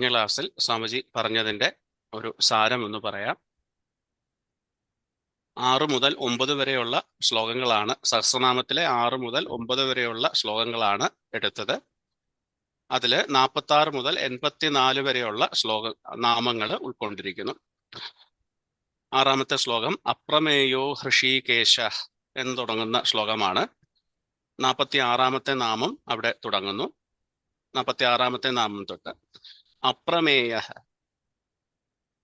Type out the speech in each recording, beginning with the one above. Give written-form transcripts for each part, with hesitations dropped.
കഴിഞ്ഞ ക്ലാസ്സിൽ സ്വാമിജി പറഞ്ഞതിൻ്റെ ഒരു സാരം എന്ന് പറയാം. 6 മുതൽ 9 വരെയുള്ള ശ്ലോകങ്ങളാണ്, സഹസ്രനാമത്തിലെ 6 മുതൽ 9 വരെയുള്ള ശ്ലോകങ്ങളാണ് എടുത്തത്. അതിൽ 46 മുതൽ 84 വരെയുള്ള നാമങ്ങൾ ഉൾക്കൊണ്ടിരിക്കുന്നു. 6ാമത്തെ ശ്ലോകം അപ്രമേയോ ഹൃഷീകേശ എന്ന് തുടങ്ങുന്ന ശ്ലോകമാണ്. 46ാമത്തെ നാമം അവിടെ തുടങ്ങുന്നു. 46ാമത്തെ നാമം തൊട്ട് അപ്രമേയ,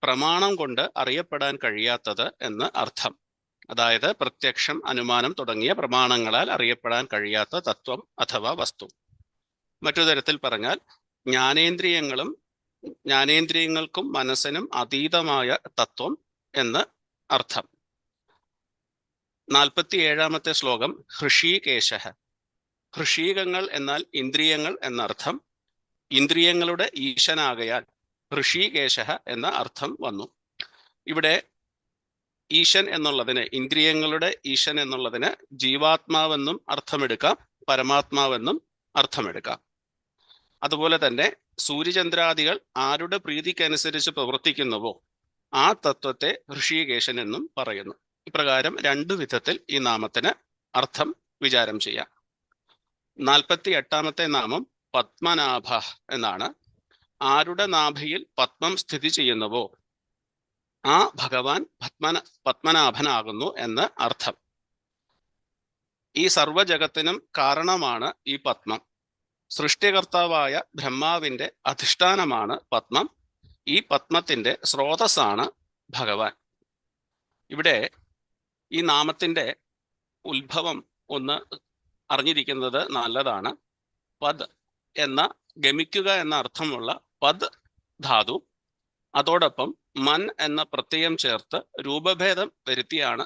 പ്രമാണം കൊണ്ട് അറിയപ്പെടാൻ കഴിയാത്തത് എന്ന് അർത്ഥം. അതായത് പ്രത്യക്ഷം, അനുമാനം തുടങ്ങിയ പ്രമാണങ്ങളാൽ അറിയപ്പെടാൻ കഴിയാത്ത തത്വം അഥവാ വസ്തു. മറ്റു തരത്തിൽ പറഞ്ഞാൽ ജ്ഞാനേന്ദ്രിയങ്ങൾക്കും മനസ്സിനും അതീതമായ തത്വം എന്ന് അർത്ഥം. 47ാമത്തെ ശ്ലോകം ഹൃഷീകേശ. ഹൃഷീകങ്ങൾ എന്നാൽ ഇന്ദ്രിയങ്ങൾ എന്നർത്ഥം. ഇന്ദ്രിയങ്ങളുടെ ഈശനാകയാൽ ഹൃഷീകേശ എന്ന അർത്ഥം വന്നു. ഇവിടെ ഈശൻ എന്നുള്ളതിന്, ഇന്ദ്രിയങ്ങളുടെ ഈശൻ എന്നുള്ളതിന് ജീവാത്മാവെന്നും അർത്ഥമെടുക്കാം, പരമാത്മാവെന്നും അർത്ഥമെടുക്കാം. അതുപോലെ തന്നെ സൂര്യചന്ദ്രാദികൾ ആരുടെ പ്രീതിക്കനുസരിച്ച് പ്രവർത്തിക്കുന്നുവോ ആ തത്വത്തെ ഹൃഷീകേശൻ എന്നും പറയുന്നു. ഇപ്രകാരം 2 വിധത്തിൽ ഈ നാമത്തിന് അർത്ഥം വിചാരം ചെയ്യാം. 48ാമത്തെ നാമം പത്മനാഭ എന്നാണ്. ആരുടെ നാഭിയിൽ പത്മം സ്ഥിതി ചെയ്യുന്നുവോ ആ ഭഗവാൻ പത്മനാഭനാകുന്നു എന്ന് അർത്ഥം. ഈ സർവജഗത്തിനും കാരണമാണ് ഈ പത്മം. സൃഷ്ടികർത്താവായ ബ്രഹ്മാവിന്റെ അധിഷ്ഠാനമാണ് പത്മം. ഈ പത്മത്തിന്റെ സ്രോതസ്സാണ് ഭഗവാൻ. ഇവിടെ ഈ നാമത്തിന്റെ ഉത്ഭവം ഒന്ന് അറിഞ്ഞിരിക്കുന്നത് നല്ലതാണ്. പദ് എന്ന ഗമിക്കുക എന്ന അർത്ഥമുള്ള പദ് ധാതു, അതോടൊപ്പം മൻ എന്ന പ്രത്യയം ചേർത്ത് രൂപഭേദം വരുത്തിയാണ്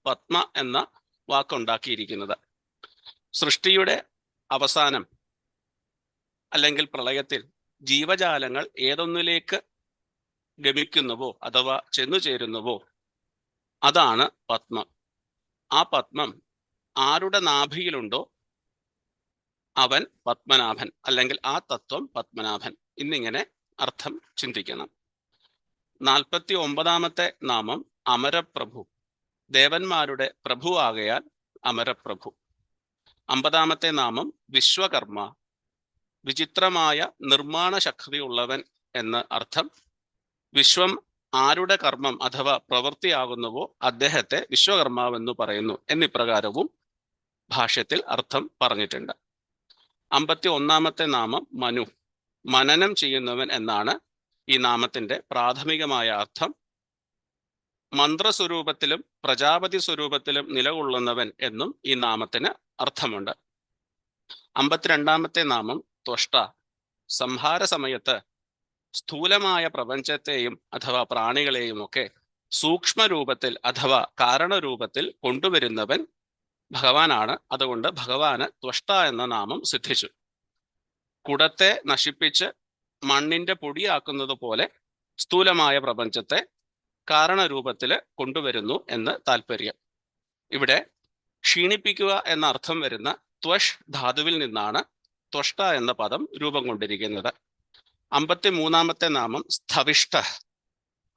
പത്മ എന്ന വാക്കുണ്ടാക്കിയിരിക്കുന്നത്. സൃഷ്ടിയുടെ അവസാനം അല്ലെങ്കിൽ പ്രളയത്തിൽ ജീവജാലങ്ങൾ ഏതൊന്നിലേക്ക് ഗമിക്കുന്നുവോ അഥവാ ചെന്നുചേരുന്നുവോ അതാണ് പത്മം. ആ പത്മം ആരുടെ നാഭിയിലുണ്ടോ അവൻ പത്മനാഭൻ, അല്ലെങ്കിൽ ആ തത്വം പത്മനാഭൻ. ഇന്നിങ്ങനെ അർത്ഥം ചിന്തിക്കണം. 49ാമത്തെ നാമം അമരപ്രഭു. ദേവന്മാരുടെ പ്രഭു ആകയാൽ അമരപ്രഭു. 50ാമത്തെ നാമം വിശ്വകർമ്മ. വിചിത്രമായ നിർമ്മാണ ശക്തിയുള്ളവൻ എന്ന് അർത്ഥം. വിശ്വം ആരുടെ കർമ്മം അഥവാ പ്രവൃത്തിയാകുന്നുവോ അദ്ദേഹത്തെ വിശ്വകർമാവെന്ന് പറയുന്നു എന്നിപ്രകാരവും ഭാഷ്യത്തിൽ അർത്ഥം പറഞ്ഞിട്ടുണ്ട്. 51ാമത്തെ നാമം മനു. മനനം ചെയ്യുന്നവൻ എന്നാണ് ഈ നാമത്തിന്റെ പ്രാഥമികമായ അർത്ഥം. മന്ത്രസ്വരൂപത്തിലും പ്രജാപതി സ്വരൂപത്തിലും നിലകൊള്ളുന്നവൻ എന്നും ഈ നാമത്തിന് അർത്ഥമുണ്ട്. 52ാമത്തെ നാമം ത്വഷ്ട. സംഹാര സമയത്ത് സ്ഥൂലമായ പ്രപഞ്ചത്തെയും അഥവാ പ്രാണികളെയും ഒക്കെ സൂക്ഷ്മരൂപത്തിൽ അഥവാ കാരണരൂപത്തിൽ കൊണ്ടുവരുന്നവൻ ഭഗവാനാണ്. അതുകൊണ്ട് ഭഗവാന് ത്വഷ്ട എന്ന നാമം സിദ്ധിച്ചു. കുടത്തെ നശിപ്പിച്ച് മണ്ണിന്റെ പൊടിയാക്കുന്നത് പോലെ സ്ഥൂലമായ പ്രപഞ്ചത്തെ കാരണരൂപത്തിൽ കൊണ്ടുവരുന്നു എന്ന് താല്പര്യം. ഇവിടെ ക്ഷീണിപ്പിക്കുക എന്ന അർത്ഥം വരുന്ന ത്വഷ് ധാതുവിൽ നിന്നാണ് ത്വഷ്ട എന്ന പദം രൂപം കൊണ്ടിരിക്കുന്നത്. 53ാമത്തെ നാമം സ്ഥവിഷ്ഠ.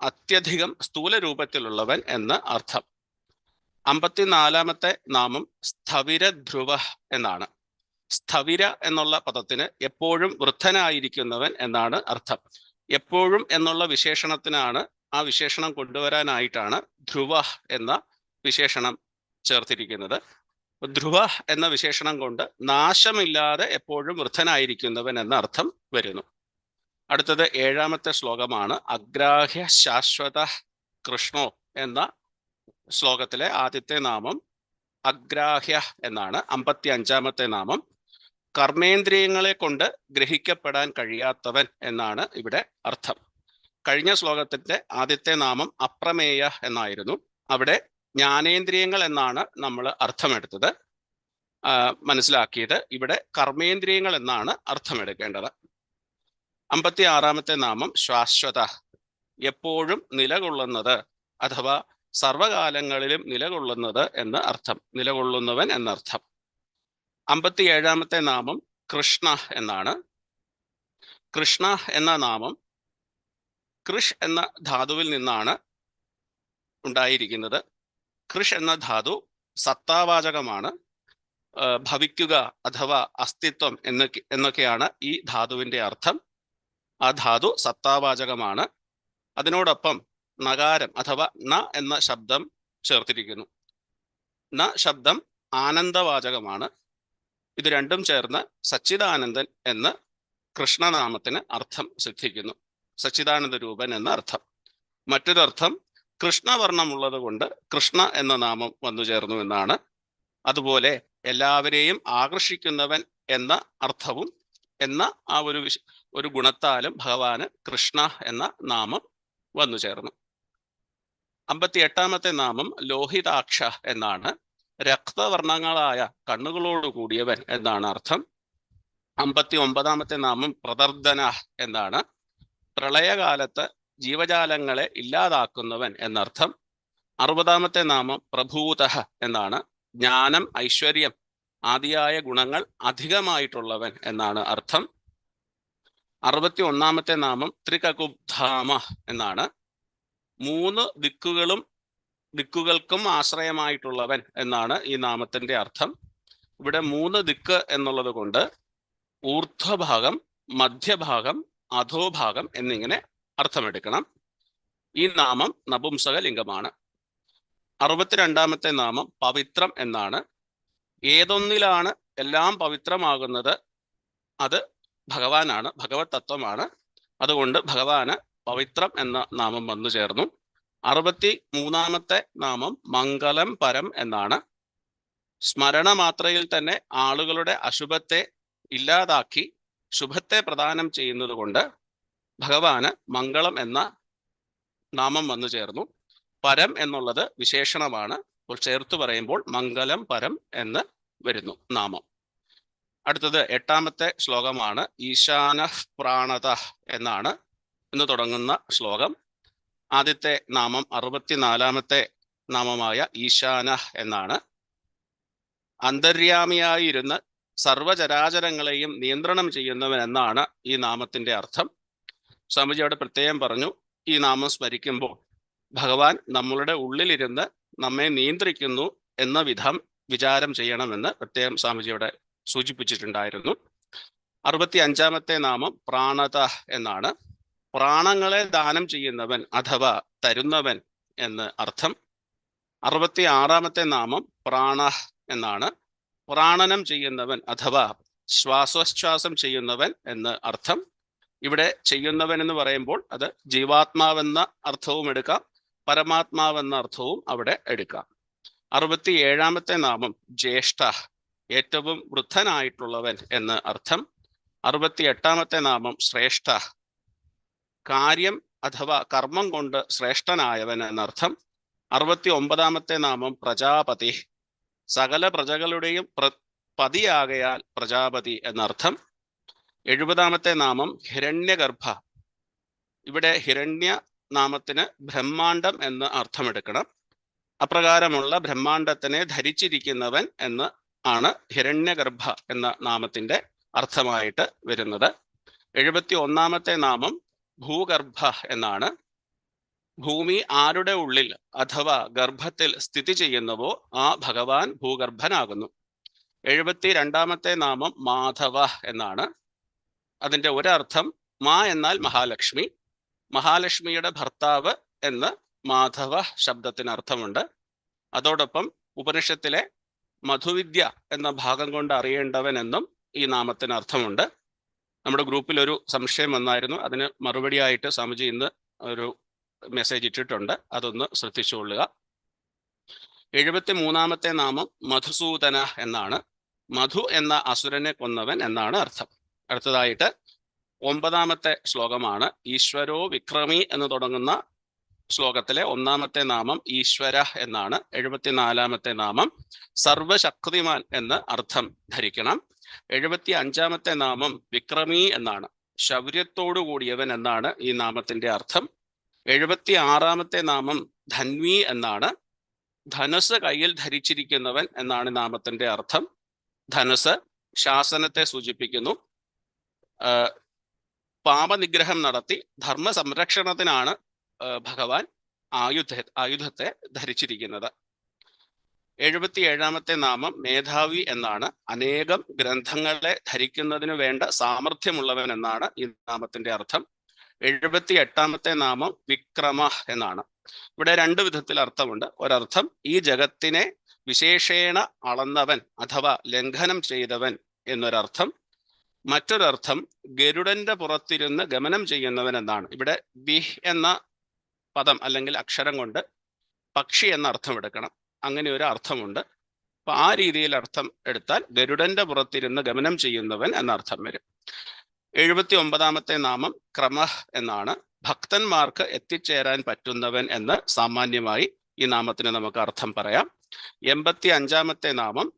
അത്യധികം സ്ഥൂല രൂപത്തിലുള്ളവൻ എന്ന് അർത്ഥം. 54ാമത്തെ നാമം സ്ഥവിര ധ്രുവ എന്നാണ്. സ്ഥവിര എന്നുള്ള പദത്തിന് എപ്പോഴും വൃദ്ധനായിരിക്കുന്നവൻ എന്നാണ് അർത്ഥം. എപ്പോഴും എന്നുള്ള വിശേഷണത്തിനാണ്, ആ വിശേഷണം കൊണ്ടുവരാനായിട്ടാണ് ധ്രുവ എന്ന വിശേഷണം ചേർത്തിരിക്കുന്നത്. ധ്രുവ എന്ന വിശേഷണം കൊണ്ട് നാശമില്ലാതെ എപ്പോഴും വൃദ്ധനായിരിക്കുന്നവൻ എന്ന അർത്ഥം വരുന്നു. അടുത്തത് 7ാമത്തെ ശ്ലോകമാണ് അഗ്രാഹ്യ ശാശ്വത കൃഷ്ണോ എന്ന ശ്ലോകത്തിലെ ആദ്യത്തെ നാമം അഗ്രാഹ്യ എന്നാണ്. 55ാമത്തെ നാമം കർമ്മേന്ദ്രിയങ്ങളെ കൊണ്ട് ഗ്രഹിക്കപ്പെടാൻ കഴിയാത്തവൻ എന്നാണ് ഇവിടെ അർത്ഥം. കഴിഞ്ഞ ശ്ലോകത്തിന്റെ ആദ്യത്തെ നാമം അപ്രമേയ എന്നായിരുന്നു. അവിടെ ജ്ഞാനേന്ദ്രിയങ്ങൾ എന്നാണ് നമ്മൾ അർത്ഥമെടുത്തത്, മനസ്സിലാക്കിയത്. ഇവിടെ കർമ്മേന്ദ്രിയങ്ങൾ എന്നാണ് അർത്ഥമെടുക്കേണ്ടത്. 56ാമത്തെ നാമം ശാശ്വത. എപ്പോഴും നിലകൊള്ളുന്നത് അഥവാ സർവകാലങ്ങളിലും നിലകൊള്ളുന്നത് എന്ന് അർത്ഥം, നിലകൊള്ളുന്നവൻ എന്നർത്ഥം. 57ാമത്തെ നാമം കൃഷ്ണ എന്നാണ്. കൃഷ്ണ എന്ന നാമം കൃഷ് എന്ന ധാതുവിൽ നിന്നാണ് ഉണ്ടായിരിക്കുന്നത്. കൃഷ് എന്ന ധാതു സത്താവാചകമാണ്. ഭവിക്കുക അഥവാ അസ്തിത്വം എന്നൊക്കെയാണ് ഈ ധാതുവിന്റെ അർത്ഥം. ആ ധാതു സത്താവാചകമാണ്. അതിനോടൊപ്പം നകാരം അഥവാ ന എന്ന ശബ്ദം ചേർത്തിരിക്കുന്നു. ന ശബ്ദം ആനന്ദവാചകമാണ്. ഇത് രണ്ടും ചേർന്ന് സച്ചിദാനന്ദൻ എന്ന് കൃഷ്ണനാമത്തിന് അർത്ഥം സിദ്ധിക്കുന്നു. സച്ചിദാനന്ദ രൂപൻ എന്ന അർത്ഥം. മറ്റൊരർത്ഥം കൃഷ്ണവർണ്ണമുള്ളത് കൊണ്ട് കൃഷ്ണ എന്ന നാമം വന്നു ചേർന്നു എന്നാണ്. അതുപോലെ എല്ലാവരെയും ആകർഷിക്കുന്നവൻ എന്ന അർത്ഥവും എന്ന ആ ഒരു ഗുണത്താലും ഭഗവാന് കൃഷ്ണ എന്ന നാമം വന്നു ചേർന്നു. 58ാമത്തെ നാമം ലോഹിതാക്ഷ എന്നാണ്. രക്തവർണ്ണങ്ങളായ കണ്ണുകളോട് കൂടിയവൻ എന്നാണ് അർത്ഥം. 59ാമത്തെ നാമം പ്രദർദന എന്നാണ്. പ്രളയകാലത്ത് ജീവജാലങ്ങളെ ഇല്ലാതാക്കുന്നവൻ എന്നർത്ഥം. 60ാമത്തെ നാമം പ്രഭൂത എന്നാണ്. ജ്ഞാനം, ഐശ്വര്യം ആദിയായ ഗുണങ്ങൾ അധികമായിട്ടുള്ളവൻ എന്നാണ് അർത്ഥം. 61ാമത്തെ നാമം ത്രികകുബ്ധാമ എന്നാണ്. 3 ദിക്കുകൾക്കും ആശ്രയമായിട്ടുള്ളവൻ എന്നാണ് ഈ നാമത്തിന്റെ അർത്ഥം. ഇവിടെ 3 ദിക്ക് എന്നുള്ളത് കൊണ്ട് ഊർധ്വഭാഗം, മധ്യഭാഗം, അധോഭാഗം എന്നിങ്ങനെ അർത്ഥമെടുക്കണം. ഈ നാമം നപുംസക ലിംഗമാണ്. 62ാമത്തെ നാമം പവിത്രം എന്നാണ്. ഏതൊന്നിലാണ് എല്ലാം പവിത്രമാകുന്നത് അത് ഭഗവാനാണ്, ഭഗവത് തത്വമാണ്. അതുകൊണ്ട് ഭഗവാന് പവിത്രം എന്ന നാമം വന്നു ചേർന്നു. 63ാമത്തെ നാമം മംഗളം പരം എന്നാണ്. സ്മരണ മാത്രയിൽ തന്നെ ആളുകളുടെ അശുഭത്തെ ഇല്ലാതാക്കി ശുഭത്തെ പ്രദാനം ചെയ്യുന്നത് കൊണ്ട് ഭഗവാന് മംഗളം എന്ന നാമം വന്നു ചേർന്നു. പരം എന്നുള്ളത് വിശേഷണമാണ്. അപ്പോൾ ചേർത്ത് പറയുമ്പോൾ മംഗലം പരം എന്ന് വരുന്നു നാമം. അടുത്തത് 8ാമത്തെ ശ്ലോകമാണ്. ഈശാന പ്രാണത എന്നാണ് എന്ന് തുടങ്ങുന്ന ശ്ലോകം. ആദ്യത്തെ നാമം 64ാമത്തെ നാമമായ ഈശാന എന്നാണ്. അന്തര്യാമിയായിരുന്ന് സർവചരാചരങ്ങളെയും നിയന്ത്രണം ചെയ്യുന്നവൻ എന്നാണ് ഈ നാമത്തിന്റെ അർത്ഥം. സ്വാമിജി അവിടെ പ്രത്യേകം പറഞ്ഞു, ഈ നാമം സ്മരിക്കുമ്പോൾ ഭഗവാൻ നമ്മളുടെ ഉള്ളിലിരുന്ന് നമ്മെ നിയന്ത്രിക്കുന്നു എന്ന വിധം വിചാരം ചെയ്യണമെന്ന് പ്രത്യേകം സ്വാമിജിയുടെ സൂചിപ്പിച്ചിട്ടുണ്ടായിരുന്നു. 65ാമത്തെ നാമം പ്രാണത എന്നാണ്. പ്രാണങ്ങളെ ദാനം ചെയ്യുന്നവൻ അഥവാ തരുന്നവൻ എന്ന് അർത്ഥം. 66ാമത്തെ നാമം പ്രാണ എന്നാണ്. പ്രാണനം ചെയ്യുന്നവൻ അഥവാ ശ്വാസോച്ഛ്വാസം ചെയ്യുന്നവൻ എന്ന് അർത്ഥം. ഇവിടെ ചെയ്യുന്നവൻ എന്ന് പറയുമ്പോൾ അത് ജീവാത്മാവെന്ന അർത്ഥവും എടുക്കാം, പരമാത്മാവെന്ന അർത്ഥവും അവിടെ എടുക്കാം. 67ാമത്തെ നാമം ജ്യേഷ്ഠ, ഏറ്റവും വൃദ്ധനായിട്ടുള്ളവൻ എന്ന് അർത്ഥം. 68ാമത്തെ നാമം ശ്രേഷ്ഠ, കാര്യം അഥവാ കർമ്മം കൊണ്ട് ശ്രേഷ്ഠനായവൻ എന്നർത്ഥം. 69ാമത്തെ നാമം പ്രജാപതി, സകല പ്രജകളുടെയും പതിയാകയാൽ പ്രജാപതി എന്നർത്ഥം. 70ാമത്തെ നാമം ഹിരണ്യഗർഭ. ഇവിടെ ഹിരണ്യ നാമത്തിന് ബ്രഹ്മാണ്ടം എന്ന് അർത്ഥമെടുക്കണം. അപ്രകാരമുള്ള ബ്രഹ്മാണ്ടത്തിനെ ധരിച്ചിരിക്കുന്നവൻ എന്ന് ആണ് ഹിരണ്യഗർഭ എന്ന നാമത്തിന്റെ അർത്ഥമായിട്ട് വരുന്നത്. 71ാമത്തെ നാമം ഭൂഗർഭ എന്നാണ്. ഭൂമി ആരുടെ ഉള്ളിൽ അഥവാ ഗർഭത്തിൽ സ്ഥിതി ചെയ്യുന്നവോ ആ ഭഗവാൻ ഭൂഗർഭനാകുന്നു. 72ാമത്തെ നാമം മാധവ എന്നാണ്. അതിൻ്റെ ഒരർത്ഥം മാ എന്നാൽ മഹാലക്ഷ്മി, മഹാലക്ഷ്മിയുടെ ഭർത്താവ് എന്ന് മാധവ ശബ്ദത്തിന് അർത്ഥമുണ്ട്. അതോടൊപ്പം ഉപനിഷത്തിലെ മധുവിദ്യ എന്ന ഭാഗം കൊണ്ട് അറിയേണ്ടവൻ എന്നും ഈ നാമത്തിന് അർത്ഥമുണ്ട്. നമ്മുടെ ഗ്രൂപ്പിൽ ഒരു സംശയം വന്നായിരുന്നു, അതിന് മറുപടിയായിട്ട് സ്വാമിജി ഇന്ന് ഒരു മെസ്സേജ് ഇട്ടിട്ടുണ്ട്, അതൊന്ന് ശ്രദ്ധിച്ചുകൊള്ളുക. 73ാമത്തെ നാമം മധുസൂദന എന്നാണ്. മധു എന്ന അസുരനെ കൊന്നവൻ എന്നാണ് അർത്ഥം. അടുത്തതായിട്ട് 9ാമത്തെ ശ്ലോകമാണ്. ഈശ്വരോ വിക്രമി എന്ന് തുടങ്ങുന്ന ശ്ലോകത്തിലെ 1ാമത്തെ നാമം ഈശ്വര എന്നാണ്. 74ാമത്തെ നാമം സർവശക്തിമാൻ എന്ന് അർത്ഥം ധരിക്കണം. 75ാമത്തെ നാമം വിക്രമി എന്നാണ്. ശൗര്യത്തോടു കൂടിയവൻ എന്നാണ് ഈ നാമത്തിന്റെ അർത്ഥം. 76ാമത്തെ നാമം ധന്വി എന്നാണ്. ധനുസ് കയ്യിൽ ധരിച്ചിരിക്കുന്നവൻ എന്നാണ് നാമത്തിന്റെ അർത്ഥം. ധനുസ് ശാസനത്തെ സൂചിപ്പിക്കുന്നു. പാപനിഗ്രഹം നടത്തി ധർമ്മ സംരക്ഷണത്തിനാണ് ഭഗവാൻ ആയുധത്തെ ധരിച്ചിരിക്കുന്നത്. 77-ാമത്തെ നാമം മേധാവി എന്നാണ്. അനേകം ഗ്രന്ഥങ്ങളെ ധരിക്കുന്നതിന് വേണ്ട സാമർഥ്യമുള്ളവൻ എന്നാണ് ഈ നാമത്തിന്റെ അർത്ഥം. 78-ാമത്തെ നാമം വിക്രമ എന്നാണ്. ഇവിടെ 2 വിധത്തിൽ അർത്ഥമുണ്ട്. ഒരർത്ഥം ഈ ജഗത്തിനെ വിശേഷേണ അളന്നവൻ അഥവാ ലംഘനം ചെയ്തവൻ എന്നൊരർത്ഥം. മറ്റൊരർത്ഥം ഗരുഡന്റെ പുറത്തിരുന്ന് ഗമനം ചെയ്യുന്നവൻ എന്നാണ്. ഇവിടെ ബിഹ് എന്ന പദം അല്ലെങ്കിൽ അക്ഷരം കൊണ്ട് പക്ഷി എന്ന അർത്ഥം എടുക്കണം. അങ്ങനെ ഒരു അർത്ഥമുണ്ട്. അപ്പൊ ആ രീതിയിൽ അർത്ഥം എടുത്താൽ ഗരുഡന്റെ പുറത്തിരുന്ന് ഗമനം ചെയ്യുന്നവൻ എന്ന അർത്ഥം വരും. 79-ാമത്തെ നാമം ക്രമഃ എന്നാണ്. ഭക്തന്മാർക്ക് എത്തിച്ചേരാൻ പറ്റുന്നവൻ എന്ന് സാമാന്യമായി ഈ നാമത്തിന് നമുക്ക് അർത്ഥം പറയാം. 85-ാമത്തെ നാമം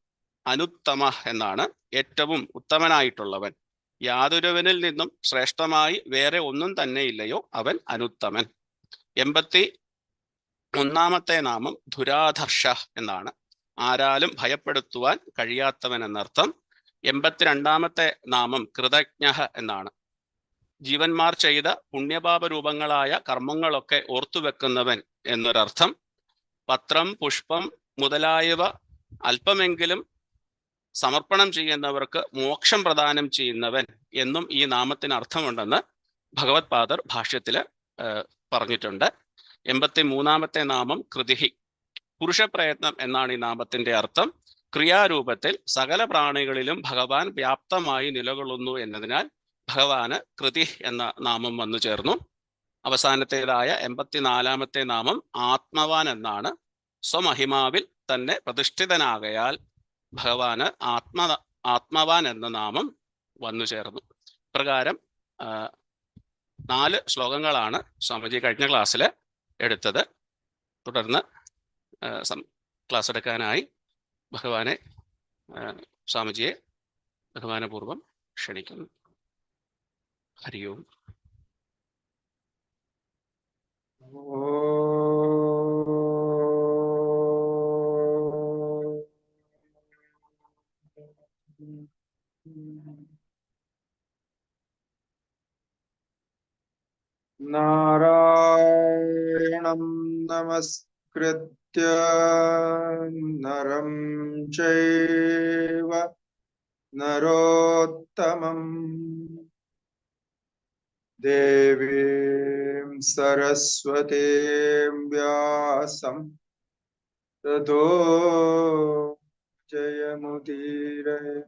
അനുത്തമ എന്നാണ്. ഏറ്റവും ഉത്തമനായിട്ടുള്ളവൻ. യാതൊരുവനിൽ നിന്നും ശ്രേഷ്ഠമായി വേറെ ഒന്നും തന്നെ ഇല്ലയോ അവൻ അനുത്തമൻ. 81-ാമത്തെ നാമം ദുരാധർഷ എന്നാണ്. ആരാലും ഭയപ്പെടുത്തുവാൻ കഴിയാത്തവൻ എന്നർത്ഥം. 82-ാമത്തെ നാമം കൃതജ്ഞ എന്നാണ്. ജീവന്മാർ ചെയ്ത പുണ്യപാപ രൂപങ്ങളായ കർമ്മങ്ങളൊക്കെ ഓർത്തുവെക്കുന്നവൻ എന്നൊരർത്ഥം. പത്രം, പുഷ്പം മുതലായവ അല്പമെങ്കിലും സമർപ്പണം ചെയ്യുന്നവർക്ക് മോക്ഷം പ്രദാനം ചെയ്യുന്നവൻ എന്നും ഈ നാമത്തിന് അർത്ഥമുണ്ടെന്ന് ഭഗവത് പാദർ ഭാഷ്യത്തില് പറഞ്ഞിട്ടുണ്ട്. 83-ാമത്തെ നാമം കൃതിഹി. പുരുഷപ്രയത്നം എന്നാണ് ഈ നാമത്തിന്റെ അർത്ഥം. ക്രിയാരൂപത്തിൽ സകല പ്രാണികളിലും ഭഗവാൻ വ്യാപ്തമായി നിലകൊള്ളുന്നു എന്നതിനാൽ ഭഗവാന് കൃതി എന്ന നാമം വന്നു ചേർന്നു. അവസാനത്തേതായ 84-ാമത്തെ നാമം ആത്മവാൻ എന്നാണ്. സ്വമഹിമാവിൽ തന്നെ പ്രതിഷ്ഠിതനാകയാൽ ഭഗവാന് ആത്മവാൻ എന്ന നാമം വന്നു ചേർന്നു. പ്രകാരം 4 ശ്ലോകങ്ങളാണ് സ്വാമിജി കഴിഞ്ഞ ക്ലാസ്സിൽ എടുത്തത്. തുടർന്ന് ക്ലാസ് എടുക്കാനായി ഭഗവാനെ സ്വാമിജിയെ ബഹുമാനപൂർവം ക്ഷണിക്കുന്നു. ഹരി ഓം. നാരായണം നമസ്കൃത്യ നരം ചൈവ നരോത്തമം ദേവീം സരസ്വതീം വ്യാസം തതോ ജയമുദീരയേ.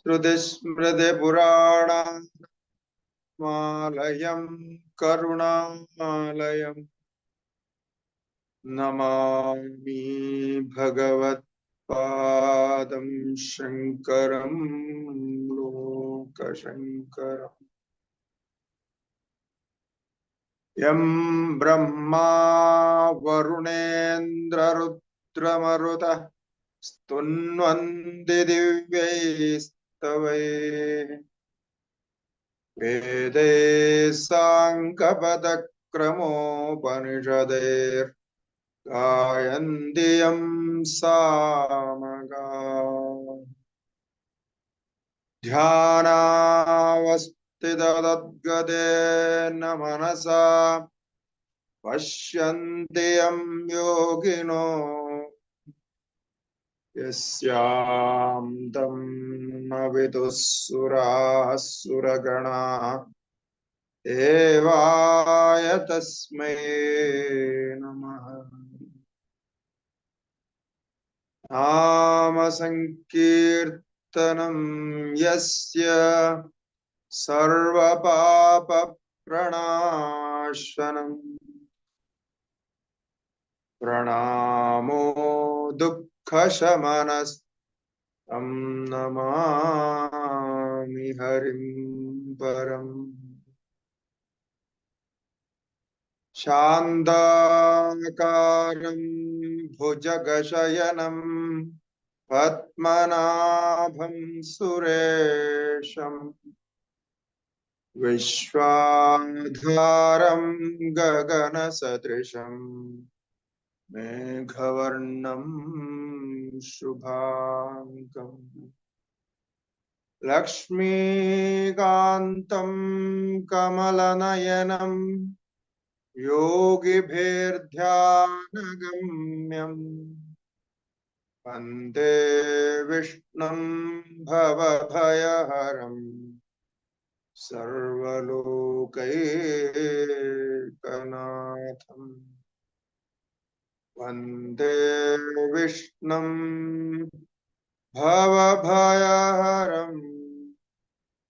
ശ്രുതിസ്മൃതിപുരാണാനാമാലയം കരുണാലയം നമാമി ഭഗവത്പാദം ശങ്കരം ലോകശങ്കരം. യം ബ്രഹ്മാ വരുണേന്ദ്രരുദ്രമരുതഃ സ്തുന്വന്തി ദിവ്യൈസ്തവൈഃ വേദൈ സാംഗപദക്രമോപനിഷदैर् ഗായന്തി യം സാമഗാഃ. ധ്യാനാവസ്ഥിതതദ്ഗതേന മനസാ പശ്യന്തി യം യോഗിനോ യസ്യാം തം ന വിദുഃസുരാഃ സുരഗണാഃ ദേവായ തസ്മൈ നമഃ. നാമസങ്കീർത്തനം യസ്യ സർവപാപപ്രണാശനം പ്രണാമോ ദുഃഖശമനസ്തം നമാമി ഹരിം പരം. ശാന്താകാരം ഭുജഗശയനം പദ്മനാഭം സുരേശം വിശ്വാധാരം ഗഗനസദൃശം മേഘവർണം ശുഭാംഗം. लक्ष्मीकान्तं कमलनयनं योगिभिर्ध्यानगम्यम् वन्दे विष्णुं भवभयहरम् सर्वलोकैकनाथम् वन्दे विष्णुं भवभयहरम्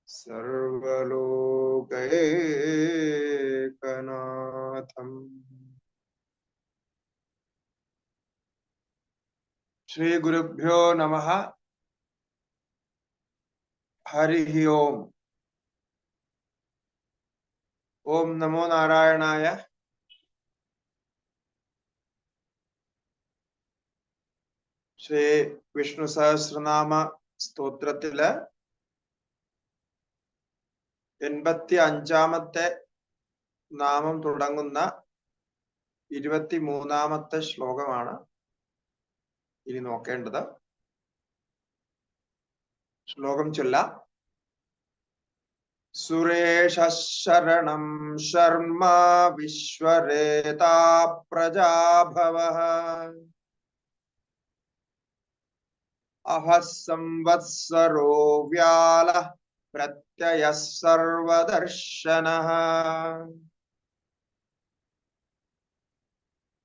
सर्वलोकैकनाथम्। श्री गुरुभ्यो नमः। हरिः ओम्। ओम नमो नारायणाय। ശ്രീ വിഷ്ണു സഹസ്രനാമ സ്തോത്രത്തില് 85-ാമത്തെ നാമം തുടങ്ങുന്ന 23-ാമത്തെ ശ്ലോകമാണ് ഇനി നോക്കേണ്ടത്. ശ്ലോകം ചൊല്ലാം. സുരേഷ ശരണം ശർമ്മ വിശ്വരേതാ പ്രജാഭവഃ അഹസംവത്സരോ വ്യാല പ്രത്യയ സർവദർശനഃ.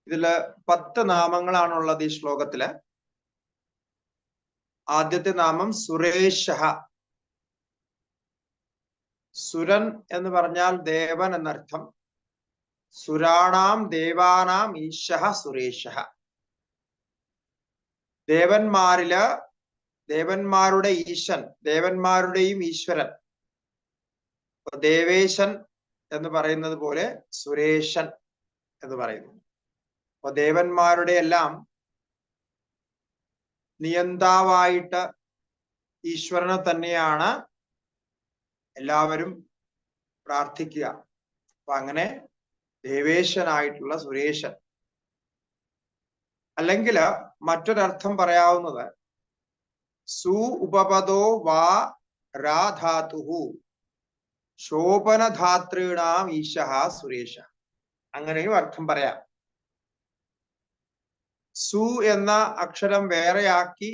ഇതില് 10 നാമങ്ങളാണുള്ളത് ഈ ശ്ലോകത്തില്. ആദ്യത്തെ നാമം സുരേഷഃ. സുരൻ എന്ന് പറഞ്ഞാൽ ദേവൻ എന്നർത്ഥം. സുരാണാം ദേവാനാം ഈശഃ സുരേഷഃ. ദേവന്മാരില് ദേവന്മാരുടെ ഈശൻ, ദേവന്മാരുടെയും ഈശ്വരൻ. ദേവേശൻ എന്ന് പറയുന്നത് പോലെ സുരേശൻ എന്ന് പറയുന്നു. അപ്പൊ ദേവന്മാരുടെ എല്ലാം നിയന്താവായിട്ട് ഈശ്വരനെ തന്നെയാണ് എല്ലാവരും പ്രാർത്ഥിക്കുക. അപ്പൊ അങ്ങനെ ദേവേശനായിട്ടുള്ള സുരേശൻ. അല്ലെങ്കിൽ മറ്റൊരർത്ഥം പറയാവുന്നത് സു ഉപപദോ വാ രാധാതുഹു ശോഭനധാതൃണാം ഈശഃ സുരേഷ. അങ്ങനെയും അർത്ഥം പറയാം. സു എന്ന അക്ഷരം വേറെയാക്കി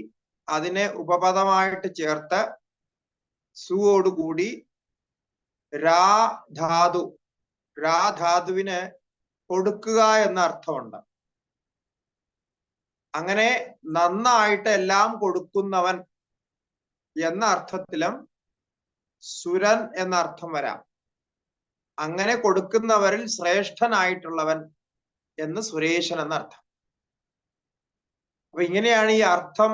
അതിനെ ഉപപദമായിട്ട് ചേർത്ത് സുവോടുകൂടി രാധാതു, രാധാതുവിന് കൊടുക്കുക എന്ന അർത്ഥമുണ്ട്. അങ്ങനെ നന്നായിട്ട് എല്ലാം കൊടുക്കുന്നവൻ എന്ന അർത്ഥത്തിലും സുരൻ എന്ന അർത്ഥം വരാം. അങ്ങനെ കൊടുക്കുന്നവരിൽ ശ്രേഷ്ഠനായിട്ടുള്ളവൻ എന്ന് സുരേശൻ എന്നർത്ഥം. അപ്പൊ ഇങ്ങനെയാണ് ഈ അർത്ഥം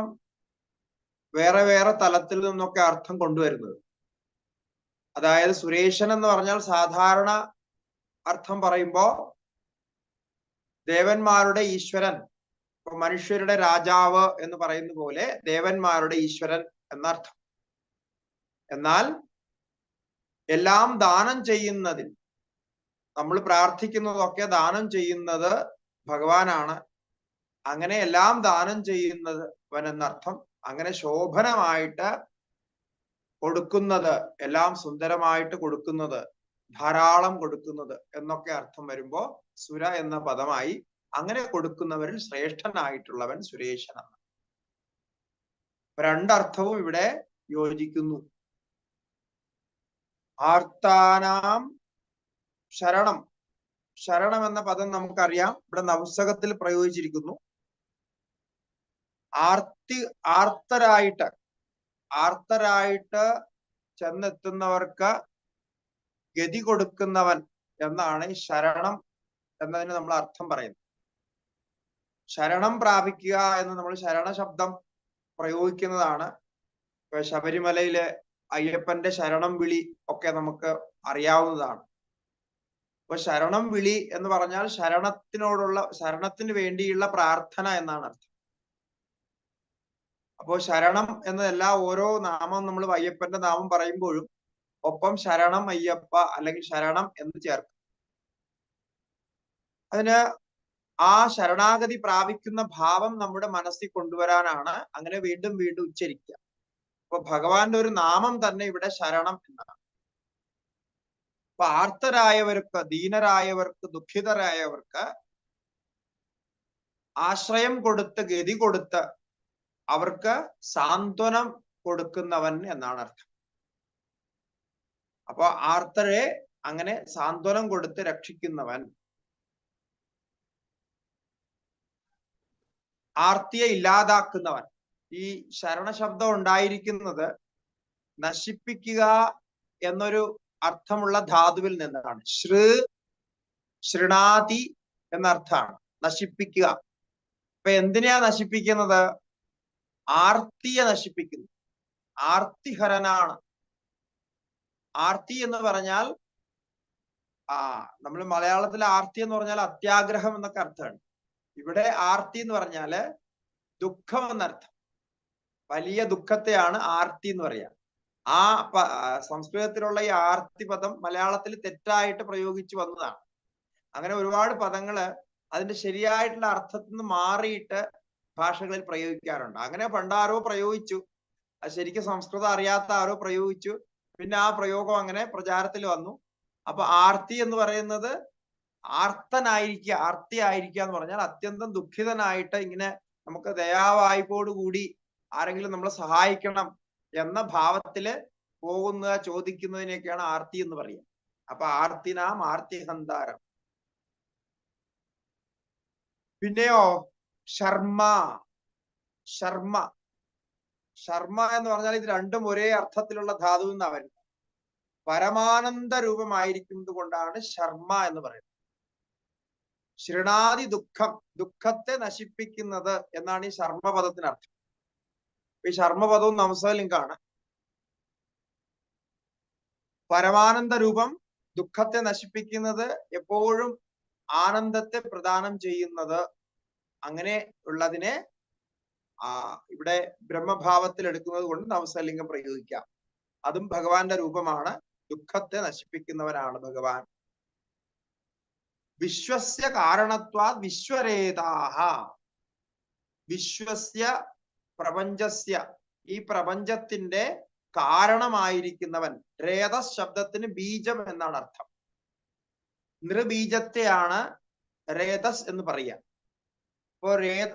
വേറെ വേറെ തലത്തിൽ നിന്നൊക്കെ അർത്ഥം കൊണ്ടുവരുന്നത്. അതായത് സുരേശൻ എന്ന് പറഞ്ഞാൽ സാധാരണ അർത്ഥം പറയുമ്പോ ദേവന്മാരുടെ ഈശ്വരൻ, മനുഷ്യരുടെ രാജാവ് എന്ന് പറയുന്ന പോലെ ദേവന്മാരുടെ ഈശ്വരൻ എന്നർത്ഥം. എന്നാൽ എല്ലാം ദാനം ചെയ്യുന്നതിൽ, നമ്മൾ പ്രാർത്ഥിക്കുന്നതൊക്കെ ദാനം ചെയ്യുന്നത് ഭഗവാനാണ്. അങ്ങനെ എല്ലാം ദാനം ചെയ്യുന്നവൻ എന്നർത്ഥം. അങ്ങനെ ശോഭനമായിട്ട് കൊടുക്കുന്നത്, എല്ലാം സുന്ദരമായിട്ട് കൊടുക്കുന്നത്, ധാരാളം കൊടുക്കുന്നത് എന്നൊക്കെ അർത്ഥം വരുമ്പോ സുര എന്ന പദമായി അങ്ങനെ കൊടുക്കുന്നവരിൽ ശ്രേഷ്ഠനായിട്ടുള്ളവൻ സുരേശനാണ്. രണ്ടർത്ഥവും ഇവിടെ യോജിക്കുന്നു. ആർത്താനാം ശരണം. ശരണം എന്ന പദം നമുക്കറിയാം, ഇവിടെ നപുംസകത്തിൽ പ്രയോഗിച്ചിരിക്കുന്നു. ആർത്തരായിട്ട് ചെന്നെത്തുന്നവർക്ക് ഗതി കൊടുക്കുന്നവൻ എന്നാണ് ഈ ശരണം എന്നതിന് നമ്മൾ അർത്ഥം പറയുന്നത്. ശരണം പ്രാപിക്കുക എന്ന് നമ്മൾ ശരണ ശബ്ദം പ്രയോഗിക്കുന്നതാണ്. ഇപ്പൊ ശബരിമലയിലെ അയ്യപ്പന്റെ ശരണം വിളി ഒക്കെ നമുക്ക് അറിയാവുന്നതാണ്. അപ്പൊ ശരണം വിളി എന്ന് പറഞ്ഞാൽ ശരണത്തിന് വേണ്ടിയുള്ള പ്രാർത്ഥന എന്നാണ് അർത്ഥം. അപ്പോ ശരണം എന്നതല്ല, ഓരോ നാമം നമ്മൾ അയ്യപ്പന്റെ നാമം പറയുമ്പോഴും ഒപ്പം ശരണം അയ്യപ്പ അല്ലെങ്കിൽ ശരണം എന്ന് ചേർക്കും. അതിന് ആ ശരണാഗതി പ്രാപിക്കുന്ന ഭാവം നമ്മുടെ മനസ്സിൽ കൊണ്ടുവരാനാണ് അങ്ങനെ വീണ്ടും വീണ്ടും ഉച്ചരിക്കുക. അപ്പൊ ഭഗവാന്റെ ഒരു നാമം തന്നെ ഇവിടെ ശരണം എന്നാണ്. അപ്പൊ ആർത്തരായവർക്ക്, ദീനരായവർക്ക്, ദുഃഖിതരായവർക്ക് ആശ്രയം കൊടുത്ത്, ഗതി കൊടുത്ത് അവർക്ക് സാന്ത്വനം കൊടുക്കുന്നവൻ എന്നാണ് അർത്ഥം. അപ്പൊ ആർത്തരെ അങ്ങനെ സാന്ത്വനം കൊടുത്ത് രക്ഷിക്കുന്നവൻ. ആർത്തിയെ ഇല്ലാതാക്കുന്നവൻ. ഈ ശരണശബ്ദം ഉണ്ടായിരിക്കുന്നത് നശിപ്പിക്കുക എന്നൊരു അർത്ഥമുള്ള ധാതുവിൽ നിന്നാണ്. ശൃണാതി എന്നർത്ഥമാണ് നശിപ്പിക്കുക. അപ്പൊ എന്തിനെയാ നശിപ്പിക്കുന്നത്? ആർത്തിയെ നശിപ്പിക്കുന്നു. ആർത്തിഹരനാണ്. ആർത്തി എന്ന് പറഞ്ഞാൽ നമ്മൾ മലയാളത്തിൽ ആർത്തി എന്ന് പറഞ്ഞാൽ അത്യാഗ്രഹം എന്നൊക്കെ അർത്ഥമാണ്. ഇവിടെ ആർത്തി എന്ന് പറഞ്ഞാല് ദുഃഖം എന്നർത്ഥം. വലിയ ദുഃഖത്തെയാണ് ആർത്തി എന്ന് പറയാ. സംസ്കൃതത്തിലുള്ള ഈ ആർത്തി പദം മലയാളത്തിൽ തെറ്റായിട്ട് പ്രയോഗിച്ചു വന്നതാണ്. അങ്ങനെ ഒരുപാട് പദങ്ങള് അതിന്റെ ശരിയായിട്ടുള്ള അർത്ഥത്തിൽ നിന്ന് മാറിയിട്ട് ഭാഷകളിൽ പ്രയോഗിക്കാറുണ്ട്. അങ്ങനെ പണ്ടാരോ പ്രയോഗിച്ചു, ശരിക്കും സംസ്കൃതം അറിയാത്ത ആരോ പ്രയോഗിച്ചു, പിന്നെ ആ പ്രയോഗം അങ്ങനെ പ്രചാരത്തിൽ വന്നു. അപ്പൊ ആർത്തി എന്ന് പറയുന്നത് ആർത്തനായിരിക്കുക, ആർത്തി ആയിരിക്കുക എന്ന് പറഞ്ഞാൽ അത്യന്തം ദുഃഖിതനായിട്ട് ഇങ്ങനെ നമുക്ക് ദയാവായ്പോടുകൂടി ആരെങ്കിലും നമ്മളെ സഹായിക്കണം എന്ന ഭാവത്തില് പോകുന്ന ചോദിക്കുന്നതിനെയൊക്കെയാണ് ആർത്തി എന്ന് പറയുക. അപ്പൊ ആർത്തിനാം ആർത്തിഹന്താരം. പിന്നെയോ ശർമ്മ. ശർമ്മ ശർമ്മ എന്ന് പറഞ്ഞാൽ ഇത് രണ്ടും ഒരേ അർത്ഥത്തിലുള്ള ധാതു എന്നാ വരുന്നത്. പരമാനന്ദ രൂപമായിരിക്കുന്നത് കൊണ്ടാണ് ശർമ്മ എന്ന് പറയുന്നത്. ശൃണാതി ദുഃഖം, ദുഃഖത്തെ നശിപ്പിക്കുന്നത് എന്നാണ് ഈ ശർമ്മപദത്തിന് അർത്ഥം. ഈ ശർമ്മപദവും നംസലിംഗാണ്. പരമാനന്ദ രൂപം, ദുഃഖത്തെ നശിപ്പിക്കുന്നത്, എപ്പോഴും ആനന്ദത്തെ പ്രദാനം ചെയ്യുന്നത്, അങ്ങനെ ഉള്ളതിനെ ഇവിടെ ബ്രഹ്മഭാവത്തിൽ എടുക്കുന്നത് കൊണ്ട് നവസലിംഗം പ്രയോഗിക്കാം. അതും ഭഗവാന്റെ രൂപമാണ്. ദുഃഖത്തെ നശിപ്പിക്കുന്നവനാണ് ഭഗവാൻ. വിശ്വസ്യ കാരണത്വാ വിശ്വരേതാഹ. വിശ്വസ്യ, പ്രപഞ്ചസ്യ, ഈ പ്രപഞ്ചത്തിന്റെ കാരണമായിരിക്കുന്നവൻ. രേതസ് ശബ്ദത്തിന് ബീജം എന്നാണ് അർത്ഥം. നൃബീജത്തെയാണ് രേതസ് എന്ന് പറയുക. അപ്പോ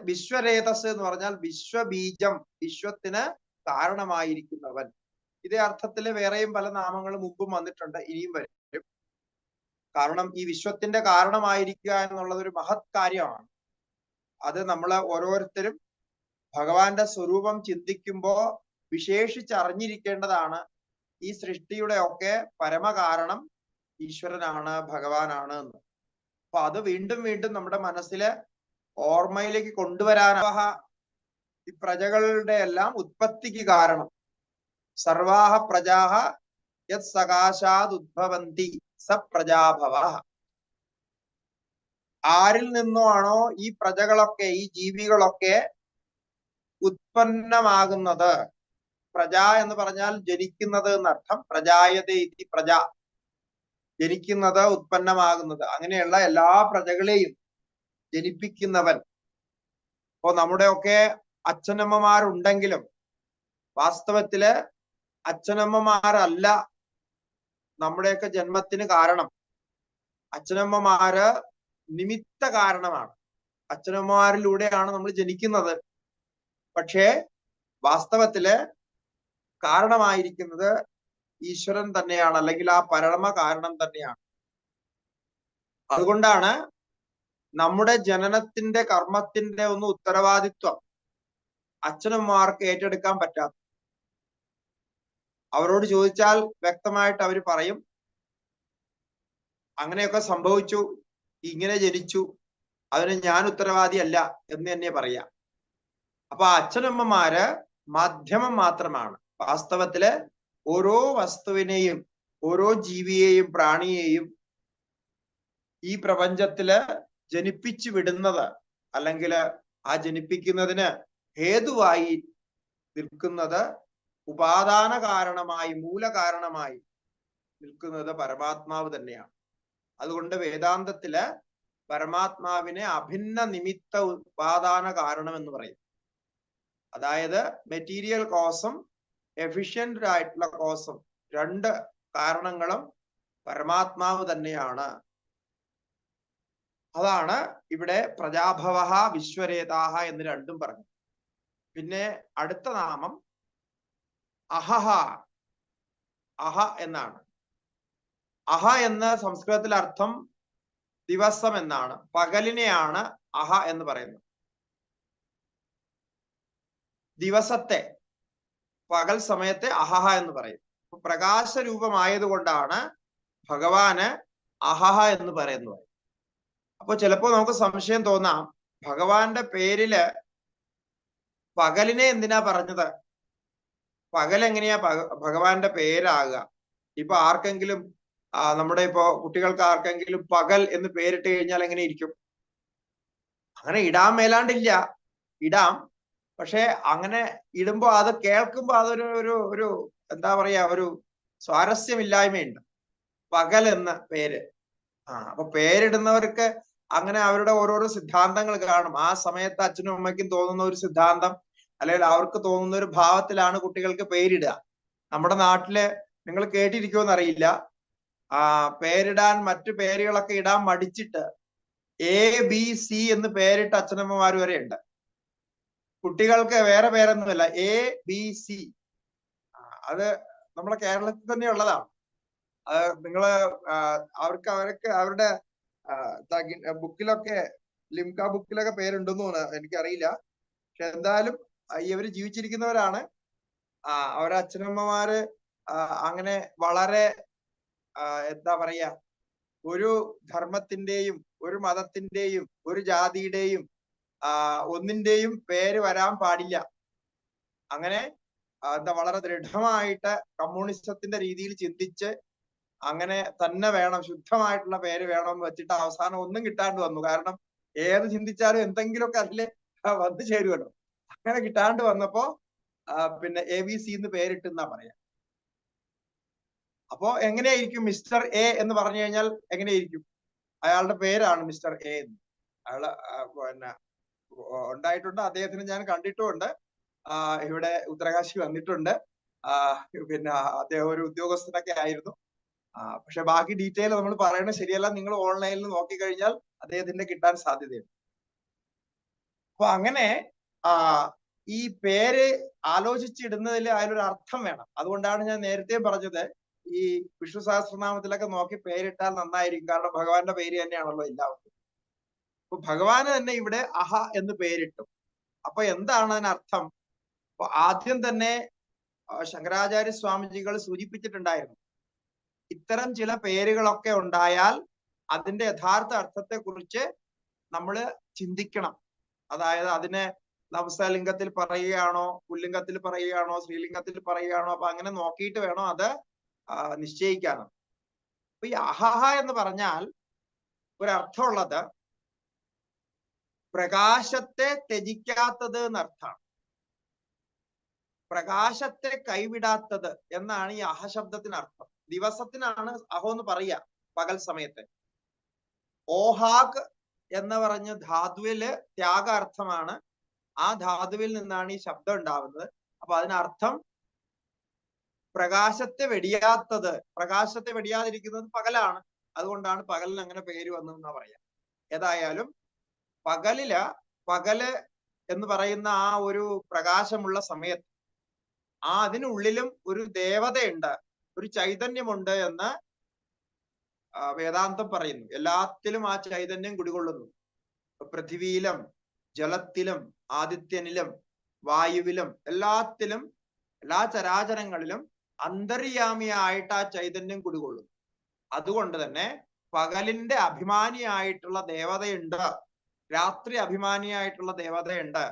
വിശ്വരേതസ് എന്ന് പറഞ്ഞാൽ വിശ്വബീജം, വിശ്വത്തിന് കാരണമായിരിക്കുന്നവൻ. ഇതേ അർത്ഥത്തില് വേറെയും പല നാമങ്ങളും മുമ്പും വന്നിട്ടുണ്ട്, ഇനിയും വരും. കാരണം ഈ വിശ്വത്തിന്റെ കാരണമായിരിക്കുക എന്നുള്ളത് ഒരു മഹത് കാര്യമാണ്. അത് നമ്മൾ ഓരോരുത്തരും ഭഗവാന്റെ സ്വരൂപം ചിന്തിക്കുമ്പോ വിശേഷിച്ചറിഞ്ഞിരിക്കേണ്ടതാണ്. ഈ സൃഷ്ടിയുടെ ഒക്കെ പരമകാരണം ഈശ്വരനാണ്, ഭഗവാനാണ് എന്ന്. അപ്പൊ അത് വീണ്ടും വീണ്ടും നമ്മുടെ മനസ്സില് ഓർമ്മയിലേക്ക് കൊണ്ടുവരാനാ ഈ പ്രജകളുടെ എല്ലാം ഉത്പത്തിക്ക് കാരണം. സർവാഹ പ്രജാഹ യത് സകാശാത് ഉദ്ഭവന്തി സ പ്രജാഭവ. ആരിൽ നിന്നാണോ ഈ പ്രജകളൊക്കെ, ഈ ജീവികളൊക്കെ ഉത്പന്നമാകുന്നത്? പ്രജ എന്ന് പറഞ്ഞാൽ ജനിക്കുന്നത് എന്നർത്ഥം. പ്രജായതേ ഇതി പ്രജ, ജനിക്കുന്നത്, ഉത്പന്നമാകുന്നത്. അങ്ങനെയുള്ള എല്ലാ പ്രജകളെയും ജനിപ്പിക്കുന്നവൻ. അപ്പോ നമ്മുടെയൊക്കെ അച്ഛനമ്മമാരുണ്ടെങ്കിലും വാസ്തവത്തില് അച്ഛനമ്മമാരല്ല നമ്മുടെയൊക്കെ ജന്മത്തിന് കാരണം. അച്ഛനമ്മമാര് നിമിത്ത കാരണമാണ്. അച്ഛനമ്മമാരിലൂടെയാണ് നമ്മൾ ജനിക്കുന്നത്. പക്ഷേ വാസ്തവത്തില് കാരണമായിരിക്കുന്നത് ഈശ്വരൻ തന്നെയാണ്, അല്ലെങ്കിൽ ആ പരമ കാരണം തന്നെയാണ്. അതുകൊണ്ടാണ് നമ്മുടെ ജനനത്തിന്റെ കർമ്മത്തിന്റെ ഒന്നും ഉത്തരവാദിത്വം അച്ഛനമ്മമാർക്ക് ഏറ്റെടുക്കാൻ പറ്റാത്ത. അവരോട് ചോദിച്ചാൽ വ്യക്തമായിട്ട് അവർ പറയും, അങ്ങനെയൊക്കെ സംഭവിച്ചു, ഇങ്ങനെ ജനിച്ചു, അതിന് ഞാൻ ഉത്തരവാദിയല്ല എന്ന് തന്നെ പറയാം. അപ്പൊ അച്ഛനമ്മമാര് മാധ്യമം മാത്രമാണ്. വാസ്തവത്തില് ഓരോ വസ്തുവിനെയും, ഓരോ ജീവിയെയും, പ്രാണിയെയും ഈ പ്രപഞ്ചത്തില് ജനിപ്പിച്ചു വിടുന്നത്, അല്ലെങ്കിൽ ആ ജനിപ്പിക്കുന്നതിന് ഹേതുവായി നിൽക്കുന്നത്, ഉപാദാന കാരണമായി, മൂലകാരണമായി നിൽക്കുന്നത് പരമാത്മാവ് തന്നെയാണ്. അതുകൊണ്ട് വേദാന്തത്തില് പരമാത്മാവിനെ അഭിന്ന നിമിത്ത ഉപാദാന കാരണം എന്ന് പറയും. അതായത് മെറ്റീരിയൽ കോസും എഫിഷ്യന്റ് ആയിട്ടുള്ള കോസും, രണ്ട് കാരണങ്ങളും പരമാത്മാവ് തന്നെയാണ്. അതാണ് ഇവിടെ പ്രജാഭവഃ വിശ്വരേതാഹ എന്ന് രണ്ടും പറഞ്ഞു. പിന്നെ അടുത്ത നാമം അഹഹ, അഹ എന്നാണ്. അഹ എന്ന സംസ്കൃതത്തിൽ അർത്ഥം ദിവസം എന്നാണ്. പകലിനെയാണ് അഹ എന്ന് പറയുന്നത്. ദിവസത്തെ, പകൽ സമയത്തെ അഹഹ എന്ന് പറയും. പ്രകാശ രൂപമായതുകൊണ്ടാണ് ഭഗവാന് അഹഹ എന്ന് പറയുന്നത്. അപ്പൊ ചിലപ്പോ നമുക്ക് സംശയം തോന്നാം, ഭഗവാന്റെ പേരില് പകലിനെ എന്തിനാ പറഞ്ഞത്? പകൽ എങ്ങനെയാ ഭഗവാന്റെ പേരാകുക? ഇപ്പൊ ആർക്കെങ്കിലും നമ്മുടെ ഇപ്പോ കുട്ടികൾക്ക് ആർക്കെങ്കിലും പകൽ എന്ന് പേരിട്ട് കഴിഞ്ഞാൽ എങ്ങനെ ഇരിക്കും? അങ്ങനെ ഇടാൻ മേലാണ്ടില്ല, ഇടാം. പക്ഷെ അങ്ങനെ ഇടുമ്പോ അത് കേൾക്കുമ്പോ അതൊരു ഒരു ഒരു എന്താ പറയാ, ഒരു സ്വാരസ്യമില്ലായ്മയുണ്ട്. പകൽ എന്ന പേര്. അപ്പൊ പേരിടുന്നവർക്ക് അങ്ങനെ അവരുടെ ഓരോരോ സിദ്ധാന്തങ്ങൾ കാണും. ആ സമയത്ത് അച്ഛനും അമ്മയ്ക്കും തോന്നുന്ന ഒരു സിദ്ധാന്തം, അല്ലെങ്കിൽ അവർക്ക് തോന്നുന്ന ഒരു ഭാവത്തിലാണ് കുട്ടികൾക്ക് പേരിടുക. നമ്മുടെ നാട്ടില് നിങ്ങൾ കേട്ടിരിക്കുമെന്ന് അറിയില്ല, പേരിടാൻ മറ്റു പേരുകളൊക്കെ ഇടാൻ മടിച്ചിട്ട് ABC എന്ന് പേരിട്ട അച്ഛനമ്മമാർ വരെ ഉണ്ട്. കുട്ടികൾക്ക് വേറെ പേരൊന്നുമല്ല, ABC. അത് നമ്മുടെ കേരളത്തിൽ തന്നെ ഉള്ളതാണ്. നിങ്ങള് അവർക്ക് അവരുടെ ബുക്കിലൊക്കെ, ലിംക ബുക്കിലൊക്കെ പേരുണ്ടെന്ന് തോന്നുന്നു, എനിക്കറിയില്ല. പക്ഷെ എന്തായാലും ഇവര് ജീവിച്ചിരിക്കുന്നവരാണ്. അവരെ അച്ഛനമ്മമാര് അങ്ങനെ വളരെ എന്താ പറയാ, ഒരു ധർമ്മത്തിന്റെയും ഒരു മതത്തിന്റെയും ഒരു ജാതിയുടെയും ഒന്നിന്റെയും പേര് വരാൻ പാടില്ല. അങ്ങനെ എന്താ വളരെ ദൃഢമായിട്ട് കമ്മ്യൂണിസത്തിന്റെ രീതിയിൽ ചിന്തിച്ച് അങ്ങനെ തന്നെ വേണം, ശുദ്ധമായിട്ടുള്ള പേര് വേണമെന്ന് വെച്ചിട്ട് അവസാനം ഒന്നും കിട്ടാണ്ട് വന്നു. കാരണം ഏത് ചിന്തിച്ചാലും എന്തെങ്കിലുമൊക്കെ അതില് വന്നു ചേരുമല്ലോ. അങ്ങനെ കിട്ടാണ്ട് വന്നപ്പോ പിന്നെ ABC എന്ന് പേരിട്ടെന്നാ പറയാ. അപ്പോ എങ്ങനെയായിരിക്കും മിസ്റ്റർ എ എന്ന് പറഞ്ഞു കഴിഞ്ഞാൽ എങ്ങനെയായിരിക്കും? അയാളുടെ പേരാണ് മിസ്റ്റർ എ എന്ന്. അയാള് പിന്നെ ഉണ്ടായിട്ടുണ്ട്, അദ്ദേഹത്തിന് ഞാൻ കണ്ടിട്ടുമുണ്ട്. ഇവിടെ ഉത്തരകാശി വന്നിട്ടുണ്ട്. പിന്നെ അദ്ദേഹം ഒരു ഉദ്യോഗസ്ഥനൊക്കെ ആയിരുന്നു. പക്ഷെ ബാക്കി ഡീറ്റെയിൽ നമ്മൾ പറയണത് ശരിയല്ല. നിങ്ങൾ ഓൺലൈനിൽ നോക്കിക്കഴിഞ്ഞാൽ അദ്ദേഹത്തിന്റെ കിട്ടാൻ സാധ്യതയുണ്ട്. അപ്പൊ അങ്ങനെ ഈ പേര് ആലോചിച്ചിടുന്നതിൽ അതിലൊരു അർത്ഥം വേണം. അതുകൊണ്ടാണ് ഞാൻ നേരത്തെ പറഞ്ഞത്, ഈ വിഷ്ണു സഹസ്രനാമത്തിലൊക്കെ നോക്കി പേരിട്ടാൽ നന്നായിരിക്കും. കാരണം ഭഗവാന്റെ പേര് തന്നെയാണല്ലോ എല്ലാവർക്കും. അപ്പൊ ഭഗവാന് തന്നെ ഇവിടെ അഹ എന്ന് പേരിട്ടു. അപ്പൊ എന്താണ് അതിനർത്ഥം? അപ്പൊ ആദ്യം തന്നെ ശങ്കരാചാര്യ സ്വാമിജികൾ സൂചിപ്പിച്ചിട്ടുണ്ടായിരുന്നു, ഇത്തരം ചില പേരുകളൊക്കെ ഉണ്ടായാൽ അതിന്റെ യഥാർത്ഥ അർത്ഥത്തെ കുറിച്ച് നമ്മൾ ചിന്തിക്കണം. അതായത് അതിനെ നപുംസകലിംഗത്തിൽ പറയുകയാണോ, പുല്ലിംഗത്തിൽ പറയുകയാണോ, സ്ത്രീലിംഗത്തിൽ പറയുകയാണോ, അപ്പൊ അങ്ങനെ നോക്കിയിട്ട് വേണം അത് നിശ്ചയിക്കാനാണ്. അപ്പൊ ഈ അഹഹ എന്ന് പറഞ്ഞാൽ ഒരർത്ഥമുള്ളത് പ്രകാശത്തെ ത്യജിക്കാത്തത് എന്നർത്ഥമാണ്. പ്രകാശത്തെ കൈവിടാത്തത് എന്നാണ് ഈ അഹ ശബ്ദത്തിന് അർത്ഥം. ദിവസത്തിനാണ് അഹോ എന്ന് പറയുക, പകൽ സമയത്ത്. ഓഹാഗ് എന്ന് പറഞ്ഞ ധാതുവില് ത്യാഗാർത്ഥമാണ്. ആ ധാതുവിൽ നിന്നാണ് ഈ ശബ്ദം ഉണ്ടാവുന്നത്. അപ്പൊ അതിനർത്ഥം പ്രകാശത്തെ വെടിയാത്തത്. പ്രകാശത്തെ വെടിയാതിരിക്കുന്നത് പകലാണ്. അതുകൊണ്ടാണ് പകലിന് അങ്ങനെ പേര് വന്നതെന്നാ പറയാം. ഏതായാലും പകല് എന്ന് പറയുന്ന ആ ഒരു പ്രകാശമുള്ള സമയത്ത് അതിനുള്ളിലും ഒരു ദേവതയുണ്ട്, ഒരു ചൈതന്യമുണ്ട് എന്ന് വേദാന്തം പറയുന്നു. എല്ലാത്തിലും ആ ചൈതന്യം കുടികൊള്ളുന്നു. പൃഥ്വിയിലും ജലത്തിലും ആദിത്യനിലും വായുവിലും എല്ലാത്തിലും എല്ലാ ചരാചരങ്ങളിലും അന്തര്യാമിയായിട്ട് ആ ചൈതന്യം കുടികൊള്ളുന്നു. അതുകൊണ്ട് തന്നെ പകലിന്റെ അഭിമാനിയായിട്ടുള്ള ദേവതയുണ്ട്, രാത്രി അഭിമാനിയായിട്ടുള്ള ദേവതയുണ്ട്.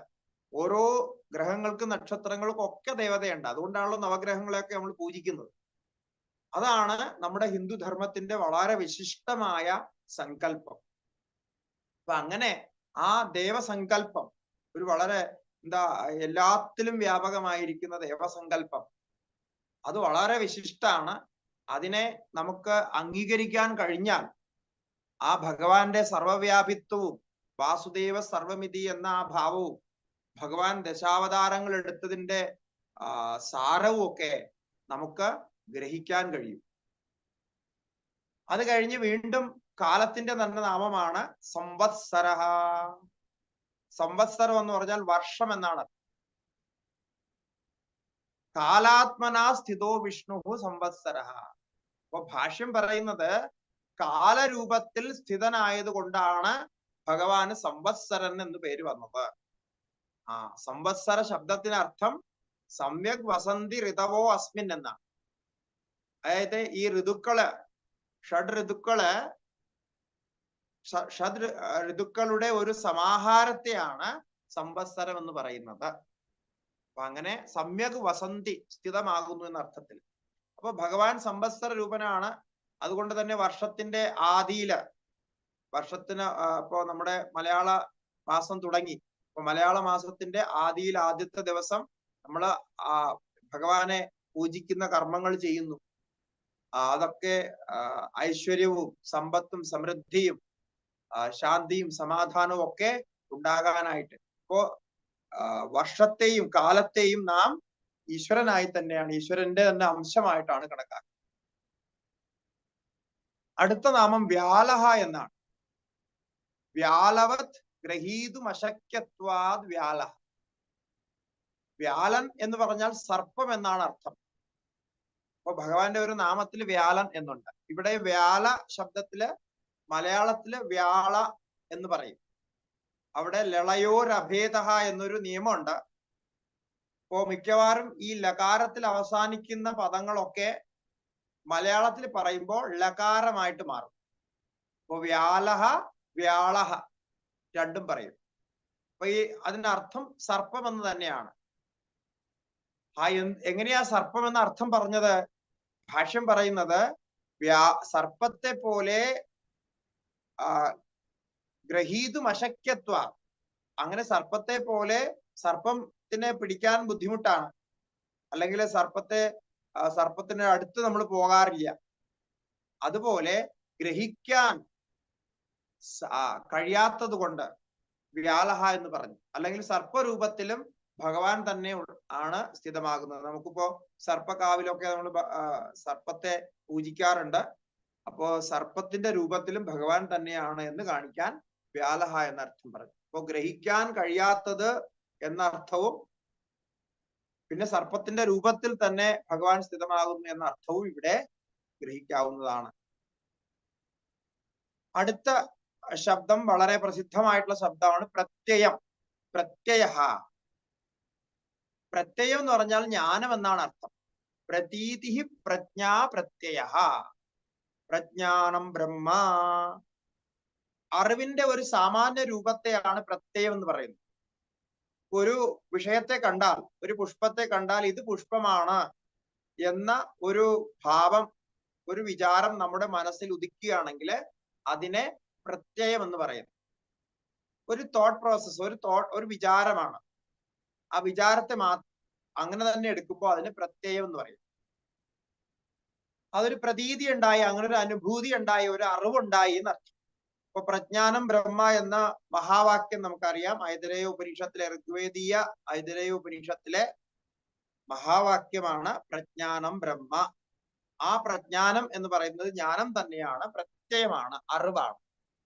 ഓരോ ഗ്രഹങ്ങൾക്കും നക്ഷത്രങ്ങൾക്കും ഒക്കെ ദേവതയുണ്ട്. അതുകൊണ്ടാണല്ലോ നവഗ്രഹങ്ങളെയൊക്കെ നമ്മൾ പൂജിക്കുന്നത്. അതാണ് നമ്മുടെ ഹിന്ദു ധർമ്മത്തിന്റെ വളരെ വിശിഷ്ടമായ സങ്കല്പം. അപ്പൊ അങ്ങനെ ആ ദേവസങ്കല്പം ഒരു വളരെ എല്ലാത്തിലും വ്യാപകമായിരിക്കുന്ന ദേവസങ്കല്പം അത് വളരെ വിശിഷ്ടാണ്. അതിനെ നമുക്ക് അംഗീകരിക്കാൻ കഴിഞ്ഞാൽ ആ ഭഗവാന്റെ സർവവ്യാപിത്വവും വാസുദേവ സർവമിതി എന്ന ആ ഭാവവും ഭഗവാൻ ദശാവതാരങ്ങൾ എടുത്തതിന്റെ സാരവും ഒക്കെ നമുക്ക് ഗ്രഹിക്കാൻ കഴിയും. അത് കഴിഞ്ഞ് വീണ്ടും കാലത്തിന്റെ തന്നെ നാമമാണ് സംവത്സര. സംവത്സരം എന്ന് പറഞ്ഞാൽ വർഷം എന്നാണ്. കാലാത്മനാ സ്ഥിതോ വിഷ്ണു സംവത്സര. അപ്പൊ ഭാഷ്യം പറയുന്നത് കാലരൂപത്തിൽ സ്ഥിതനായത് കൊണ്ടാണ് ഭഗവാന് സംവത്സരൻ എന്ന് പേര് വന്നത്. സംവത്സര ശബ്ദത്തിന് അർത്ഥം സമ്യക് വസന്തി ഋതവോ അസ്മിൻ എന്നാണ്. അതായത് ഈ ഋതുക്കള്, ഷഡ് ഋതുക്കളുടെ ഒരു സമാഹാരത്തെയാണ് സംവത്സരം എന്ന് പറയുന്നത്. അപ്പൊ അങ്ങനെ സമ്യക് വസന്തി സ്ഥിതമാകുന്നു എന്ന അർത്ഥത്തിൽ. അപ്പൊ ഭഗവാൻ സംവത്സര രൂപനാണ്. അതുകൊണ്ട് തന്നെ വർഷത്തിന്റെ ആദിയില്, വർഷത്തിന് ഇപ്പോ നമ്മുടെ മലയാള മാസം തുടങ്ങി. അപ്പൊ മലയാള മാസത്തിന്റെ ആദിയിൽ ആദ്യത്തെ ദിവസം നമ്മള് ഭഗവാനെ പൂജിക്കുന്ന കർമ്മങ്ങൾ ചെയ്യുന്നു. അതൊക്കെ ഐശ്വര്യവും സമ്പത്തും സമൃദ്ധിയും ശാന്തിയും സമാധാനവും ഒക്കെ ഉണ്ടാകാനായിട്ട്. ഇപ്പോ വർഷത്തെയും കാലത്തെയും നാം ഈശ്വരനായി തന്നെയാണ്, ഈശ്വരന്റെ തന്നെ അംശമായിട്ടാണ് കണക്കാക്കുന്നത്. അടുത്ത നാമം വ്യാലഹ എന്നാണ്. വ്യാലവത് ഗ്രഹീതുമശക്യത്വാദ് വ്യാലഹ. വ്യാലൻ എന്ന് പറഞ്ഞാൽ സർപ്പം എന്നാണ് അർത്ഥം. അപ്പൊ ഭഗവാന്റെ ഒരു നാമത്തിൽ വ്യാലൻ എന്നുണ്ട്. ഇവിടെ വ്യാല ശബ്ദത്തില് മലയാളത്തില് വ്യാള എന്ന് പറയും. അവിടെ ലളയോരഭേദ എന്നൊരു നിയമമുണ്ട്. ഇപ്പോ മിക്കവാറും ഈ ലകാരത്തിൽ അവസാനിക്കുന്ന പദങ്ങളൊക്കെ മലയാളത്തിൽ പറയുമ്പോൾ ലകാരമായിട്ട് മാറും. ഇപ്പൊ വ്യാലഹ, വ്യാളഹ രണ്ടും പറയും. അപ്പൊ ഈ അതിന്റെ അർത്ഥം സർപ്പം എന്ന് തന്നെയാണ്. എങ്ങനെയാ സർപ്പം എന്ന അർത്ഥം പറഞ്ഞത്? ഭാഷ്യം പറയുന്നത് സർപ്പത്തെ പോലെ ഗ്രഹീതുമശക്യത്വ. അങ്ങനെ സർപ്പത്തെ പോലെ, സർപ്പത്തിനെ പിടിക്കാൻ ബുദ്ധിമുട്ടാണ്, അല്ലെങ്കിൽ സർപ്പത്തിന് അടുത്ത് നമ്മൾ പോകാറില്ല. അതുപോലെ ഗ്രഹിക്കാൻ കഴിയാത്തത് കൊണ്ട് വ്യാലഹ എന്ന് പറഞ്ഞു. അല്ലെങ്കിൽ സർപ്പരൂപത്തിലും ഭഗവാൻ തന്നെ ആണ് സ്ഥിതമാകുന്നത്. നമുക്കിപ്പോ സർപ്പക്കാവിലൊക്കെ നമ്മൾ സർപ്പത്തെ പൂജിക്കാറുണ്ട്. അപ്പോ സർപ്പത്തിന്റെ രൂപത്തിലും ഭഗവാൻ തന്നെയാണ് എന്ന് കാണിക്കാൻ വ്യാലഹ എന്ന അർത്ഥം പറഞ്ഞു. അപ്പോ ഗ്രഹിക്കാൻ കഴിയാത്തത് എന്ന അർത്ഥവും പിന്നെ സർപ്പത്തിന്റെ രൂപത്തിൽ തന്നെ ഭഗവാൻ സ്ഥിതമാകുന്നു എന്ന അർത്ഥവും ഇവിടെ ഗ്രഹിക്കാവുന്നതാണ്. അടുത്ത ശബ്ദം വളരെ പ്രസിദ്ധമായിട്ടുള്ള ശബ്ദമാണ് പ്രത്യയം. പ്രത്യയ. പ്രത്യയം എന്ന് പറഞ്ഞാൽ ജ്ഞാനം എന്നാണ് അർത്ഥം. പ്രതീതി പ്രജ്ഞാ പ്രത്യയ. പ്രജ്ഞാനം ബ്രഹ്മ. അറിവിന്റെ ഒരു സാമാന്യ രൂപത്തെയാണ് പ്രത്യയം എന്ന് പറയുന്നത്. ഒരു വിഷയത്തെ കണ്ടാൽ, ഒരു പുഷ്പത്തെ കണ്ടാൽ ഇത് പുഷ്പമാണ് എന്ന ഒരു ഭാവം, ഒരു വിചാരം നമ്മുടെ മനസ്സിൽ ഉദിക്കുകയാണെങ്കിൽ അതിനെ പ്രത്യയം എന്ന് പറയുന്നു. ഒരു തോട്ട് പ്രോസസ്, ഒരു വിചാരമാണ്. ആ വിചാരത്തെ അങ്ങനെ തന്നെ എടുക്കുമ്പോൾ അതിന് പ്രത്യയം എന്ന് പറയും. അതൊരു പ്രതീതി ഉണ്ടായി, അങ്ങനെ ഒരു അനുഭൂതി ഉണ്ടായി, ഒരു അറിവുണ്ടായി എന്നർത്ഥം. ഇപ്പൊ പ്രജ്ഞാനം ബ്രഹ്മ എന്ന മഹാവാക്യം നമുക്കറിയാം. ഐതരേയ ഉപനിഷത്തിലെ, ഋഗ്വേദീയ ഐതരേയ ഉപനിഷത്തിലെ മഹാവാക്യമാണ് പ്രജ്ഞാനം ബ്രഹ്മ. ആ പ്രജ്ഞാനം എന്ന് പറയുന്നത് ജ്ഞാനം തന്നെയാണ്, പ്രത്യയമാണ്, അറിവാണ്.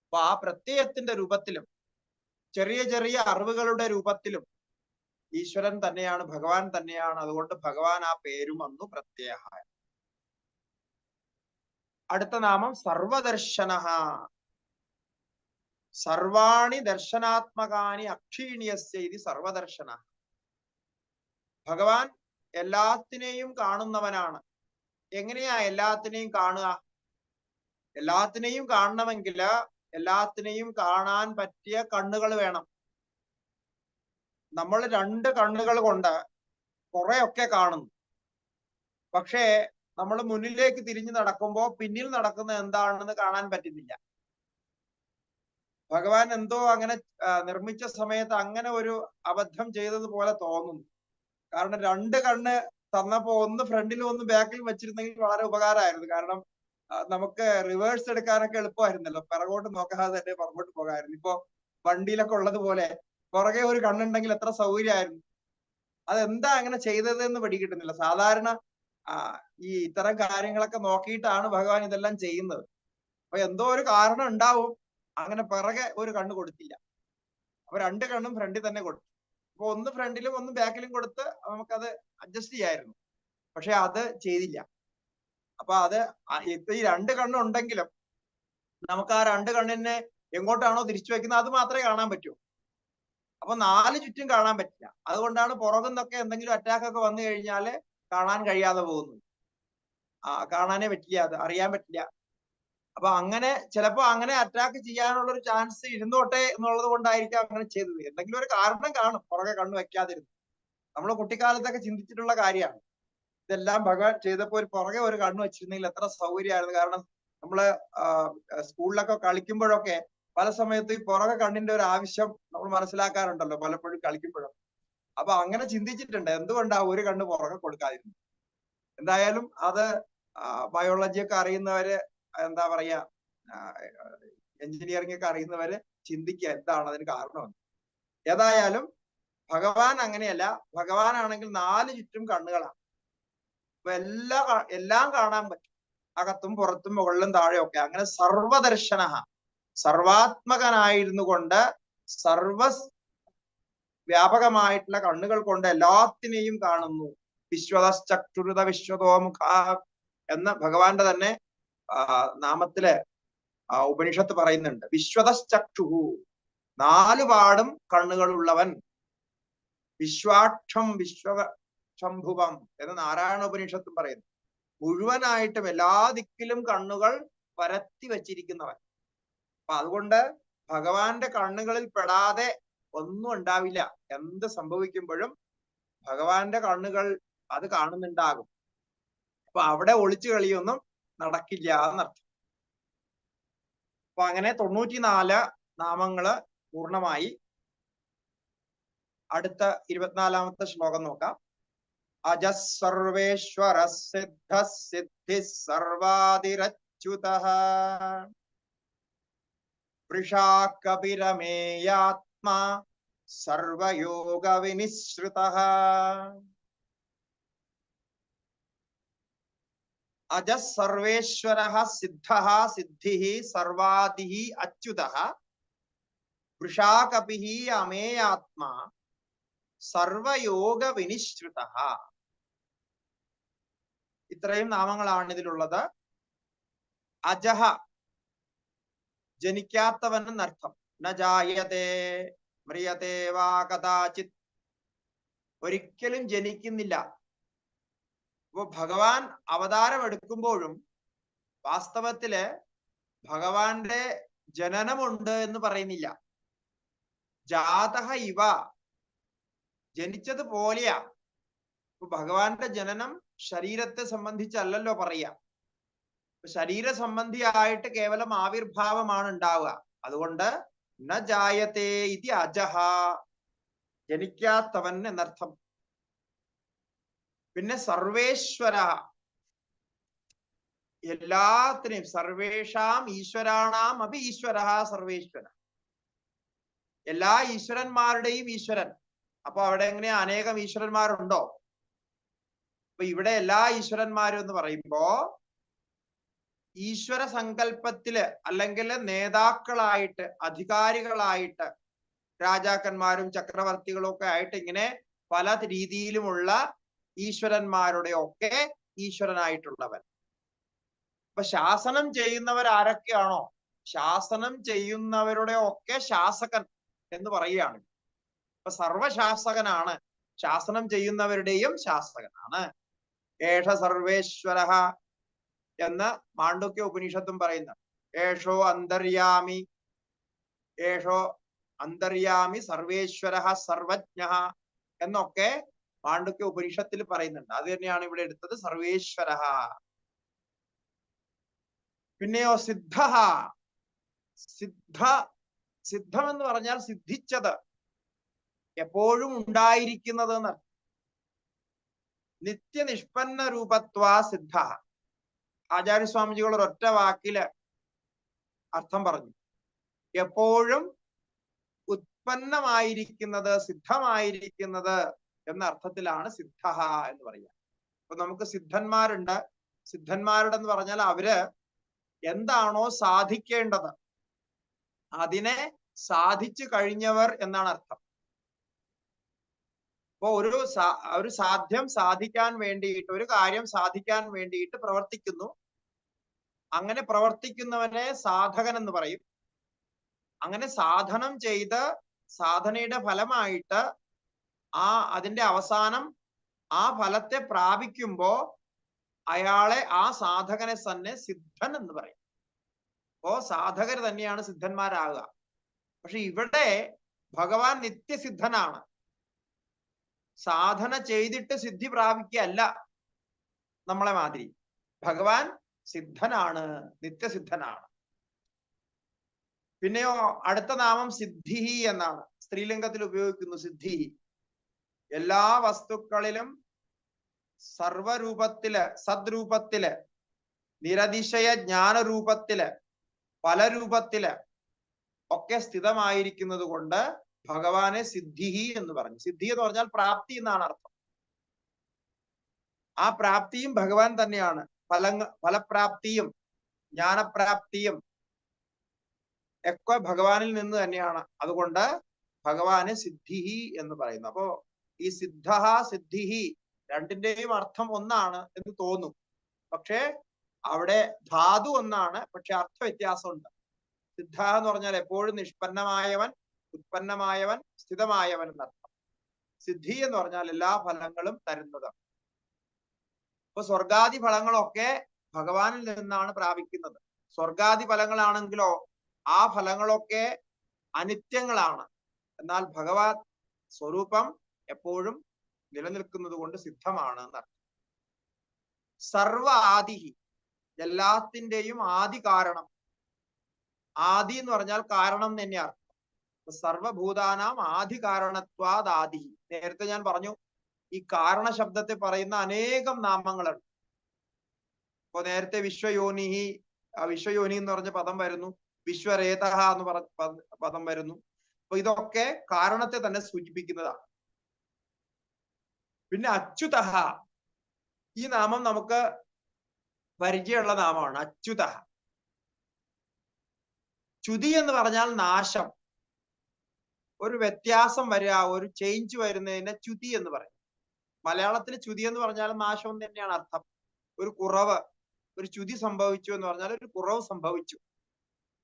അപ്പൊ ആ പ്രത്യയത്തിന്റെ രൂപത്തിലും ചെറിയ ചെറിയ അറിവുകളുടെ രൂപത്തിലും ഈശ്വരൻ തന്നെയാണ്, ഭഗവാൻ തന്നെയാണ്. അതുകൊണ്ട് ഭഗവാൻ ആ പേരും വന്നു പ്രത്യയ. അടുത്ത നാമം സർവദർശന. സർവാണി ദർശനാത്മകാനി അക്ഷീണിയസ്യ ഇതി സർവദർശന. ഭഗവാൻ എല്ലാത്തിനെയും കാണുന്നവനാണ്. എങ്ങനെയാ എല്ലാത്തിനെയും കാണുക? എല്ലാത്തിനെയും കാണണമെങ്കിൽ എല്ലാത്തിനെയും കാണാൻ പറ്റിയ കണ്ണുകൾ വേണം. നമ്മൾ രണ്ട് കണ്ണുകൾ കൊണ്ട് കുറെയൊക്കെ കാണുന്നു. പക്ഷേ നമ്മൾ മുന്നിലേക്ക് തിരിഞ്ഞു നടക്കുമ്പോൾ പിന്നിൽ നടക്കുന്നത് എന്താണെന്ന് കാണാൻ പറ്റുന്നില്ല. ഭഗവാൻ എന്തോ അങ്ങനെ നിർമ്മിച്ച സമയത്ത് അങ്ങനെ ഒരു അബദ്ധം ചെയ്തതുപോലെ തോന്നുന്നു. കാരണം രണ്ട് കണ്ണ് തന്നപ്പോ ഒന്ന് ഫ്രണ്ടിലും ഒന്ന് ബാക്കിലും വെച്ചിരുന്നെങ്കിൽ വളരെ ഉപകാരമായിരുന്നു. കാരണം നമുക്ക് റിവേഴ്സ് എടുക്കാനൊക്കെ എളുപ്പമായിരുന്നല്ലോ. പിറകോട്ട് നോക്കാതെ തന്നെ പുറകോട്ട് പോകാമായിരുന്നു. ഇപ്പൊ വണ്ടിയിലൊക്കെ ഉള്ളതുപോലെ പുറകെ ഒരു കണ്ണുണ്ടെങ്കിൽ എത്ര സൗകര്യമായിരുന്നു. അതെന്താ അങ്ങനെ ചെയ്തത് എന്ന് പിടികിട്ടുന്നില്ല. സാധാരണ ഈ ഇത്തരം കാര്യങ്ങളൊക്കെ നോക്കിയിട്ടാണ് ഭഗവാൻ ഇതെല്ലാം ചെയ്യുന്നത്. അപ്പൊ എന്തോ ഒരു കാരണം ഉണ്ടാവും. അങ്ങനെ പിറകെ ഒരു കണ്ണ് കൊടുത്തില്ല. അപ്പൊ 2 കണ്ണും ഫ്രണ്ടിൽ തന്നെ കൊടുത്തു. അപ്പൊ ഒന്ന് ഫ്രണ്ടിലും ഒന്ന് ബാക്കിലും കൊടുത്ത് നമുക്കത് അഡ്ജസ്റ്റ് ചെയ്യായിരുന്നു. പക്ഷെ അത് ചെയ്തില്ല. അപ്പൊ അത് ഇപ്പൊ ഈ 2 കണ്ണുണ്ടെങ്കിലും നമുക്ക് ആ 2 കണ്ണിനെ എങ്ങോട്ടാണോ തിരിച്ചു വെക്കുന്നത് അത് മാത്രമേ കാണാൻ പറ്റൂ. അപ്പൊ 4 ചുറ്റും കാണാൻ പറ്റില്ല. അതുകൊണ്ടാണ് പുറകുന്നൊക്കെ എന്തെങ്കിലും അറ്റാക്ക് ഒക്കെ വന്നു കഴിഞ്ഞാല് കാണാൻ കഴിയാതെ പോകുന്നത്. കാണാനേ പറ്റില്ല, അത് അറിയാൻ പറ്റില്ല. അപ്പൊ അങ്ങനെ ചിലപ്പോ അങ്ങനെ അറ്റാക്ക് ചെയ്യാനുള്ള ഒരു ചാൻസ് ഇരുന്നോട്ടെ എന്നുള്ളത് കൊണ്ടായിരിക്കാം അങ്ങനെ ചെയ്തത്. എന്തെങ്കിലും ഒരു കാരണം കാണും പുറകെ കണ്ണു വെക്കാതിരുന്നു. നമ്മൾ കുട്ടിക്കാലത്തൊക്കെ ചിന്തിച്ചിട്ടുള്ള കാര്യമാണ്. ഇതെല്ലാം ഭഗവാൻ ചെയ്തപ്പോ ഒരു പുറകെ ഒരു കണ്ണു വെച്ചിരുന്നെങ്കിൽ എത്ര സൗകര്യമായിരുന്നു. കാരണം നമ്മള് സ്കൂളിലൊക്കെ കളിക്കുമ്പോഴൊക്കെ പല സമയത്തും ഈ പുറകെ കണ്ണിന്റെ ഒരു ആവശ്യം നമ്മൾ മനസ്സിലാക്കാറുണ്ടല്ലോ പലപ്പോഴും കളിക്കുമ്പോഴും. അപ്പൊ അങ്ങനെ ചിന്തിച്ചിട്ടുണ്ട്, എന്തുകൊണ്ടാ ഒരു കണ്ണ് പുറകെ കൊടുക്കാതിരുന്നു. എന്തായാലും അത് ബയോളജി ഒക്കെ അറിയുന്നവര്, എന്താ പറയാ, എഞ്ചിനീയറിംഗ് ഒക്കെ അറിയുന്നവര് ചിന്തിക്കുക എന്താണ് അതിന് കാരണമെന്ന്. ഏതായാലും ഭഗവാൻ അങ്ങനെയല്ല. ഭഗവാനാണെങ്കിൽ 4 ചുറ്റും കണ്ണുകളാണ്. അപ്പൊ എല്ലാം കാണാൻ പറ്റും, അകത്തും പുറത്തും മുകളിലും താഴെയൊക്കെ. അങ്ങനെ സർവദർശന, സർവാത്മകനായിരുന്നു കൊണ്ട് സർവ വ്യാപകമായിട്ടുള്ള കണ്ണുകൾ കൊണ്ട് എല്ലാത്തിനെയും കാണുന്നു. വിശ്വതശ്ചക്ഷുരുത വിശ്വതോമുഖ എന്ന ഭഗവാന്റെ തന്നെ നാമത്തില് ഉപനിഷത്ത് പറയുന്നുണ്ട്. വിശ്വതശ്ചക്ഷുഹു, 4 പാടും കണ്ണുകളുള്ളവൻ. വിശ്വാക്ഷം വിശ്വശംഭുവം എന്ന് നാരായണ ഉപനിഷത്തും പറയുന്നു. മുഴുവനായിട്ടും എല്ലാ ദിക്കിലും കണ്ണുകൾ പരത്തി വച്ചിരിക്കുന്നവൻ. അപ്പൊ അതുകൊണ്ട് ഭഗവാന്റെ കണ്ണുകളിൽ പെടാതെ ഒന്നും ഉണ്ടാവില്ല. എന്ത് സംഭവിക്കുമ്പോഴും ഭഗവാന്റെ കണ്ണുകൾ അത് കാണുന്നുണ്ടാകും. അപ്പൊ അവിടെ ഒളിച്ചു കളിയൊന്നും നടക്കില്ല എന്നർത്ഥം. അപ്പൊ അങ്ങനെ 94 നാമങ്ങള് പൂർണ്ണമായി. അടുത്ത 24ാമത്തെ ശ്ലോകം നോക്കാം. അജസർവേശ്വര സിദ്ധ സിദ്ധി സർവാതിരച്യുതഃ വൃഷാകപിരമേയാത്മാ സർവയോഗ വിനിശ്രുതഃ. അജസർവേശ്വരഃ സിദ്ധഃ സിദ്ധിഃ സർവാദിഃ അച്യുതഃ വൃഷാകപിഃ അമേയാത്മാ സർവയോഗ വിനിശ്രുതഃ. ഇത്രയും നാമങ്ങളാണ് ഇതിലുള്ളത്. അജഹ, ജനിക്കാത്തവൻ എന്നർത്ഥം. ന ജായതേ മ്രിയതേ വാ കദാചിത്, ഒരിക്കലും ജനിക്കുന്നില്ല. അപ്പൊ ഭഗവാൻ അവതാരം എടുക്കുമ്പോഴും വാസ്തവത്തില് ഭഗവാന്റെ ജനനമുണ്ട് എന്ന് പറയുന്നില്ല. ജാതഹ ഇവ, ജനിച്ചത് പോലെയാ. ഭഗവാന്റെ ജനനം ശരീരത്തെ സംബന്ധിച്ചല്ലല്ലോ പറയാ. ശരീര സംബന്ധിയായിട്ട് കേവലം ആവിർഭാവമാണ് ഉണ്ടാവുക. അതുകൊണ്ട് ന ജായതേ ഇതി അജഹ, ജനിക്കാത്തവൻ എന്നർത്ഥം. പിന്നെ സർവേശ്വര, എല്ലാത്തിനെയും, സർവേഷാം ഈശ്വരാണാം അപി ഈശ്വര സർവേശ്വര, എല്ലാ ഈശ്വരന്മാരുടെയും ഈശ്വരൻ. അപ്പൊ അവിടെ എങ്ങനെയാ, അനേകം ഈശ്വരന്മാരുണ്ടോ? അപ്പൊ ഇവിടെ എല്ലാ ഈശ്വരന്മാരും എന്ന് പറയുമ്പോ ഈശ്വര സങ്കല്പത്തില് അല്ലെങ്കിൽ നേതാക്കളായിട്ട്, അധികാരികളായിട്ട്, രാജാക്കന്മാരും ചക്രവർത്തികളും ഒക്കെ ആയിട്ട് ഇങ്ങനെ പല രീതിയിലുമുള്ള ഈശ്വരന്മാരുടെ ഒക്കെ ഈശ്വരനായിട്ടുള്ളവൻ. അപ്പൊ ശാസനം ചെയ്യുന്നവർ ആരൊക്കെയാണോ, ശാസനം ചെയ്യുന്നവരുടെ ഒക്കെ ശാസകൻ എന്ന് പറയുകയാണ്. അപ്പൊ സർവശാസകനാണ്, ശാസനം ചെയ്യുന്നവരുടെയും ശാസകനാണ്. ഏഷ സർവേശ്വര എന്ന് മാണ്ഡുക്യ ഉപനിഷത്തും പറയുന്നുണ്ട്. ഏഷോ അന്തര്യാമി, ഏഷോ അന്തര്യാമി സർവേശ്വര സർവജ്ഞ എന്നൊക്കെ മാണ്ഡുക്യ ഉപനിഷത്തിൽ പറയുന്നുണ്ട്. അത് തന്നെയാണ് ഇവിടെ എടുത്തത്, സർവേശ്വര. പിന്നെയോ സിദ്ധ, സിദ്ധം എന്ന് പറഞ്ഞാൽ സിദ്ധിച്ചത്, എപ്പോഴും ഉണ്ടായിരിക്കുന്നത് എന്ന്. നിത്യനിഷ്പന്ന രൂപത്വാ സിദ്ധ. ആചാര്യസ്വാമിജികൾ ഒരൊറ്റ വാക്കില് അർത്ഥം പറഞ്ഞു. എപ്പോഴും ഉത്പന്നമായിരിക്കുന്നത്, സിദ്ധമായിരിക്കുന്നത് എന്ന അർത്ഥത്തിലാണ് സിദ്ധ എന്ന് പറയുക. അപ്പൊ നമുക്ക് സിദ്ധന്മാരുണ്ട്. സിദ്ധന്മാരുടെ എന്ന് പറഞ്ഞാൽ അവര് എന്താണോ സാധിക്കേണ്ടത് അതിനെ സാധിച്ചു കഴിഞ്ഞവർ എന്നാണ് അർത്ഥം. അപ്പൊ ഒരു സാധ്യം സാധിക്കാൻ വേണ്ടിയിട്ട്, ഒരു കാര്യം സാധിക്കാൻ വേണ്ടിയിട്ട് പ്രവർത്തിക്കുന്നു. അങ്ങനെ പ്രവർത്തിക്കുന്നവനെ സാധകൻ എന്ന് പറയും. അങ്ങനെ സാധനം ചെയ്ത് സാധനയുടെ ഫലമായിട്ട് അതിന്റെ അവസാനം ആ ഫലത്തെ പ്രാപിക്കുമ്പോ അയാളെ, ആ സാധകനെ തന്നെ സിദ്ധൻ എന്ന് പറയും. അപ്പോ സാധകർ തന്നെയാണ് സിദ്ധന്മാരാകുക. പക്ഷെ ഇവിടെ ഭഗവാൻ നിത്യസിദ്ധനാണ്. സാധന ചെയ്തിട്ട് സിദ്ധി പ്രാപിക്കുകയല്ല നമ്മളെ മാതിരി. ഭഗവാൻ സിദ്ധനാണ്, നിത്യസിദ്ധനാണ്. പിന്നെയോ അടുത്ത നാമം സിദ്ധി എന്നാണ്. സ്ത്രീലിംഗത്തിൽ ഉപയോഗിക്കുന്നു സിദ്ധി. എല്ലാ വസ്തുക്കളിലും സർവരൂപത്തില്, സദ്രൂപത്തില്, നിരതിശയ ജ്ഞാനരൂപത്തില്, പല രൂപത്തില് ഒക്കെ സ്ഥിതമായിരിക്കുന്നത് കൊണ്ട് ഭഗവാനെ സിദ്ധി എന്ന് പറഞ്ഞു. സിദ്ധി എന്ന് പറഞ്ഞാൽ പ്രാപ്തി എന്നാണ് അർത്ഥം. ആ പ്രാപ്തിയും ഭഗവാൻ തന്നെയാണ്. ഫലപ്രാപ്തിയും ജ്ഞാനപ്രാപ്തിയും ഒക്കെ ഭഗവാനിൽ നിന്ന് തന്നെയാണ്. അതുകൊണ്ട് ഭഗവാനെ സിദ്ധി എന്ന് പറയുന്നു. അപ്പോ ഈ സിദ്ധ സിദ്ധി രണ്ടിന്റെയും അർത്ഥം ഒന്നാണ് എന്ന് തോന്നും. പക്ഷേ അവിടെ ധാതു ഒന്നാണ്, പക്ഷെ അർത്ഥ വ്യത്യാസമുണ്ട്. സിദ്ധ എന്ന് പറഞ്ഞാൽ എപ്പോഴും നിഷ്പന്നമായവൻ, ഉത്പന്നമായവൻ, സ്ഥിതമായവൻ എന്നർത്ഥം. സിദ്ധി എന്ന് പറഞ്ഞാൽ എല്ലാ ഫലങ്ങളും തരുന്നത്. ഇപ്പൊ സ്വർഗാദി ഫലങ്ങളൊക്കെ ഭഗവാനിൽ നിന്നാണ് പ്രാപിക്കുന്നത്. സ്വർഗാദി ഫലങ്ങളാണെങ്കിലോ ആ ഫലങ്ങളൊക്കെ അനിത്യങ്ങളാണ്. എന്നാൽ ഭഗവാൻ സ്വരൂപം എപ്പോഴും നിലനിൽക്കുന്നത് കൊണ്ട് സിദ്ധമാണ് എന്നർത്ഥം. സർവ ആദി, എല്ലാത്തിൻ്റെയും ആദി കാരണം. ആദി എന്ന് പറഞ്ഞാൽ കാരണം തന്നെ അർത്ഥം. സർവഭൂതാനാം ആദി കാരണത്വാദാദി. നേരത്തെ ഞാൻ പറഞ്ഞു ഈ കാരണ ശബ്ദത്തെ പറയുന്ന അനേകം നാമങ്ങളുണ്ട്. ഇപ്പൊ നേരത്തെ വിശ്വയോനി എന്ന് പറഞ്ഞ പദം വരുന്നു. വിശ്വരേത എന്ന് പറഞ്ഞ പദം വരുന്നു. അപ്പൊ ഇതൊക്കെ കാരണത്തെ തന്നെ സൂചിപ്പിക്കുന്നതാണ്. പിന്നെ അച്യുത, ഈ നാമം നമുക്ക് പരിചയമുള്ള നാമമാണ്. അച്യുത. ച്യുതി എന്ന് പറഞ്ഞാൽ നാശം, ഒരു വ്യത്യാസം വരിക, ഒരു ചേഞ്ച് വരുന്നതിനെ ച്യുതി എന്ന് പറയും. മലയാളത്തിൽ ച്യുതി എന്ന് പറഞ്ഞാൽ നാശം തന്നെയാണ് അർത്ഥം. ഒരു കുറവ്, ഒരു ച്യുതി സംഭവിച്ചു എന്ന് പറഞ്ഞാൽ ഒരു കുറവ് സംഭവിച്ചു,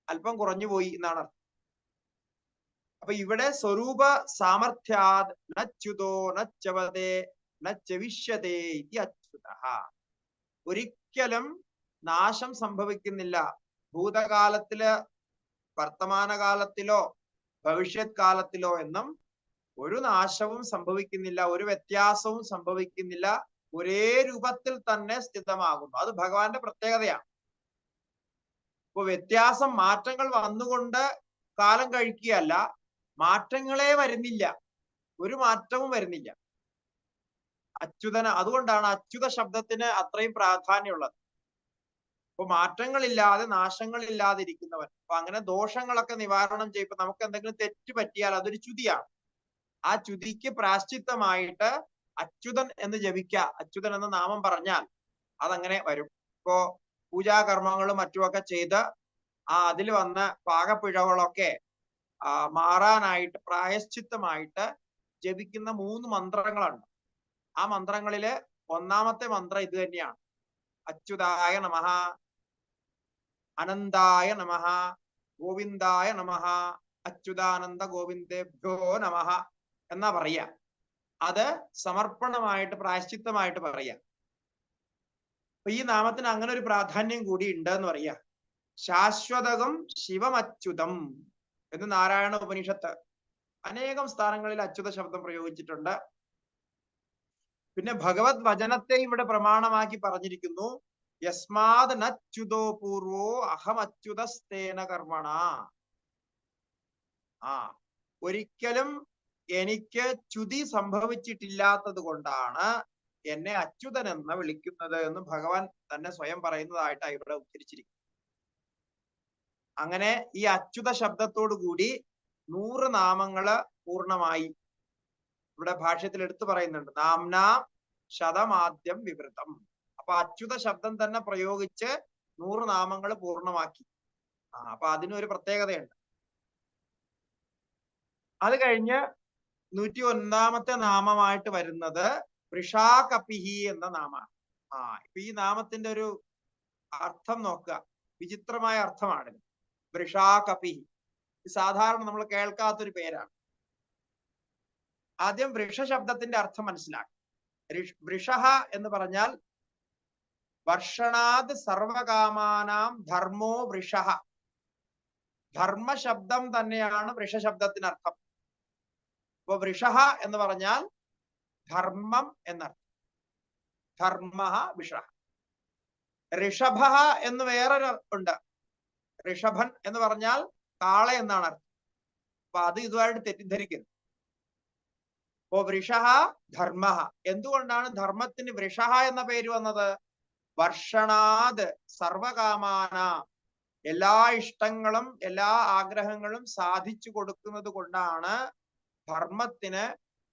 അല്പം കുറഞ്ഞു പോയി എന്നാണ് അർത്ഥം. അപ്പൊ ഇവിടെ സ്വരൂപ സാമർഥ്യാത് നച്യുതോ നച്ചവതേ നച്ചവിഷ്യതേ ഇതി അച്യുതഃ. ഒരിക്കലും നാശം സംഭവിക്കുന്നില്ല. ഭൂതകാലത്തില്, വർത്തമാനകാലത്തിലോ ഭവിഷ്യത് കാലത്തിലോ എന്നും ഒരു നാശവും സംഭവിക്കുന്നില്ല, ഒരു വ്യത്യാസവും സംഭവിക്കുന്നില്ല. ഒരേ രൂപത്തിൽ തന്നെ സ്ഥിതമാകുന്നു. അത് ഭഗവാന്റെ പ്രത്യേകതയാണ്. ഇപ്പൊ വ്യത്യാസം, മാറ്റങ്ങൾ വന്നുകൊണ്ട് കാലം കഴിക്കുകയല്ല, മാറ്റങ്ങളെ വരുന്നില്ല, ഒരു മാറ്റവും വരുന്നില്ല. അച്യുതന, അതുകൊണ്ടാണ് അച്യുത ശബ്ദത്തിന് അത്രയും പ്രാധാന്യമുള്ളത്. അപ്പൊ മാറ്റങ്ങളില്ലാതെ, നാശങ്ങളില്ലാതെ ഇരിക്കുന്നവൻ. അപ്പൊ അങ്ങനെ ദോഷങ്ങളൊക്കെ നിവാരണം ചെയ്യുമ്പോൾ നമുക്ക് എന്തെങ്കിലും തെറ്റ് പറ്റിയാൽ അതൊരു ച്യുതിയാണ്. ആ ച്യുതിക്ക് പ്രാശ്ചിത്തമായിട്ട് അച്യുതൻ എന്ന് ജപിക്കുക. അച്യുതൻ എന്ന നാമം പറഞ്ഞാൽ അതങ്ങനെ വരും. ഇപ്പോ പൂജാകർമ്മങ്ങളും മറ്റുമൊക്കെ ചെയ്ത് അതിൽ വന്ന പാകപ്പിഴകളൊക്കെ മാറാനായിട്ട് പ്രായശ്ചിത്തമായിട്ട് ജപിക്കുന്ന 3 മന്ത്രങ്ങളുണ്ട്. ആ മന്ത്രങ്ങളില് ഒന്നാമത്തെ മന്ത്രം ഇത് തന്നെയാണ്. അച്യുതായ നമഃ, അനന്തായ നമഃ, ഗോവിന്ദായ നമഃ, അച്യുതാനന്ദ ഗോവിന്ദേഭ്യോ നമഃ എന്നാ പറയാ. അത് സമർപ്പണമായിട്ട്, പ്രായശ്ചിത്തമായിട്ട് പറയാ. അപ്പൊ ഈ നാമത്തിന് അങ്ങനെ ഒരു പ്രാധാന്യം കൂടി ഉണ്ട് എന്ന് പറയാ. ശാശ്വതകം ശിവമച്യുതം എന്ന് നാരായണ ഉപനിഷത്ത് അനേകം സ്ഥാനങ്ങളിൽ അച്യുത ശബ്ദം പ്രയോഗിച്ചിട്ടുണ്ട്. പിന്നെ ഭഗവത് വചനത്തെ ഇവിടെ പ്രമാണമാക്കി പറഞ്ഞിരിക്കുന്നു. യസ്മാത് നച്യുതോ പൂർവോ അഹമച്യുതസ്തേന കർമ്മണ. ഒരിക്കലും എനിക്ക് ച്യുതി സംഭവിച്ചിട്ടില്ലാത്തത് കൊണ്ടാണ് എന്നെ അച്യുതൻ എന്ന് വിളിക്കുന്നത് എന്ന് ഭഗവാൻ തന്നെ സ്വയം പറയുന്നതായിട്ടാണ് ഇവിടെ ഉദ്ധരിച്ചിരിക്കുന്നത്. അങ്ങനെ ഈ അച്യുത ശബ്ദത്തോടു കൂടി 100 നാമങ്ങള് പൂർണ്ണമായി. ഇവിടെ ഭാഷ്യത്തിൽ എടുത്തു പറയുന്നുണ്ട്. നാംനാം ശതമാദ്യം വിവൃതം. അപ്പൊ അച്യുത ശബ്ദം തന്നെ പ്രയോഗിച്ച് 100 നാമങ്ങൾ പൂർണ്ണമാക്കി. അപ്പൊ അതിനൊരു പ്രത്യേകതയുണ്ട്. അത് കഴിഞ്ഞ് 101ാമത്തെ നാമമായിട്ട് വരുന്നത് വൃഷാകപിഹി എന്ന നാമാണ്. ഇപ്പൊ ഈ നാമത്തിന്റെ ഒരു അർത്ഥം നോക്കുക. വിചിത്രമായ അർത്ഥമാണ്. വൃഷാകപിഹി സാധാരണ നമ്മൾ കേൾക്കാത്തൊരു പേരാണ്. ആദ്യം വൃഷ ശബ്ദത്തിന്റെ അർത്ഥം മനസ്സിലാക്കുക. വൃഷഃ എന്ന് പറഞ്ഞാൽ വർഷണാത് സർവകാമാനാം ധർമ്മോ വൃഷഃ. ധർമ്മശബ്ദം തന്നെയാണ് വൃഷശബ്ദത്തിന് അർത്ഥം. അപ്പൊ വൃഷഃ എന്ന് പറഞ്ഞാൽ ധർമ്മം എന്നർത്ഥം. ധർമ്മ വൃഷഃ. ഋഷഭ എന്ന് വേറൊരു ഉണ്ട്. ഋഷഭൻ എന്ന് പറഞ്ഞാൽ കാള എന്നാണ് അർത്ഥം. അപ്പൊ അത് ഇതുമായിട്ട് തെറ്റിദ്ധരിക്കരുത്. അപ്പോ വൃഷഃ ധർമ്മ. എന്തുകൊണ്ടാണ് ധർമ്മത്തിന് വൃഷഃ എന്ന പേര് വന്നത്? വർഷണാത് സർവകാമാന, എല്ലാ ഇഷ്ടങ്ങളും എല്ലാ ആഗ്രഹങ്ങളും സാധിച്ചു കൊടുക്കുന്നത് കൊണ്ടാണ് ധർമ്മത്തിന്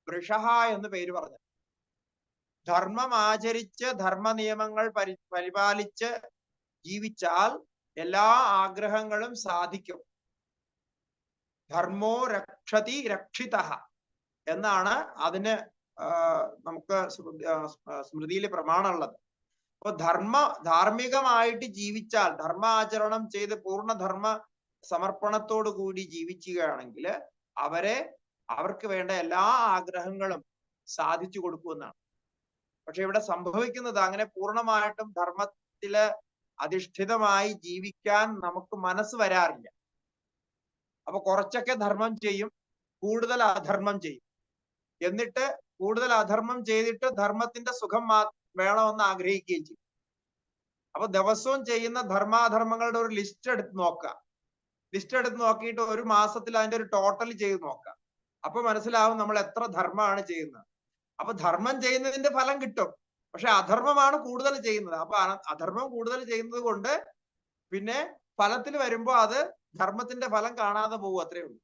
വൃഷഃ എന്ന് പേര് പറഞ്ഞത്. ധർമ്മം ആചരിച്ച് ധർമ്മ നിയമങ്ങൾ പരിപാലിച്ച് ജീവിച്ചാൽ എല്ലാ ആഗ്രഹങ്ങളും സാധിക്കും. ധർമ്മോ രക്ഷതി രക്ഷിതഃ എന്നാണ് അതിന് നമുക്ക് സ്മൃതിയിൽ പ്രമാണമുള്ളത്. അപ്പൊ ധാർമ്മികമായിട്ട് ജീവിച്ചാൽ, ധർമാചരണം ചെയ്ത് പൂർണ്ണധർമ്മ സമർപ്പണത്തോടു കൂടി ജീവിക്കുകയാണെങ്കിൽ അവർക്ക് വേണ്ട എല്ലാ ആഗ്രഹങ്ങളും സാധിച്ചു കൊടുക്കുമെന്നാണ്. പക്ഷെ ഇവിടെ സംഭവിക്കുന്നത് അങ്ങനെ പൂർണ്ണമായിട്ടും ധർമ്മത്തില് അധിഷ്ഠിതമായി ജീവിക്കാൻ നമുക്ക് മനസ്സ് വരാറില്ല. അപ്പൊ കുറച്ചൊക്കെ ധർമ്മം ചെയ്യും, കൂടുതൽ അധർമ്മം ചെയ്യും. എന്നിട്ട് കൂടുതൽ അധർമ്മം ചെയ്തിട്ട് ധർമ്മത്തിന്റെ സുഖം വേണമെന്ന് ആഗ്രഹിക്കുകയും ചെയ്യും. അപ്പൊ ദിവസവും ചെയ്യുന്ന ധർമാധർമ്മങ്ങളുടെ ഒരു ലിസ്റ്റ് എടുത്ത് നോക്കുക. ലിസ്റ്റ് എടുത്ത് നോക്കിയിട്ട് ഒരു മാസത്തിൽ അതിന്റെ ഒരു ടോട്ടൽ ചെയ്ത് നോക്കുക. അപ്പൊ മനസ്സിലാവും നമ്മൾ എത്ര ധർമ്മമാണ് ചെയ്യുന്നത്. അപ്പൊ ധർമ്മം ചെയ്യുന്നതിന്റെ ഫലം കിട്ടും, പക്ഷെ അധർമ്മമാണ് കൂടുതൽ ചെയ്യുന്നത്. അപ്പൊ അധർമ്മം കൂടുതൽ ചെയ്യുന്നത് കൊണ്ട് പിന്നെ ഫലത്തിൽ വരുമ്പോ അത് ധർമ്മത്തിന്റെ ഫലം കാണാതെ പോകും, അത്രേ ഉള്ളൂ.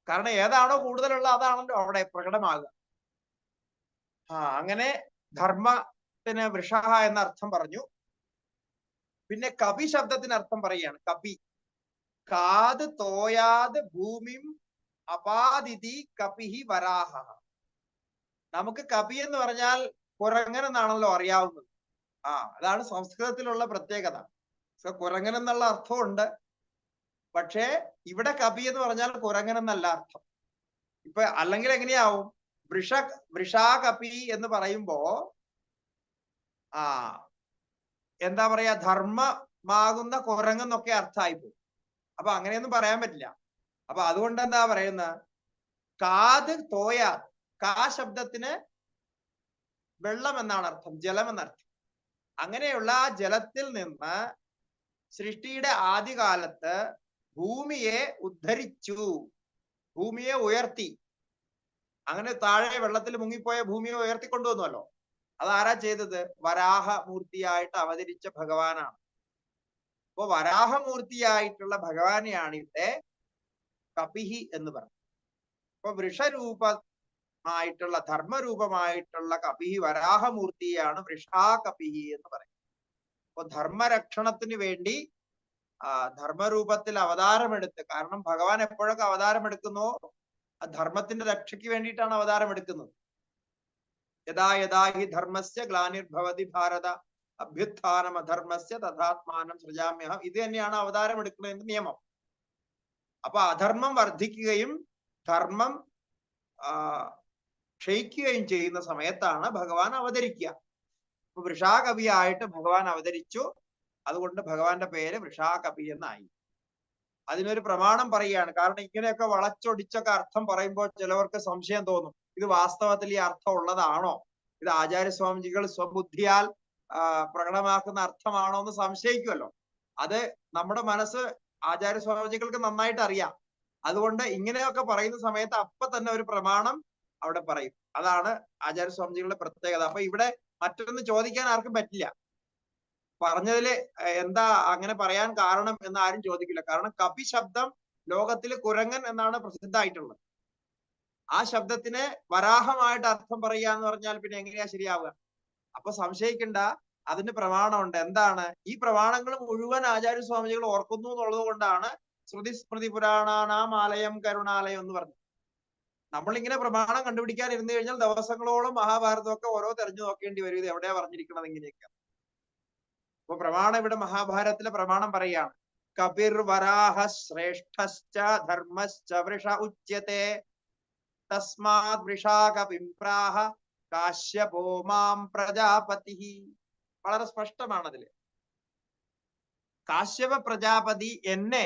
കാരണം ഏതാണോ കൂടുതലുള്ള അതാണല്ലോ അവിടെ പ്രകടമാകുക. അങ്ങനെ ധർമ്മത്തിന് വൃഷഃ എന്ന അർത്ഥം പറഞ്ഞു. പിന്നെ കപി ശബ്ദത്തിന് അർത്ഥം പറയുകയാണ്. കപി, കാത് തോയാത് ഭൂമിം അപാദിതി കപിഹി വരാഹ. നമുക്ക് കപി എന്ന് പറഞ്ഞാൽ കുരങ്ങൻ എന്നാണല്ലോ അറിയാവുന്നത്. അതാണ് സംസ്കൃതത്തിലുള്ള പ്രത്യേകത. കുരങ്ങൻ എന്നുള്ള അർത്ഥമുണ്ട്, പക്ഷേ ഇവിടെ കപി എന്ന് പറഞ്ഞാൽ കുരങ്ങൻ എന്നല്ല അർത്ഥം. ഇപ്പൊ അല്ലെങ്കിൽ എങ്ങനെയാവും? വൃഷാകപി എന്ന് പറയുമ്പോ എന്താ പറയാ, ധർമ്മമാകുന്ന കുരങ്ങെന്നൊക്കെ അർത്ഥമായി പോകും. അപ്പൊ അങ്ങനെയൊന്നും പറയാൻ പറ്റില്ല. അപ്പൊ അതുകൊണ്ട് എന്താ പറയുന്നത്? കാത് തോയാ, കാ ശബ്ദത്തിന് വെള്ളം എന്നാണ് അർത്ഥം, ജലം എന്നർത്ഥം. അങ്ങനെയുള്ള ആ ജലത്തിൽ നിന്ന് സൃഷ്ടിയുടെ ആദ്യകാലത്ത് ഭൂമിയെ ഉദ്ധരിച്ചു, ഭൂമിയെ ഉയർത്തി. അങ്ങനെ താഴെ വെള്ളത്തിൽ മുങ്ങിപ്പോയ ഭൂമിയെ ഉയർത്തിക്കൊണ്ടുവന്നുവല്ലോ. അതാരാ ചെയ്തത്? വരാഹമൂർത്തിയായിട്ട് അവതരിച്ച ഭഗവാനാണ്. അപ്പൊ വരാഹമൂർത്തിയായിട്ടുള്ള ഭഗവാനെയാണ് ഇവിടെ കപിഹി എന്ന് പറയുന്നത്. അപ്പൊ വൃഷരൂപമായിട്ടുള്ള ധർമ്മരൂപമായിട്ടുള്ള കപിഹി, വരാഹമൂർത്തിയാണ് വൃഷാകപിഹി എന്ന് പറയുന്നത്. അപ്പൊ ധർമ്മരക്ഷണത്തിന് വേണ്ടി ധർമ്മരൂപത്തിൽ അവതാരമെടുത്ത്, കാരണം ഭഗവാൻ എപ്പോഴൊക്കെ അവതാരമെടുക്കുന്നോ ധർമ്മത്തിന്റെ രക്ഷയ്ക്ക് വേണ്ടിയിട്ടാണ് അവതാരം എടുക്കുന്നത്. യഥാ യഥാ ഹി ധർമ്മസ്യ ഗ്ലാനിർഭവതി ഭാരത അഭ്യുത്ഥാനം അധർമ്മസ്യ തഥാത്മാനം സൃജാമ്യഹം. ഇത് തന്നെയാണ് അവതാരം എടുക്കുന്നതിന്റെ നിയമം. അപ്പൊ അധർമ്മം വർദ്ധിക്കുകയും ധർമ്മം ക്ഷയിക്കുകയും ചെയ്യുന്ന സമയത്താണ് ഭഗവാൻ അവതരിക്കുക. അപ്പൊ വൃഷാകവിയായിട്ട് ഭഗവാൻ അവതരിച്ചു. അതുകൊണ്ട് ഭഗവാന്റെ പേര് വൃഷാകപി എന്നായി. അതിനൊരു പ്രമാണം പറയുകയാണ്. കാരണം ഇങ്ങനെയൊക്കെ വളച്ചൊടിച്ചൊക്കെ അർത്ഥം പറയുമ്പോൾ ചിലവർക്ക് സംശയം തോന്നും, ഇത് വാസ്തവത്തിൽ ഈ അർത്ഥം ഉള്ളതാണോ, ഇത് ആചാര്യസ്വാമിജികൾ സ്വബുദ്ധിയാൽ പ്രകടമാക്കുന്ന അർത്ഥമാണോ എന്ന് സംശയിക്കുമല്ലോ. അത് നമ്മുടെ മനസ്സ് ആചാര്യസ്വാമിജികൾക്ക് നന്നായിട്ട് അറിയാം. അതുകൊണ്ട് ഇങ്ങനെയൊക്കെ പറയുന്ന സമയത്ത് അപ്പൊ തന്നെ ഒരു പ്രമാണം അവിടെ പറയും. അതാണ് ആചാര്യസ്വാമിജികളുടെ പ്രത്യേകത. അപ്പൊ ഇവിടെ മറ്റൊന്ന് ചോദിക്കാൻ ആർക്കും പറ്റില്ല, പറഞ്ഞതില് എന്താ അങ്ങനെ പറയാൻ കാരണം എന്ന് ആരും ചോദിക്കില്ല. കാരണം കപി ശബ്ദം ലോകത്തിൽ കുരങ്ങൻ എന്നാണ് പ്രസിദ്ധമായിട്ടുള്ളത്. ആ ശബ്ദത്തിന് വരാഹമായിട്ട് അർത്ഥം പറയുക എന്ന് പറഞ്ഞാൽ പിന്നെ എങ്ങനെയാ ശരിയാവുക? അപ്പൊ സംശയിക്കണ്ട, അതിന് പ്രമാണമുണ്ട്. എന്താണ്? ഈ പ്രമാണങ്ങൾ മുഴുവൻ ആചാര്യസ്വാമികൾ ഓർക്കുന്നു എന്നുള്ളത് കൊണ്ടാണ് ശ്രുതി സ്മൃതി പുരാണാനാം ആലയം കരുണാലയം എന്ന് പറഞ്ഞത്. നമ്മളിങ്ങനെ പ്രമാണം കണ്ടുപിടിക്കാൻ ഇരുന്നു കഴിഞ്ഞാൽ ദിവസങ്ങളോളം മഹാഭാരതമൊക്കെ ഓരോ തെരഞ്ഞു നോക്കേണ്ടി വരും, ഇത് എവിടെയാ പറഞ്ഞിരിക്കുന്നത് ഇങ്ങനെയൊക്കെ. അപ്പൊ പ്രമാണം ഇവിടെ മഹാഭാരതത്തിലെ പ്രമാണം പറയാണ്, കപിർ വരാഹ ശ്രേഷ്ഠശ്ച ധർമ്മശ്ച വൃഷ ഉച്യത്തെ തസ്മാത് വൃഷാകപിംപ്രാഹ കാശ്യപോ മാം പ്രജാപതി. വളരെ സ്പഷ്ടമാണ് അതില്. കാശ്യപ പ്രജാപതി എന്നെ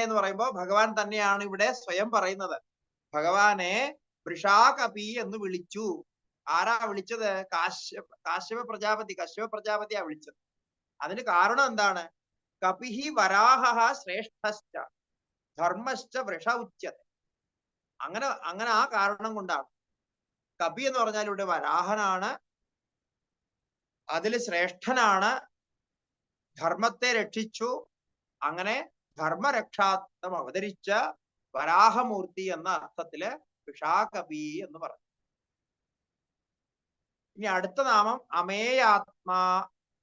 എന്ന് പറയുമ്പോ ഭഗവാൻ തന്നെയാണ് ഇവിടെ സ്വയം പറയുന്നത്. ഭഗവാനെ വൃഷാകപി എന്ന് വിളിച്ചു. ആരാ വിളിച്ചത്? കാശ്യപ പ്രജാപതിയാ വിളിച്ചത്. അതിന് കാരണം എന്താണ്? കപിഹി വരാഹ ശ്രേഷ്ഠശ്ച ധർമ്മശ്ച വൃഷ ഉച്യത്തെ. അങ്ങനെ ആ കാരണം കൊണ്ടാണ്. കപി എന്ന് പറഞ്ഞാൽ ഇവിടെ വരാഹനാണ്, അതിൽ ശ്രേഷ്ഠനാണ്, ധർമ്മത്തെ രക്ഷിച്ചു. അങ്ങനെ ധർമ്മരക്ഷാർത്ഥം അവതരിച്ച വരാഹമൂർത്തി എന്ന അർത്ഥത്തില് വൃഷാകപി എന്ന് പറഞ്ഞു. ഇനി അടുത്ത നാമം അമേയാത്മാ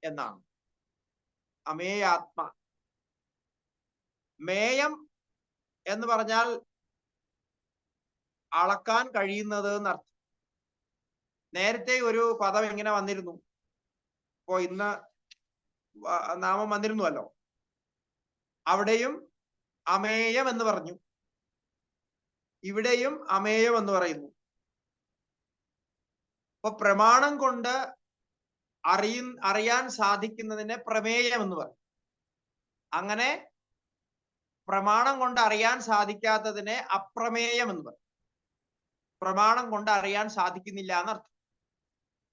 എന്നാണ്. അമേയാത്മ. മേയം എന്ന് പറഞ്ഞാൽ അളക്കാൻ കഴിയുന്നത് എന്നർത്ഥം. നേരത്തെ ഒരു പദം എങ്ങനെ വന്നിരുന്നു? ഇപ്പോ ഇന്ന് നാമം വന്നിരുന്നുവല്ലോ, അവിടെയും അമേയം എന്ന് പറഞ്ഞു, ഇവിടെയും അമേയം എന്ന് പറയുന്നു. അപ്പൊ പ്രമാണം കൊണ്ട് അറിയാൻ സാധിക്കുന്നതിനെ പ്രമേയം എന്ന് പറയും. അങ്ങനെ പ്രമാണം കൊണ്ട് അറിയാൻ സാധിക്കാത്തതിനെ അപ്രമേയം എന്ന് പറയും. പ്രമാണം കൊണ്ട് അറിയാൻ സാധിക്കുന്നില്ല എന്നർത്ഥം.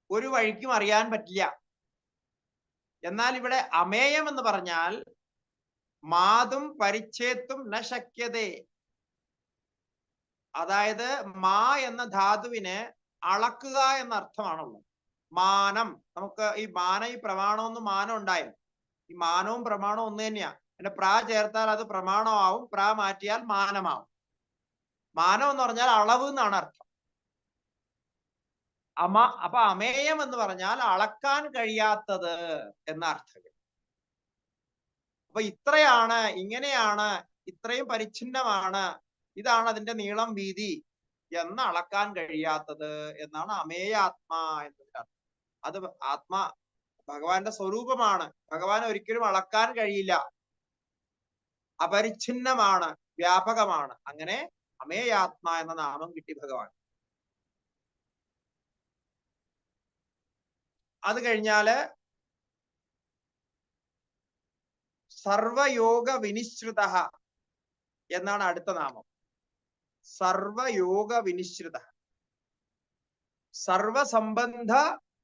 ഒരു വഴിക്കും അറിയാൻ പറ്റില്ല. എന്നാൽ ഇവിടെ അമേയം എന്ന് പറഞ്ഞാൽ മാതും പരിച്ഛേത്തും ന ശക്യതേ. അതായത് മാ എന്ന ധാതുവിന് അളക്കുക എന്ന അർത്ഥമാണുള്ളത്. മാനം, നമുക്ക് ഈ ഈ പ്രമാണമെന്ന് മാനം ഉണ്ടായിരുന്നു. ഈ മാനവും പ്രമാണവും ഒന്ന് തന്നെയാ. പിന്നെ പ്രാ ചേർത്താൽ അത് പ്രമാണമാവും, പ്രാ മാറ്റിയാൽ മാനമാവും. മാനം എന്ന് പറഞ്ഞാൽ അളവ് എന്നാണ് അർത്ഥം. അപ്പൊ അമേയം എന്ന് പറഞ്ഞാൽ അളക്കാൻ കഴിയാത്തത് എന്ന അർത്ഥം. അപ്പൊ ഇത്രയാണ്, ഇങ്ങനെയാണ്, ഇത്രയും പരിച്ഛിന്നമാണ്, ഇതാണ് അതിന്റെ നീളം വീതി എന്ന് അളക്കാൻ കഴിയാത്തത് എന്നാണ് അമേയാത്മാ എന്നതിന്റെ അർത്ഥം. അത് ആത്മാ ഭഗവാന്റെ സ്വരൂപമാണ്. ഭഗവാൻ ഒരിക്കലും അളക്കാൻ കഴിയില്ല, അപരിച്ഛിന്നമാണ്, വ്യാപകമാണ്. അങ്ങനെ അമേയാത്മാ എന്ന നാമം കിട്ടി ഭഗവാൻ. അത് കഴിഞ്ഞാല് സർവയോഗ വിനിശ്രുത എന്നാണ് അടുത്ത നാമം. സർവയോഗ വിനിശ്രുത, സർവസംബന്ധ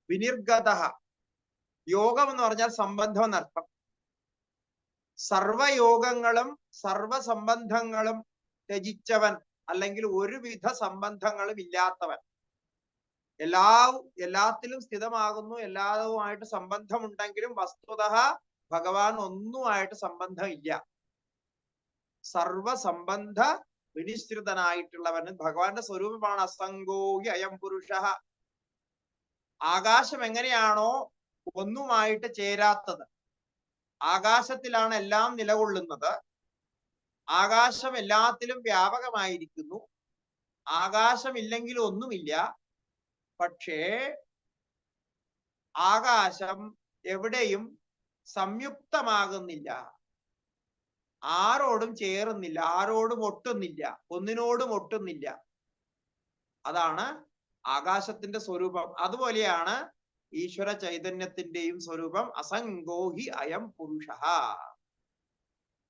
വിനിർഗത. യോഗം എന്ന് പറഞ്ഞാൽ സംബന്ധം എന്നർത്ഥം. സർവയോഗങ്ങളും സർവസംബന്ധങ്ങളും ത്യജിച്ചവൻ, അല്ലെങ്കിൽ ഒരുവിധ സംബന്ധങ്ങളും ഇല്ലാത്തവൻ. എല്ലാത്തിലും സ്ഥിതമാകുന്നു, എല്ലാതുമായിട്ട് സംബന്ധമുണ്ടെങ്കിലും വസ്തുതഃ ഭഗവാൻ ഒന്നുമായിട്ട് സംബന്ധം ഇല്ല. സർവസംബന്ധ വിനിശ്രിതനായിട്ടുള്ളവന് ഭഗവാന്റെ സ്വരൂപമാണ് അസംഗോഹി അയം പുരുഷ. ആകാശം എങ്ങനെയാണോ ഒന്നുമായിട്ട് ചേരാത്തത്, ആകാശത്തിലാണ് എല്ലാം നിലകൊള്ളുന്നത്, ആകാശം എല്ലാത്തിലും വ്യാപകമായിരിക്കുന്നു, ആകാശമില്ലെങ്കിൽ ഒന്നുമില്ല. പക്ഷേ ആകാശം എവിടെയും സംയുക്തമാകുന്നില്ല, ആരോടും ചേരുന്നില്ല, ആരോടും ഒട്ടുന്നില്ല, ഒന്നിനോടും ഒട്ടുന്നില്ല. അതാണ് ആകാശത്തിന്റെ സ്വരൂപം. അതുപോലെയാണ് ഈശ്വര ചൈതന്യത്തിന്റെയും സ്വരൂപം. അസംഗോഹി അയം പുരുഷ.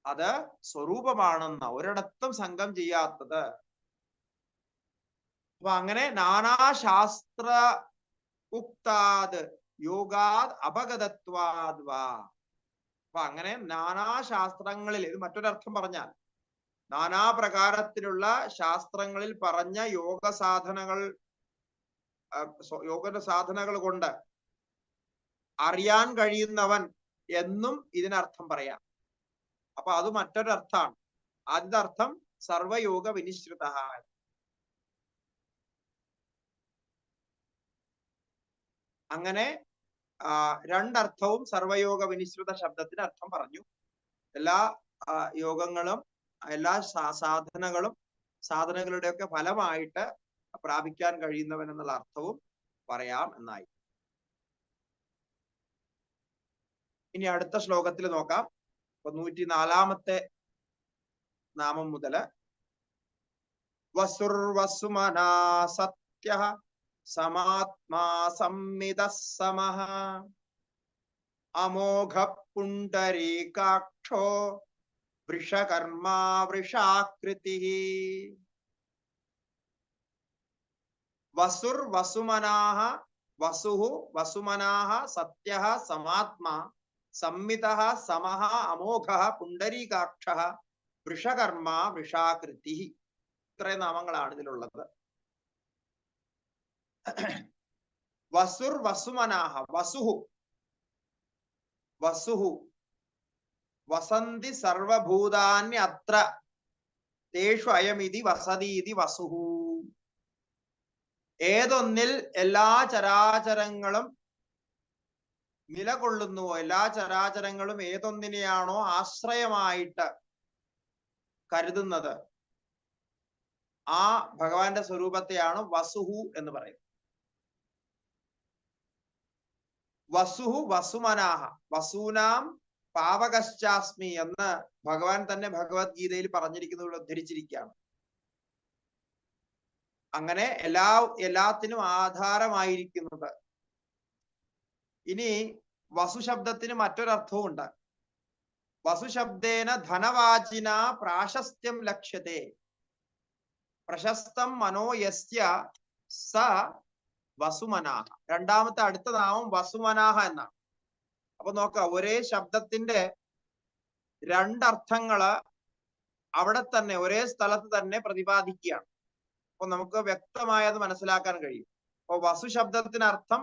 അത് സ്വരൂപമാണെന്ന, ഒരിടത്തും സംഘം ചെയ്യാത്തത്. അപ്പൊ അങ്ങനെ നാനാശാസ്ത്ര ഉക്താത് യോഗാത് അപഗതത്വാദ് വാ. അപ്പൊ അങ്ങനെ നാനാശാസ്ത്രങ്ങളിൽ, ഇത് മറ്റൊരർത്ഥം പറഞ്ഞാൽ നാനാപ്രകാരത്തിലുള്ള ശാസ്ത്രങ്ങളിൽ പറഞ്ഞ യോഗ സാധനകൾ കൊണ്ട് അറിയാൻ കഴിയുന്നവൻ എന്നും ഇതിനർത്ഥം പറയാം. അപ്പൊ അത് മറ്റൊരർത്ഥാണ്. ആദ്യത്തെ അർത്ഥം സർവയോഗ വിനിശ്രുത. അങ്ങനെ രണ്ടർത്ഥവും സർവയോഗ വിനിശ്രുത ശബ്ദത്തിന് അർത്ഥം പറഞ്ഞു. എല്ലാ യോഗങ്ങളും എല്ലാ സാധനങ്ങളുടെയൊക്കെ ഫലമായിട്ട് പ്രാപിക്കാൻ കഴിയുന്നവൻ എന്നുള്ള അർത്ഥവും പറയാം എന്നായി. ഇനി അടുത്ത ശ്ലോകത്തിൽ നോക്കാം. 104 നാമം മുതല് വസുർവസുമനാ സത്യഃ സമാത്മാ സംമിതഃ സമഃ അമോഘ പുണ്ഡരീകാക്ഷോ വൃഷകർമാ വൃഷാകൃതിഃ. വസുർ വസുമനാഃ വസുഃ വസുമനാഃ സത്യഃ സമാത്മാ സംമിതഃ സമഃ അമോഘഃ പുണ്ഡരീകാക്ഷഃ വൃഷകർമാ വൃഷാകൃതിഃ. ഇത്രയും നാമങ്ങളാണ് ഇതിലുള്ളത്. വസുർ വസുമനാഃ വസുഃ വസുഃ വസന്തി സർവഭൂതാന്യത്ര തേഷു അയമിതി വസതീതി വസുഃ. ഏതൊന്നിൽ എല്ലാ ചരാചരങ്ങളും നിലകൊള്ളുന്നുവോ, എല്ലാ ചരാചരങ്ങളും ഏതൊന്നിനെയാണോ ആശ്രയമായിട്ട് കരുതുന്നത്, ആ ഭഗവാന്റെ സ്വരൂപത്തെയാണ് വസുഹു എന്ന് പറയുന്നത്. വസുഹു വസുമനാഹ വസൂനാം പാവകശ്ചാസ്മി എന്ന് ഭഗവാൻ തന്നെ ഭഗവത്ഗീതയിൽ പറഞ്ഞിരിക്കുന്നത് ഉദ്ധരിച്ചിരിക്കുകയാണ്. അങ്ങനെ എല്ലാത്തിനും ആധാരമായിരിക്കുന്നത്. ഇനി വസുശബ്ദത്തിന് മറ്റൊരർത്ഥവും ഉണ്ട്. വസുശബ്ദേന ധനവാചിന പ്രാശസ്ത്യം ലക്ഷ്യത്തെ പ്രശസ്തം മനോ യസ്യ സ വസുമനാഹ. രണ്ടാമത്തെ അടുത്ത നാമം വസുമനാഹ എന്നാണ്. അപ്പൊ നോക്കാം, ഒരേ ശബ്ദത്തിന്റെ രണ്ടർത്ഥങ്ങള് അവിടെ തന്നെ ഒരേ സ്ഥലത്ത് തന്നെ പ്രതിപാദിക്കുകയാണ്. അപ്പൊ നമുക്ക് വ്യക്തമായത് മനസ്സിലാക്കാൻ കഴിയും. അപ്പൊ വസു ശബ്ദത്തിനർത്ഥം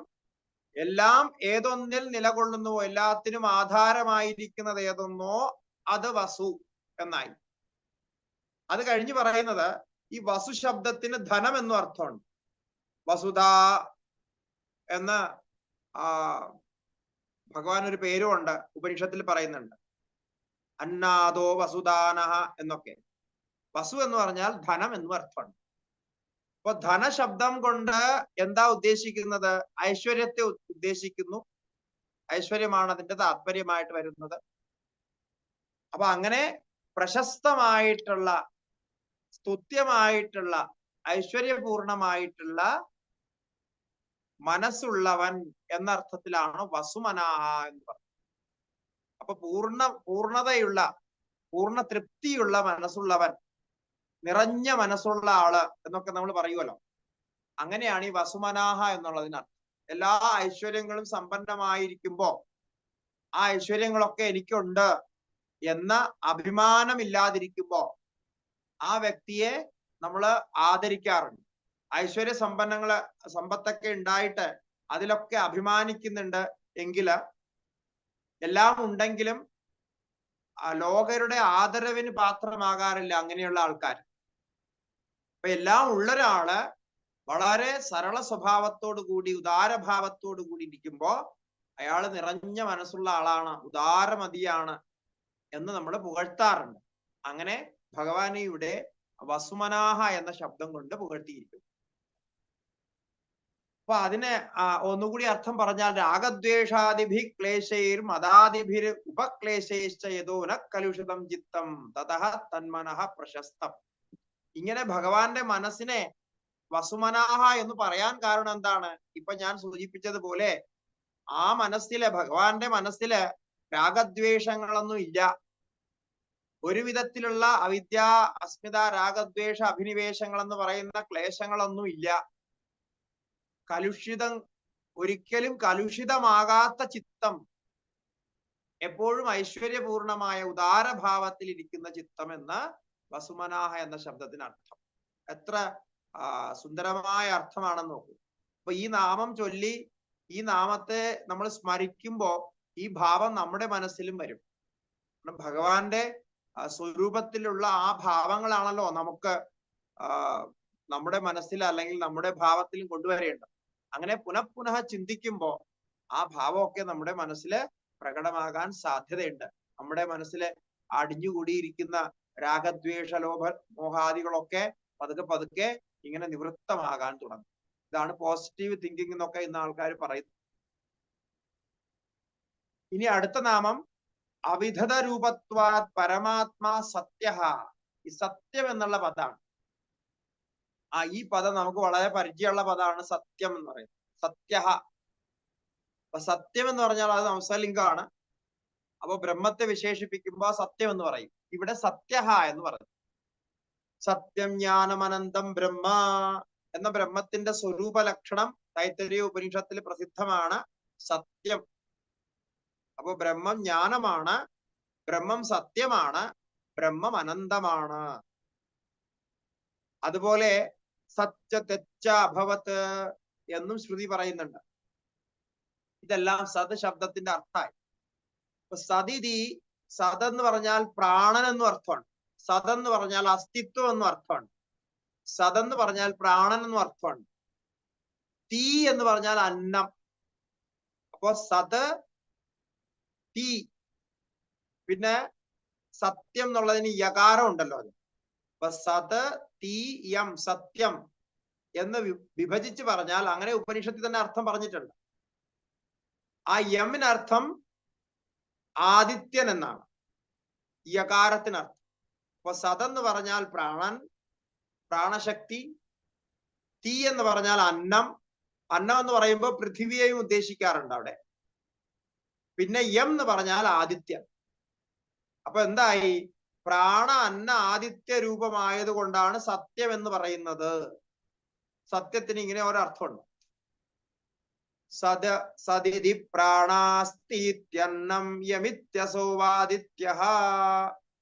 എല്ലാം ഏതൊന്നിൽ നിലകൊള്ളുന്നുവോ, എല്ലാത്തിനും ആധാരമായിരിക്കുന്നത് ഏതൊന്നോ അത് വസു എന്നായി. അത് കഴിഞ്ഞ് പറയുന്നത് ഈ വസു ശബ്ദത്തിന് ധനം എന്നും അർത്ഥമുണ്ട്. വസുധ എന്ന് ഭഗവാൻ ഒരു പേരുമുണ്ട്, ഉപനിഷത്തിൽ പറയുന്നുണ്ട്. അന്നാദോ വസുദാനഹ എന്നൊക്കെ. വസു എന്ന് പറഞ്ഞാൽ ധനം എന്നും അർത്ഥമുണ്ട്. അപ്പൊ ധനശബ്ദം കൊണ്ട് എന്താ ഉദ്ദേശിക്കുന്നത്? ഐശ്വര്യത്തെ ഉദ്ദേശിക്കുന്നു. ഐശ്വര്യമാണ് അതിന്റെ താല്പര്യമായിട്ട് വരുന്നത്. അപ്പൊ അങ്ങനെ പ്രശസ്തമായിട്ടുള്ള, സ്തുത്യമായിട്ടുള്ള, ഐശ്വര്യപൂർണമായിട്ടുള്ള മനസ്സുള്ളവൻ എന്നർത്ഥത്തിലാണ് വസുമനാഹ എന്ന് പറയുന്നത്. അപ്പൊ പൂർണ്ണതയുള്ള, പൂർണ്ണ തൃപ്തിയുള്ള മനസ്സുള്ളവൻ, നിറഞ്ഞ മനസ്സുള്ള ആള് എന്നൊക്കെ നമ്മൾ പറയുമല്ലോ. അങ്ങനെയാണ് ഈ വസുമനാഹ എന്നുള്ളതിനർത്ഥം. എല്ലാ ഐശ്വര്യങ്ങളും സമ്പന്നമായിരിക്കുമ്പോ ആ ഐശ്വര്യങ്ങളൊക്കെ എനിക്കുണ്ട് എന്ന അഭിമാനമില്ലാതിരിക്കുമ്പോ ആ വ്യക്തിയെ നമ്മൾ ആദരിക്കാറുണ്ട്. ഐശ്വര്യ സമ്പത്തൊക്കെ ഉണ്ടായിട്ട് അതിലൊക്കെ അഭിമാനിക്കുന്നുണ്ട് എങ്കിൽ, എല്ലാം ഉണ്ടെങ്കിലും ലോകരുടെ ആദരവിന് പാത്രമാകാറില്ല അങ്ങനെയുള്ള ആൾക്കാർ. അപ്പൊ എല്ലാം ഉള്ളൊരാള് വളരെ സരള സ്വഭാവത്തോടു കൂടി, ഉദാരഭാവത്തോടു കൂടി ഇരിക്കുമ്പോ അയാള് നിറഞ്ഞ മനസ്സുള്ള ആളാണ്, ഉദാരമതിയാണ് എന്ന് നമ്മൾ പുകഴ്ത്താറുണ്ട്. അങ്ങനെ ഭഗവാനെ ഇവിടെ വസുമനാഹ എന്ന ശബ്ദം കൊണ്ട് പുകഴ്ത്തിയിരിക്കും. അപ്പൊ അതിന് ഒന്നുകൂടി അർത്ഥം പറഞ്ഞാൽ, രാഗദ്വേഷാദിഭി ക്ലേശൈർ മദാദിഭിർ ഉപക്ലേശൈശ്ച യതോന കലുഷിതം ചിത്തം തതഃ തന്മനഃ പ്രശസ്തം. ഇങ്ങനെ ഭഗവാന്റെ മനസ്സിനെ വസുമനാഹ എന്ന് പറയാൻ കാരണം എന്താണ്? ഇപ്പൊ ഞാൻ സൂചിപ്പിച്ചതുപോലെ ആ മനസ്സില്, ഭഗവാന്റെ മനസ്സില് രാഗദ്വേഷങ്ങളൊന്നും ഇല്ല. ഒരു വിധത്തിലുള്ള അവിദ്യ, അസ്മിത, രാഗദ്വേഷ, അഭിനിവേശങ്ങൾ എന്ന് പറയുന്ന ക്ലേശങ്ങളൊന്നും ഇല്ല. ഒരിക്കലും കലുഷിതമാകാത്ത ചിത്തം, എപ്പോഴും ഐശ്വര്യപൂർണമായ ഉദാരഭാവത്തിൽ ഇരിക്കുന്ന ചിത്തം എന്ന് വസുമനാഹ എന്ന ശബ്ദത്തിന് അർത്ഥം. എത്ര സുന്ദരമായ അർത്ഥമാണെന്ന് നോക്കൂ. അപ്പൊ ഈ നാമം ചൊല്ലി ഈ നാമത്തെ നമ്മൾ സ്മരിക്കുമ്പോ ഈ ഭാവം നമ്മുടെ മനസ്സിലും വരും. ഭഗവാന്റെ സ്വരൂപത്തിലുള്ള ആ ഭാവങ്ങളാണല്ലോ നമുക്ക് നമ്മുടെ മനസ്സിൽ അല്ലെങ്കിൽ നമ്മുടെ ഭാവത്തിലും കൊണ്ടുവരേണ്ടത്. അങ്ങനെ പുനഃപുനഃ ചിന്തിക്കുമ്പോൾ ആ ഭാവമൊക്കെ നമ്മുടെ മനസ്സിൽ പ്രകടമാകാൻ സാധ്യതയുണ്ട്. നമ്മുടെ മനസ്സിൽ അടിഞ്ഞുകൂടിയിരിക്കുന്ന രാഗദ്വേഷ ലോഭ മോഹാദികളൊക്കെ പതുക്കെ പതുക്കെ ഇങ്ങനെ നിവൃത്തമാകാൻ തുടങ്ങും. ഇതാണ് പോസിറ്റീവ് തിങ്കിങ് എന്നൊക്കെ ഇന്ന് ആൾക്കാർ പറയുന്നത്. ഇനി അടുത്ത നാമം അവിധത രൂപത്വാത് പരമാത്മാ സത്യഃ. ഈ സത്യം എന്നുള്ള പദമാണ്. ഈ പദം നമുക്ക് വളരെ പരിചയമുള്ള പദമാണ് സത്യം എന്ന് പറയുന്നത്. സത്യഃ. അപ്പൊ സത്യം എന്ന് പറഞ്ഞാൽ അത് നംസലിംഗമാണ്. അപ്പൊ ബ്രഹ്മത്തെ വിശേഷിപ്പിക്കുമ്പോ സത്യം എന്ന് പറയും. ഇവിടെ സത്യഃ എന്ന് പറയും. സത്യം ജ്ഞാനമനന്തം ബ്രഹ്മ എന്ന ബ്രഹ്മത്തിന്റെ സ്വരൂപ ലക്ഷണം തൈത്തരീയ ഉപനിഷത്തിൽ പ്രസിദ്ധമാണ്. സത്യം. അപ്പൊ ബ്രഹ്മം ജ്ഞാനമാണ്, ബ്രഹ്മം സത്യമാണ്, ബ്രഹ്മം അനന്തമാണ്. അതുപോലെ സത്യ തെച്ച അഭവത്ത് എന്നും ശ്രുതി പറയുന്നുണ്ട്. ഇതെല്ലാം സത് ശബ്ദത്തിന്റെ അർത്ഥമായി. ഇപ്പൊ സതിഥി, സതെന്ന് പറഞ്ഞാൽ പ്രാണൻ എന്നും അർത്ഥമാണ്. സതെന്ന് പറഞ്ഞാൽ അസ്തിത്വം എന്നും അർത്ഥമാണ്. സതെന്ന് പറഞ്ഞാൽ പ്രാണൻ എന്നും അർത്ഥമാണ്. തീ എന്ന് പറഞ്ഞാൽ അന്നം. അപ്പോ സത് തീ. പിന്നെ സത്യം എന്നുള്ളതിന് യകാരം ഉണ്ടല്ലോ. അത് അപ്പൊ സത് തീ യം സത്യം എന്ന് വിഭജിച്ച് പറഞ്ഞാൽ അങ്ങനെ ഉപനിഷത്തിൽ തന്നെ അർത്ഥം പറഞ്ഞിട്ടുണ്ട്. ആ യമിനർത്ഥം ആദിത്യൻ എന്നാണ്, യകാരത്തിനർത്ഥം. അപ്പൊ സതെന്ന് പറഞ്ഞാൽ പ്രാണൻ, പ്രാണശക്തി. തീ എന്ന് പറഞ്ഞാൽ അന്നം. അന്നം എന്ന് പറയുമ്പോൾ പൃഥിവിയെയും ഉദ്ദേശിക്കാറുണ്ട് അവിടെ. പിന്നെ യം എന്ന് പറഞ്ഞാൽ ആദിത്യൻ. അപ്പൊ എന്തായി? പ്രാണ അന്ന ആദിത്യ രൂപമായത് കൊണ്ടാണ് സത്യം എന്ന് പറയുന്നത്. സത്യത്തിന് ഇങ്ങനെ ഒരർത്ഥമുണ്ട്. സദിതി പ്രാണാസ്തീത്യന്നം യമിത്യസോവാദിത്യഃ.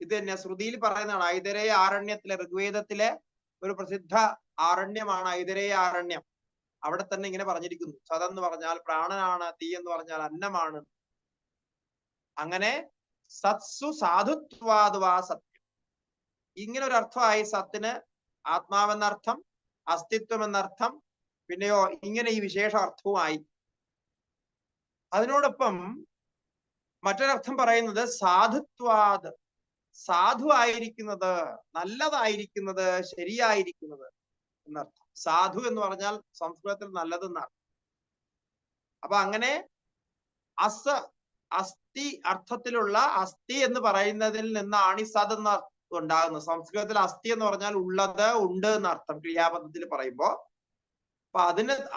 ഇത് തന്നെ ശ്രുതിയിൽ പറയുന്നതാണ്. ഐതരേയ ആരണ്യത്തിലെ, ഋഗ്വേദത്തിലെ ഒരു പ്രസിദ്ധ ആരണ്യമാണ് ഐതരേയ ആരണ്യം. അവിടെ തന്നെ ഇങ്ങനെ പറഞ്ഞിരിക്കുന്നു. സതെന്ന് പറഞ്ഞാൽ പ്രാണനാണ്, തീ എന്ന് പറഞ്ഞാൽ അന്നമാണ്. അങ്ങനെ സത്സു സാധുത്വാദ്വാ സത്യം. ഇങ്ങനെ ഒരു അർത്ഥമായി സത്തിന്. ആത്മാവെന്നർത്ഥം, അസ്തിത്വം എന്നർത്ഥം, പിന്നെയോ ഇങ്ങനെ ഈ വിശേഷ അർത്ഥവുമായി. അതിനോടൊപ്പം മറ്റൊരർത്ഥം പറയുന്നത് സാധുത്വാത്, സാധുവായിരിക്കുന്നത്, നല്ലതായിരിക്കുന്നത്, ശരിയായിരിക്കുന്നത് എന്നർത്ഥം. സാധു എന്ന് പറഞ്ഞാൽ സംസ്കൃതത്തിൽ നല്ലതെന്നാണ്. അപ്പൊ അങ്ങനെ അസ്ഥി അർത്ഥത്തിലുള്ള അസ്ഥി എന്ന് പറയുന്നതിൽ നിന്നാണ് ഈ സത് എന്ന ഉണ്ടാകുന്നത്. സംസ്കൃതത്തിൽ അസ്ഥി എന്ന് പറഞ്ഞാൽ ഉള്ളത്, ഉണ്ട് എന്നർത്ഥം ക്രിയാപദത്തിൽ പറയുമ്പോ. അപ്പൊ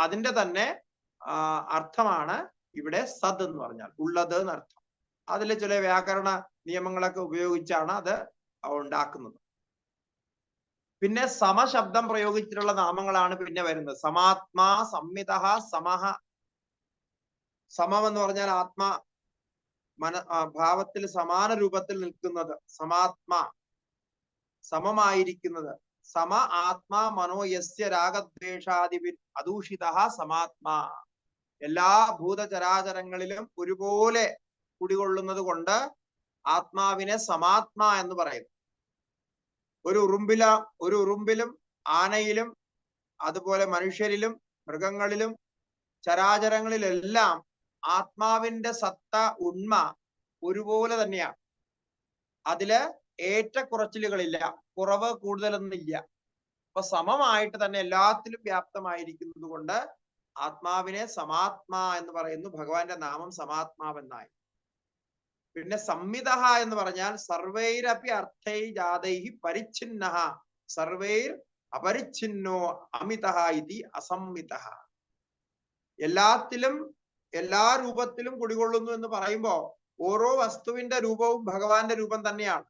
അതിന്റെ തന്നെ അർത്ഥമാണ് ഇവിടെ സത് എന്ന് പറഞ്ഞാൽ ഉള്ളത് എന്നർത്ഥം. അതിൽ ചില വ്യാകരണ നിയമങ്ങളൊക്കെ ഉപയോഗിച്ചാണ് അത് ഉണ്ടാക്കുന്നത്. പിന്നെ സമശബ്ദം പ്രയോഗിച്ചിട്ടുള്ള നാമങ്ങളാണ് പിന്നെ വരുന്നത്. സമാത്മാ, സംമിതഃ, സമഃ. സമം എന്ന് പറഞ്ഞാൽ ആത്മാ, ഭാവത്തിൽ സമാന രൂപത്തിൽ നിൽക്കുന്നത്. സമാത്മാ, സമമായിരിക്കുന്നത്. സമ ആത്മാ മനോ യസ്യ രാഗദ്വേഷാദിവിർ അദൂഷിതഃ സമാത്മാ. എല്ലാ ഭൂതചരാചരങ്ങളിലും ഒരുപോലെ കുടികൊള്ളുന്നത് കൊണ്ട് ആത്മാവിനെ സമാത്മാ എന്ന് പറയുന്നു. ഒരു ഉറുമ്പിലും ആനയിലും അതുപോലെ മനുഷ്യരിലും മൃഗങ്ങളിലും ചരാചരങ്ങളിലെല്ലാം ആത്മാവിന്റെ സത്ത, ഉണ്മ ഒരുപോലെ തന്നെയാണ്. അതില് ഏറ്റക്കുറച്ചിലുകളില്ല, കുറവ് കൂടുതലൊന്നുമില്ല. അപ്പൊ സമമായിട്ട് തന്നെ എല്ലാത്തിലും വ്യാപ്തമായിരിക്കുന്നത് കൊണ്ട് ആത്മാവിനെ സമാത്മാ എന്ന് പറയുന്നു. ഭഗവാന്റെ നാമം സമാത്മാവെന്നായി. പിന്നെ സംമിതഃ എന്ന് പറഞ്ഞാൽ സർവൈരപി അർത്ഥൈ ജാതൈഹി പരിച്ഛിന്നഃ സർവൈർ അപരിച്ഛിന്നോ അമിതഃ ഇതി അസംമിതഃ. എല്ലാത്തിലും എല്ലാ രൂപത്തിലും കുടികൊള്ളുന്നു എന്ന് പറയുമ്പോ ഓരോ വസ്തുവിന്റെ രൂപവും ഭഗവാന്റെ രൂപം തന്നെയാണ്.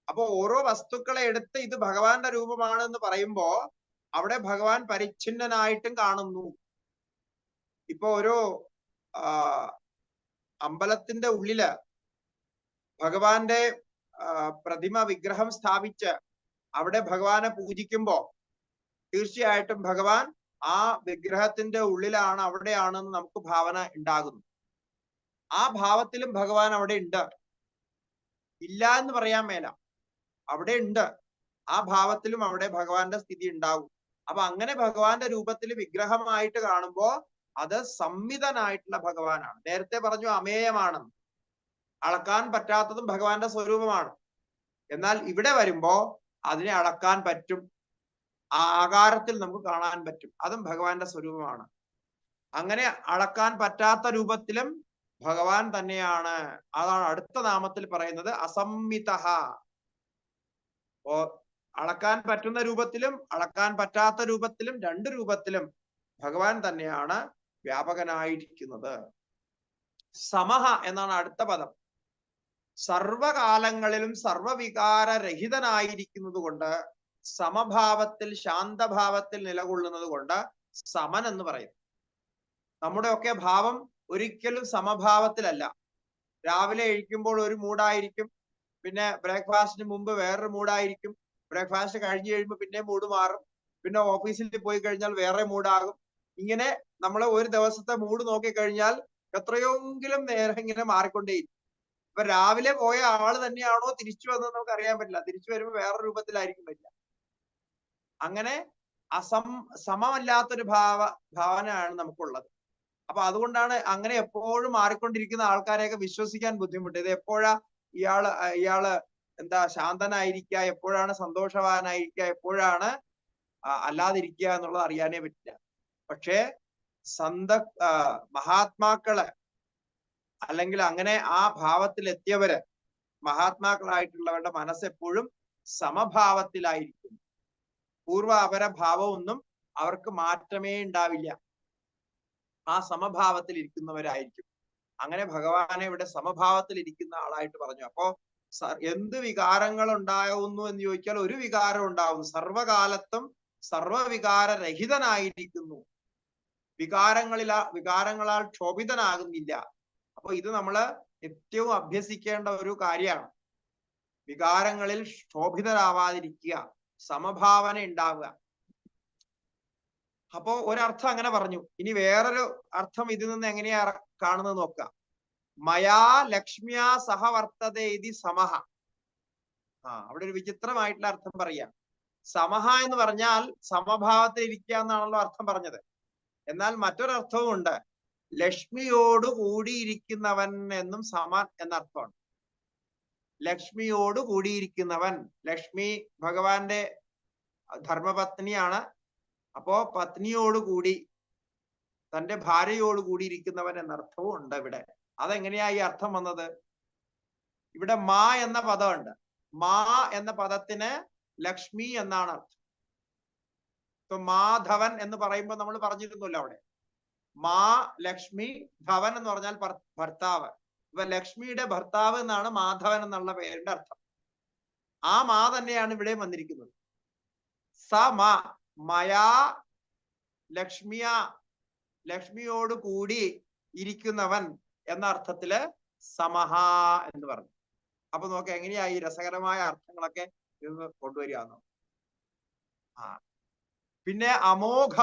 അപ്പൊ ഓരോ വസ്തുക്കളെ എടുത്ത് ഇത് ഭഗവാന്റെ രൂപമാണ് എന്ന് പറയുമ്പോ അവിടെ ഭഗവാൻ പരിച്ഛിന്നനായിട്ടും കാണുന്നു. ഇപ്പൊ ഒരു അമ്പലത്തിന്റെ ഉള്ളില് ഭഗവാന്റെ പ്രതിമ, വിഗ്രഹം സ്ഥാപിച്ച് അവിടെ ഭഗവാനെ പൂജിക്കുമ്പോ തീർച്ചയായിട്ടും ഭഗവാൻ ആ വിഗ്രഹത്തിന്റെ ഉള്ളിലാണ്, അവിടെയാണെന്ന് നമുക്ക് ഭാവന ഉണ്ടാകുന്നു. ആ ഭാവത്തിലും ഭഗവാൻ അവിടെ ഉണ്ട്, ഇല്ല എന്ന് പറയാൻ മേല. അവിടെ ഉണ്ട്. ആ ഭാവത്തിലും അവിടെ ഭഗവാന്റെ സ്ഥിതി ഉണ്ടാകും. അപ്പൊ അങ്ങനെ ഭഗവാന്റെ രൂപത്തിൽ വിഗ്രഹമായിട്ട് കാണുമ്പോ അത് സംവിധനായിട്ടുള്ള ഭഗവാനാണ്. നേരത്തെ പറഞ്ഞു അമേയമാണെന്ന്, അളക്കാൻ പറ്റാത്തതും ഭഗവാന്റെ സ്വരൂപമാണ്. എന്നാൽ ഇവിടെ വരുമ്പോ അതിനെ അളക്കാൻ പറ്റും, ആ ആകാരത്തിൽ നമുക്ക് കാണാൻ പറ്റും, അതും ഭഗവാന്റെ സ്വരൂപമാണ്. അങ്ങനെ അളക്കാൻ പറ്റാത്ത രൂപത്തിലും ഭഗവാൻ തന്നെയാണ്. അതാണ് അടുത്ത നാമത്തിൽ പറയുന്നത് അസംമിതഃ. ഓ, അളക്കാൻ പറ്റുന്ന രൂപത്തിലും അളക്കാൻ പറ്റാത്ത രൂപത്തിലും, രണ്ട് രൂപത്തിലും ഭഗവാൻ തന്നെയാണ് വ്യാപകനായിരിക്കുന്നത്. സമഹ എന്നാണ് അടുത്ത പദം. സർവകാലങ്ങളിലും സർവവികാരരഹിതനായിരിക്കുന്നത് കൊണ്ട്, സമഭാവത്തിൽ ശാന്തഭാവത്തിൽ നിലകൊള്ളുന്നത് കൊണ്ട് സമൻ എന്ന് പറയും. നമ്മുടെ ഒക്കെ ഭാവം ഒരിക്കലും സമഭാവത്തിലല്ല. രാവിലെ എഴുന്നേൽക്കുമ്പോൾ ഒരു മൂഡായിരിക്കും, പിന്നെ ബ്രേക്ക്ഫാസ്റ്റിന് മുമ്പ് വേറൊരു മൂഡായിരിക്കും, ബ്രേക്ക്ഫാസ്റ്റ് കഴിഞ്ഞ് കഴിയുമ്പോൾ പിന്നെ മൂഡ് മാറും, പിന്നെ ഓഫീസിൽ പോയി കഴിഞ്ഞാൽ വേറെ മൂഡാകും. ഇങ്ങനെ നമ്മൾ ഒരു ദിവസത്തെ മൂഡ് നോക്കിക്കഴിഞ്ഞാൽ എത്രയോങ്കിലും നേരം ഇങ്ങനെ മാറിക്കൊണ്ടേയിരിക്കും. ഇപ്പൊ രാവിലെ പോയ ആള് തന്നെയാണോ തിരിച്ചു വന്നത് നമുക്ക് അറിയാൻ പറ്റില്ല. തിരിച്ചു വരുമ്പോൾ വേറെ രൂപത്തിലായിരിക്കും വരില്ല. അങ്ങനെ സമമല്ലാത്തൊരു ഭാവനയാണ് നമുക്കുള്ളത്. അപ്പൊ അതുകൊണ്ടാണ് അങ്ങനെ എപ്പോഴും മാറിക്കൊണ്ടിരിക്കുന്ന ആൾക്കാരെയൊക്കെ വിശ്വസിക്കാൻ ബുദ്ധിമുട്ട്. ഇത് എപ്പോഴാ ഇയാള് എന്താ ശാന്തനായിരിക്കുക, എപ്പോഴാണ് സന്തോഷവാനായിരിക്കുക, എപ്പോഴാണ് അല്ലാതിരിക്കുക എന്നുള്ളത് അറിയാനേ പറ്റില്ല. പക്ഷേ മഹാത്മാക്കള് അല്ലെങ്കിൽ അങ്ങനെ ആ ഭാവത്തിൽ എത്തിയവര്, മഹാത്മാക്കളായിട്ടുള്ളവരുടെ മനസ്സെപ്പോഴും സമഭാവത്തിലായിരിക്കും. പൂർവ അപര ഭാവമൊന്നും അവർക്ക് മാറ്റമേ ഉണ്ടാവില്ല. ആ സമഭാവത്തിൽ ഇരിക്കുന്നവരായിരിക്കും. അങ്ങനെ ഭഗവാനെ ഇവിടെ സമഭാവത്തിൽ ഇരിക്കുന്ന ആളായിട്ട് പറഞ്ഞു. അപ്പോ എന്ത് വികാരങ്ങൾ ഉണ്ടാവുന്നു എന്ന് ചോദിച്ചാൽ ഒരു വികാരം ഉണ്ടാവുന്നു. സർവകാലത്തും സർവവികാരരഹിതനായിരിക്കുന്നു, വികാരങ്ങളാൽ ക്ഷോഭിതനാകുന്നില്ല. അപ്പൊ ഇത് നമ്മള് ഏറ്റവും അഭ്യസിക്കേണ്ട ഒരു കാര്യമാണ്. വികാരങ്ങളിൽ ക്ഷോഭിതരാവാതിരിക്കുക, സമഭാവന ഉണ്ടാവുക. അപ്പോ ഒരർത്ഥം അങ്ങനെ പറഞ്ഞു. ഇനി വേറൊരു അർത്ഥം ഇതിൽ നിന്ന് എങ്ങനെയാ കാണുന്നത് നോക്കാം. മയാ ലക്ഷ്മിയാ സഹവർത്തതേ ഇതി സമഹ. അവിടെ ഒരു വിചിത്രമായിട്ടുള്ള അർത്ഥം പറയാം. സമഹ എന്ന് പറഞ്ഞാൽ സമഭാവത്തിൽ ഇരിക്കുക എന്നാണല്ലോ അർത്ഥം പറഞ്ഞത്. എന്നാൽ മറ്റൊരർത്ഥവും ഉണ്ട്. ലക്ഷ്മിയോട് കൂടിയിരിക്കുന്നവൻ എന്നും സമൻ എന്നർത്ഥമാണ്. ലക്ഷ്മിയോട് കൂടിയിരിക്കുന്നവൻ, ലക്ഷ്മി ഭഗവാന്റെ ധർമ്മപത്നിയാണ്. അപ്പോ പത്നിയോടുകൂടി, തന്റെ ഭാര്യയോട് കൂടിയിരിക്കുന്നവൻ എന്നർത്ഥവും ഉണ്ട് ഇവിടെ. അതെങ്ങനെയാ ഈ അർത്ഥം വന്നത്? ഇവിടെ മാ എന്ന പദമുണ്ട്. മാ എന്ന പദത്തിന് ലക്ഷ്മി എന്നാണ് അർത്ഥം. ഇപ്പൊ മാധവൻ എന്ന് പറയുമ്പോൾ നമ്മൾ പറഞ്ഞിരുന്നല്ലോ അവിടെ. മാ ലക്ഷ്മി, ധവൻ എന്ന് പറഞ്ഞാൽ ഭർത്താവ്. ഇപ്പൊ ലക്ഷ്മിയുടെ ഭർത്താവ് എന്നാണ് മാധവൻ എന്നുള്ള പേരിന്റെ അർത്ഥം. ആ മാ തന്നെയാണ് ഇവിടെ വന്നിരിക്കുന്നത്. സ മാ, മയാ ലക്ഷ്മിയ, ലക്ഷ്മിയോട് കൂടി ഇരിക്കുന്നവൻ എന്ന അർത്ഥത്തില് സമഹ എന്ന് പറഞ്ഞു. അപ്പൊ നോക്ക എങ്ങനെയാ ഈ രസകരമായ അർത്ഥങ്ങളൊക്കെ ഇന്ന് കൊണ്ടുവരികയെന്നോ. പിന്നെ അമോഘ,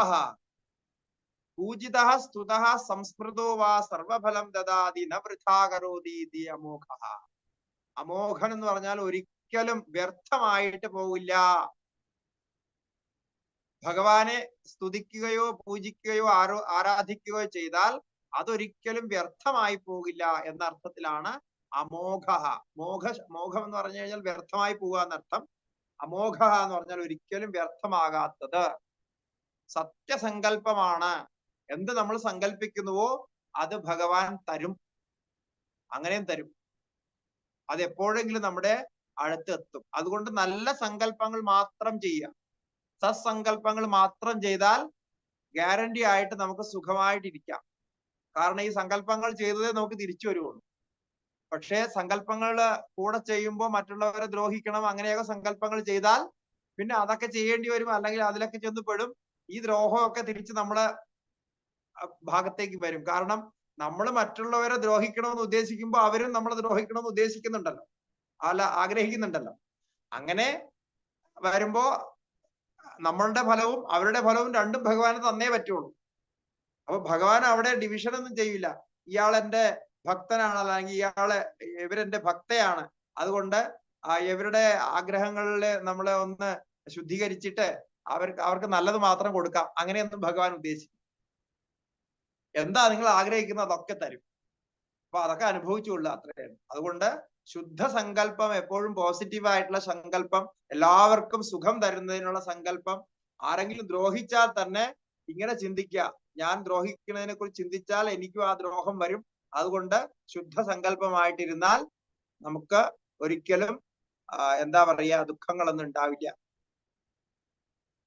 പൂജിത സ്തുത സംസ്മൃതോ വാ സർവഫലം ദദാതി ന വൃഥാ കരോതി ഇതി അമോഘ. അമോഘൻ എന്ന് പറഞ്ഞാൽ ഒരിക്കലും വ്യർത്ഥമായിട്ട് പോവില്ല. ഭഗവാനെ സ്തുതിക്കുകയോ പൂജിക്കുകയോ ആരാധിക്കുകയോ ചെയ്താൽ അതൊരിക്കലും വ്യർത്ഥമായി പോകില്ല എന്ന അർത്ഥത്തിലാണ് അമോഘ. മോഘം എന്ന് പറഞ്ഞു കഴിഞ്ഞാൽ വ്യർത്ഥമായി പോവുക എന്നർത്ഥം. അമോഘ എന്ന് പറഞ്ഞാൽ ഒരിക്കലും വ്യർത്ഥമാകാത്തത്, സത്യസങ്കല്പമാണ്. എന്ത് നമ്മൾ സങ്കല്പിക്കുന്നുവോ അത് ഭഗവാൻ തരും, അങ്ങനെയും തരും. അത് എപ്പോഴെങ്കിലും നമ്മുടെ അടുത്തെത്തും. അതുകൊണ്ട് നല്ല സങ്കല്പങ്ങൾ മാത്രം ചെയ്യുക. സത്സങ്കല്പങ്ങൾ മാത്രം ചെയ്താൽ ഗ്യാരണ്ടി ആയിട്ട് നമുക്ക് സുഖമായിട്ടിരിക്കാം. കാരണം ഈ സങ്കല്പങ്ങൾ ചെയ്തതേ നമുക്ക് തിരിച്ചു വരുള്ളൂ. പക്ഷേ സങ്കല്പങ്ങൾ കൂടെ ചെയ്യുമ്പോൾ മറ്റുള്ളവരെ ദ്രോഹിക്കണം, അങ്ങനെയൊക്കെ സങ്കല്പങ്ങൾ ചെയ്താൽ പിന്നെ അതൊക്കെ ചെയ്യേണ്ടി വരും, അല്ലെങ്കിൽ അതിലൊക്കെ ചെന്ന് പെടും. ഈ ദ്രോഹമൊക്കെ തിരിച്ച് നമ്മളെ ഭാഗത്തേക്ക് വരും. കാരണം നമ്മൾ മറ്റുള്ളവരെ ദ്രോഹിക്കണമെന്ന് ഉദ്ദേശിക്കുമ്പോൾ അവരും നമ്മളെ ദ്രോഹിക്കണമെന്ന് ഉദ്ദേശിക്കുന്നുണ്ടല്ലോ, അല്ല ആഗ്രഹിക്കുന്നുണ്ടല്ലോ. അങ്ങനെ വരുമ്പോ നമ്മളുടെ ഫലവും അവരുടെ ഫലവും രണ്ടും ഭഗവാന് തന്നേ പറ്റുള്ളൂ. അപ്പൊ ഭഗവാൻ അവിടെ ഡിവിഷൻ ഒന്നും ചെയ്യില്ല. ഇയാൾ എന്റെ ഭക്തനാണ്, അല്ലെങ്കിൽ ഇവരെന്റെ ഭക്തയാണ്, അതുകൊണ്ട് ഇവരുടെ ആഗ്രഹങ്ങളില് നമ്മളെ ഒന്ന് ശുദ്ധീകരിച്ചിട്ട് അവർക്ക് നല്ലത് മാത്രം കൊടുക്കാം, അങ്ങനെയൊന്നും ഭഗവാൻ ഉദ്ദേശിക്കും. എന്താ നിങ്ങൾ ആഗ്രഹിക്കുന്നത് അതൊക്കെ തരും. അപ്പൊ അതൊക്കെ അനുഭവിച്ചുകൊള്ളുക, അത്രയാണ്. അതുകൊണ്ട് ശുദ്ധ സങ്കല്പം, എപ്പോഴും പോസിറ്റീവ് ആയിട്ടുള്ള സങ്കല്പം, എല്ലാവർക്കും സുഖം തരുന്നതിനുള്ള സങ്കല്പം. ആരെങ്കിലും ദ്രോഹിച്ചാൽ തന്നെ ഇങ്ങനെ ചിന്തിക്കുക, ഞാൻ ദ്രോഹിക്കുന്നതിനെ കുറിച്ച് ചിന്തിച്ചാൽ എനിക്കും ആ ദ്രോഹം വരും. അതുകൊണ്ട് ശുദ്ധ സങ്കല്പമായിട്ടിരുന്നാൽ നമുക്ക് ഒരിക്കലും എന്താ പറയുക, ദുഃഖങ്ങളൊന്നും ഉണ്ടാവില്ല.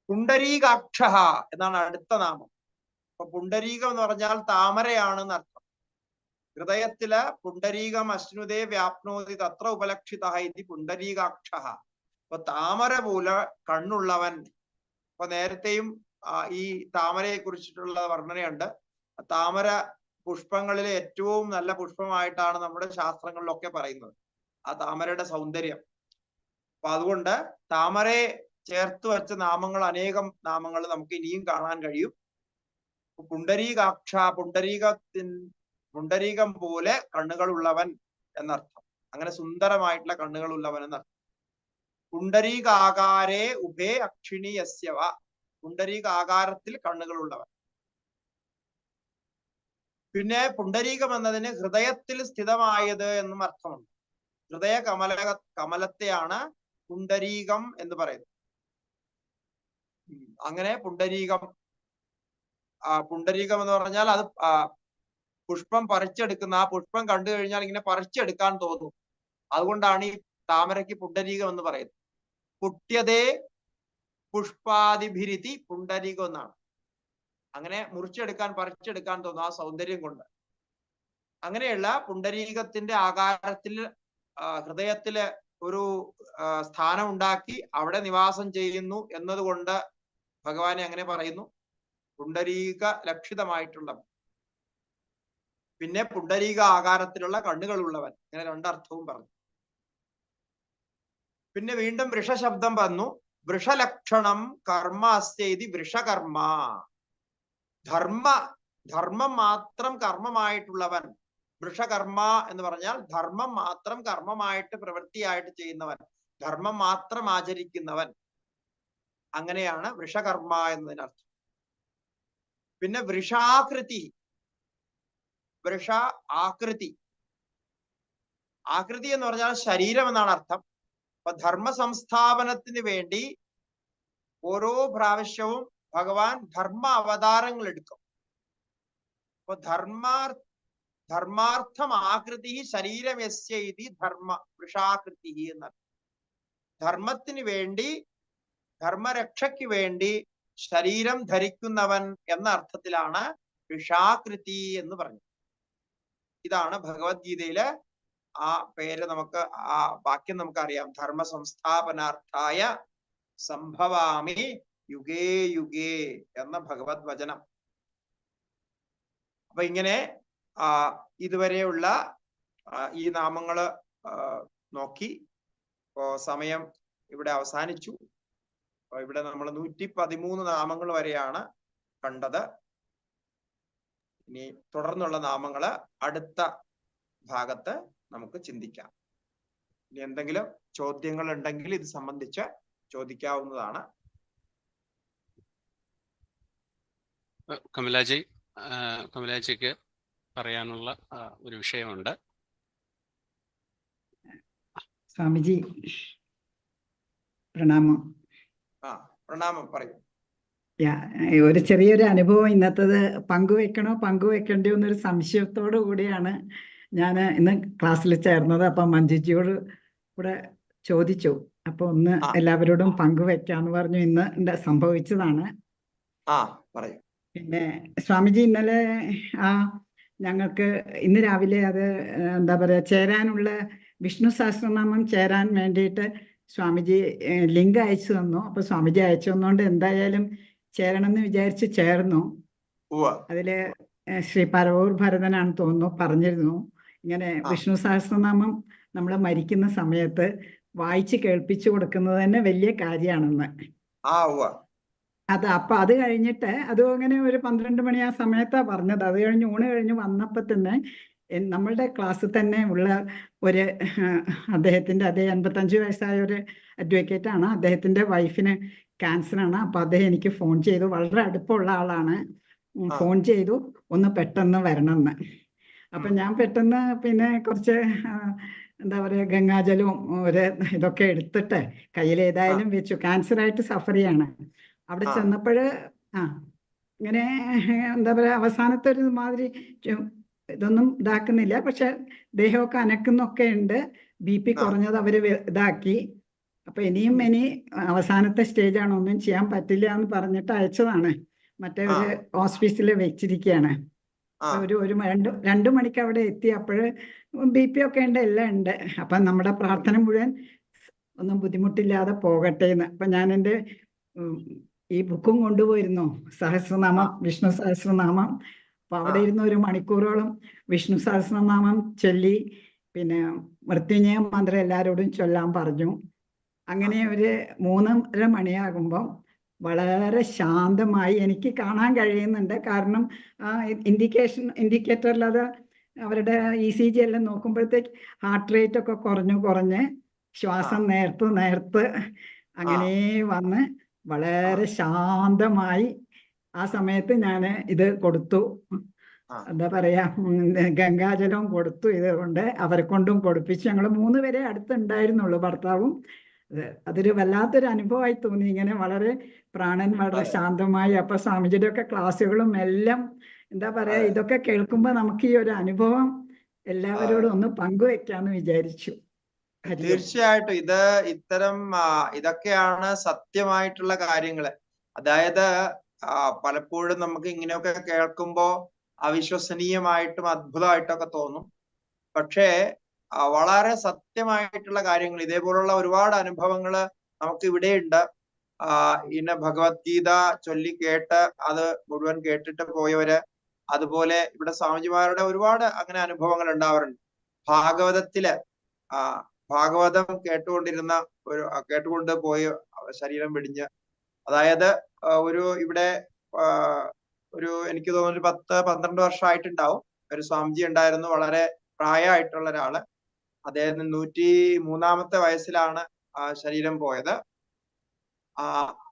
പുണ്ടരീകാക്ഷ എന്നാണ് അടുത്ത നാമം. അപ്പൊ പുണ്ടരീകം എന്ന് പറഞ്ഞാൽ താമരയാണെന്ന് അർത്ഥം. ഹൃദയത്തില് പുണ്ടരീകം അശ്നുതേ വ്യാപ്നോതി തത്ര ഉപലക്ഷിത ഇതി പുണ്ടരീകാക്ഷ. അപ്പൊ താമര പോലെ കണ്ണുള്ളവൻ. അപ്പൊ നേരത്തെയും ഈ താമരയെ കുറിച്ചിട്ടുള്ള വർണ്ണനയുണ്ട്. താമര പുഷ്പങ്ങളിലെ ഏറ്റവും നല്ല പുഷ്പമായിട്ടാണ് നമ്മുടെ ശാസ്ത്രങ്ങളിലൊക്കെ പറയുന്നത് ആ താമരയുടെ സൗന്ദര്യം. അപ്പൊ അതുകൊണ്ട് താമരയെ ചേർത്ത് വെച്ച നാമങ്ങൾ, അനേകം നാമങ്ങൾ നമുക്ക് ഇനിയും കാണാൻ കഴിയും. പുണ്ടരീകാക്ഷ, പുണ്ടരീകം പോലെ കണ്ണുകളുള്ളവൻ എന്നർത്ഥം. അങ്ങനെ സുന്ദരമായിട്ടുള്ള കണ്ണുകളുള്ളവൻ എന്നർത്ഥം. പുണ്ടരീകാകാരേ ഉഭേ അക്ഷിണി യസ്യവ, പുണ്ടരീകാകാരത്തിൽ കണ്ണുകളുള്ളവൻ. പിന്നെ പുണ്ടരീകം എന്നതിന് ഹൃദയത്തിൽ സ്ഥിതമായത് എന്നും അർത്ഥമുണ്ട്. ഹൃദയ കമലത്തെയാണ് പുണ്ടരീകം എന്ന് പറയുന്നത്. അങ്ങനെ പുണ്ടരീകം എന്ന് പറഞ്ഞാൽ അത് പുഷ്പം പറിച്ചെടുക്കുന്ന, ആ പുഷ്പം കണ്ടു കഴിഞ്ഞാൽ ഇങ്ങനെ പറിച്ചെടുക്കാൻ തോന്നും. അതുകൊണ്ടാണ് ഈ താമരയ്ക്ക് പുണ്ടരീകം എന്ന് പറയുന്നത്. പുട്യതേ പുഷ്പാദിഭിരിതി പുണ്ടരീകം എന്നാണ്. അങ്ങനെ മുറിച്ചെടുക്കാൻ, പറിച്ചെടുക്കാൻ തോന്നും ആ സൗന്ദര്യം കൊണ്ട്. അങ്ങനെയുള്ള പുണ്ടരീകത്തിന്റെ ആകാരത്തിൽ ഹൃദയത്തില് ഒരു സ്ഥാനം ഉണ്ടാക്കി അവിടെ നിവാസം ചെയ്യുന്നു എന്നതുകൊണ്ട് ഭഗവാനെ അങ്ങനെ പറയുന്നു, പുണ്ടരീക ലക്ഷിതമായിട്ടുള്ളവൻ. പിന്നെ പുണ്ടരീക ആകാരത്തിലുള്ള കണ്ണുകളുള്ളവൻ, ഇങ്ങനെ രണ്ടർത്ഥവും പറഞ്ഞു. പിന്നെ വീണ്ടും വൃഷശബ്ദം വന്നു. വൃഷലക്ഷണം കർമ്മ അസ്തി വൃഷകർമ്മ. ധർമ്മം മാത്രം കർമ്മമായിട്ടുള്ളവൻ. വൃഷകർമ്മ എന്ന് പറഞ്ഞാൽ ധർമ്മം മാത്രം കർമ്മമായിട്ട് പ്രവൃത്തിയായിട്ട് ചെയ്യുന്നവൻ, ധർമ്മം മാത്രം ആചരിക്കുന്നവൻ. അങ്ങനെയാണ് വൃഷകർമ്മ എന്നതിനർത്ഥം. പിന്നെ വൃഷാകൃതി, വൃഷ ആകൃതി. ആകൃതി എന്ന് പറഞ്ഞാൽ ശരീരം എന്നാണ് അർത്ഥം. അപ്പൊ ധർമ്മ സംസ്ഥാപനത്തിന് വേണ്ടി ഓരോ പ്രാവശ്യവും ഭഗവാൻ ധർമ്മ അവതാരങ്ങൾ എടുക്കും. അപ്പൊ ധർമാർത്ഥം ആകൃതി ശരീരമസ്യ ഇതി ധർമ്മ വൃഷാകൃതി എന്നർത്ഥം. ധർമ്മത്തിന് വേണ്ടി, ധർമ്മരക്ഷയ്ക്ക് വേണ്ടി ശരീരം ധരിക്കുന്നവൻ എന്ന അർത്ഥത്തിലാണ് വൃഷാകൃതി എന്ന് പറഞ്ഞത്. ഇതാണ് ഭഗവത്ഗീതയിലെ ആ പേര്. നമുക്ക് ആ വാക്യം നമുക്കറിയാം, ധർമ്മ സംസ്ഥാപനാർത്ഥായ സംഭവാമി യുഗേ യുഗേ എന്ന ഭഗവത് വചനം. അപ്പൊ ഇങ്ങനെ ഇതുവരെയുള്ള ഈ നാമങ്ങള് നോക്കി. ഇപ്പോ സമയം ഇവിടെ അവസാനിച്ചു. ഇവിടെ നമ്മൾ 113 നാമങ്ങൾ വരെയാണ് കണ്ടത്. ഇനി തുടർന്നുള്ള നാമങ്ങള് അടുത്ത ഭാഗത്ത് നമുക്ക് ചിന്തിക്കാം. ഇനി എന്തെങ്കിലും ചോദ്യങ്ങൾ ഉണ്ടെങ്കിൽ ഇത് സംബന്ധിച്ച് ചോദിക്കാവുന്നതാണ്. കമലാജിക്ക് പറയാനുള്ള ഒരു വിഷയമുണ്ട്. സ്വാമിജി പ്രണാമം. പ്രണാമം, പറയൂ. ഒരു ചെറിയൊരു അനുഭവം ഇന്നത്തത് പങ്കുവെക്കണ്ടോ എന്നൊരു സംശയത്തോടു കൂടിയാണ് ഞാൻ ഇന്ന് ക്ലാസ്സിൽ ചേർന്നത്. അപ്പം മഞ്ജുജിയോട് കൂടെ ചോദിച്ചു. അപ്പൊ ഒന്ന് എല്ലാവരോടും പങ്കുവെക്കാന്ന് പറഞ്ഞു. ഇന്ന് സംഭവിച്ചതാണ്. പറയൂ. പിന്നെ സ്വാമിജി ഇന്നലെ ഞങ്ങൾക്ക് ഇന്ന് രാവിലെ അത് എന്താ പറയാ ചേരാനുള്ള വിഷ്ണു സഹസ്രനാമം ചേരാൻ വേണ്ടിയിട്ട് സ്വാമിജി ലിങ്ക് അയച്ചു തന്നു. അപ്പൊ സ്വാമിജി അയച്ചു തന്നോണ്ട് എന്തായാലും ചേരണം എന്ന് വിചാരിച്ച് ചേർന്നു. അതില് ശ്രീ പരവൂർ ഭരതനാണ് തോന്നുന്നു പറഞ്ഞിരുന്നു, ഇങ്ങനെ വിഷ്ണു സഹസ്രനാമം നമ്മൾ മരിക്കുന്ന സമയത്ത് വായിച്ച് കേൾപ്പിച്ചു കൊടുക്കുന്നത് തന്നെ വലിയ കാര്യമാണെന്ന്. അപ്പൊ അത് കഴിഞ്ഞിട്ട് അത് അങ്ങനെ ഒരു 12 മണി ആ സമയത്താ പറഞ്ഞത്. അത് കഴിഞ്ഞ് ഊണ് കഴിഞ്ഞ് വന്നപ്പോ തന്നെ നമ്മളുടെ ക്ലാസ്സിൽ തന്നെ ഉള്ള ഒരു അദ്ദേഹത്തിൻ്റെ അതേ 85 വയസ്സായ ഒരു അഡ്വക്കേറ്റ് ആണ്. അദ്ദേഹത്തിൻ്റെ വൈഫിന് ക്യാൻസറാണ്. അപ്പം അദ്ദേഹം എനിക്ക് ഫോൺ ചെയ്തു, വളരെ അടുപ്പമുള്ള ആളാണ്. ഫോൺ ചെയ്തു ഒന്ന് പെട്ടെന്ന് വരണമെന്ന്. അപ്പം ഞാൻ പെട്ടെന്ന് പിന്നെ കുറച്ച് എന്താ പറയുക ഗംഗാജലവും ഒരു ഇതൊക്കെ എടുത്തിട്ട് കയ്യിൽ ഏതായാലും വെച്ചു. ക്യാൻസറായിട്ട് സഫർ ചെയ്യാണ്. അവിടെ ചെന്നപ്പോൾ ഇങ്ങനെ എന്താ പറയുക അവസാനത്തെ ഒരു മാതിരി ഇതൊന്നും ഇതാക്കുന്നില്ല, പക്ഷെ ദേഹമൊക്കെ അനക്കുന്നൊക്കെ ഉണ്ട്. BP കുറഞ്ഞത് അവർ ഇതാക്കി. അപ്പൊ ഇനി അവസാനത്തെ സ്റ്റേജാണ്, ഒന്നും ചെയ്യാൻ പറ്റില്ല എന്ന് പറഞ്ഞിട്ട് അയച്ചതാണ്. മറ്റേ ഒരു ഹോസ്പിറ്റലിൽ വെച്ചിരിക്കുകയാണ്. ഒരു 2 മണിക്ക് അവിടെ എത്തി. അപ്പോഴ് BP ഒക്കെ ഉണ്ട്, എല്ലാം ഉണ്ട്. അപ്പം നമ്മുടെ പ്രാർത്ഥന മുഴുവൻ ഒന്നും ബുദ്ധിമുട്ടില്ലാതെ പോകട്ടെ എന്ന്. അപ്പം ഞാൻ എൻ്റെ ഈ ബുക്കും കൊണ്ടുപോയിരുന്നു, സഹസ്രനാമം, വിഷ്ണു സഹസ്രനാമം. അപ്പൊ അവിടെ ഇരുന്ന് 1 മണിക്കൂറോളം വിഷ്ണു സഹസ്രനാമം ചൊല്ലി, പിന്നെ മൃത്യുഞ്ജയ മന്ത്രം എല്ലാവരോടും ചൊല്ലാൻ പറഞ്ഞു. അങ്ങനെ ഒരു 3:30 മണിയാകുമ്പം വളരെ ശാന്തമായി എനിക്ക് കാണാൻ കഴിയുന്നുണ്ട്. കാരണം ഇൻഡിക്കേറ്ററിൽ അത് അവരുടെ ECG എല്ലാം നോക്കുമ്പോഴത്തേക്ക് ഹാർട്ട് റേറ്റ് ഒക്കെ കുറഞ്ഞ് ശ്വാസം നേർത്ത് അങ്ങനെ വന്ന് വളരെ ശാന്തമായി ആ സമയത്ത് ഞാൻ ഇത് കൊടുത്തു. എന്താ പറയാ, ഗംഗാജലവും കൊടുത്തു. ഇതുകൊണ്ട് അവരെ കൊണ്ടും കൊടുപ്പിച്ചു. ഞങ്ങൾ 3 പേരെ അടുത്തുണ്ടായിരുന്നുള്ളൂ, ഭർത്താവും. അതൊരു വല്ലാത്തൊരു അനുഭവമായി തോന്നി. ഇങ്ങനെ വളരെ പ്രാണൻ വളരെ ശാന്തമായി. അപ്പൊ സ്വാമിജിയുടെ ഒക്കെ ക്ലാസ്സുകളും എല്ലാം എന്താ പറയാ, ഇതൊക്കെ കേൾക്കുമ്പോൾ നമുക്ക് ഈ ഒരു അനുഭവം എല്ലാവരോടും ഒന്ന് പങ്കുവെക്കാന്ന് വിചാരിച്ചു. തീർച്ചയായിട്ടും ഇത്തരം ഇതൊക്കെയാണ് സത്യമായിട്ടുള്ള കാര്യങ്ങള്. അതായത് പലപ്പോഴും നമുക്ക് ഇങ്ങനെയൊക്കെ കേൾക്കുമ്പോ അവിശ്വസനീയമായിട്ടും അത്ഭുതമായിട്ടൊക്കെ തോന്നും. പക്ഷേ വളരെ സത്യമായിട്ടുള്ള കാര്യങ്ങൾ, ഇതേപോലുള്ള ഒരുപാട് അനുഭവങ്ങള് നമുക്ക് ഇവിടെയുണ്ട്. ഇന്ന് ഭഗവത്ഗീത ചൊല്ലി കേട്ട് അത് മുഴുവൻ കേട്ടിട്ട് പോയവര്, അതുപോലെ ഇവിടെ സ്വാമിജിമാരുടെ ഒരുപാട് അങ്ങനെ അനുഭവങ്ങൾ ഉണ്ടാവാറുണ്ട്. ഭാഗവതം കേട്ടുകൊണ്ട് പോയി ശരീരം വെടിഞ്ഞ്, അതായത് ഇവിടെ എനിക്ക് തോന്നുന്നു 10-12 വർഷമായിട്ടുണ്ടാവും. ഒരു സ്വാമിജി ഉണ്ടായിരുന്നു, വളരെ പ്രായമായിട്ടുള്ള ഒരാള്. അദ്ദേഹത്തിന് 103-ാമത്തെ വയസ്സിലാണ് ശരീരം പോയത്.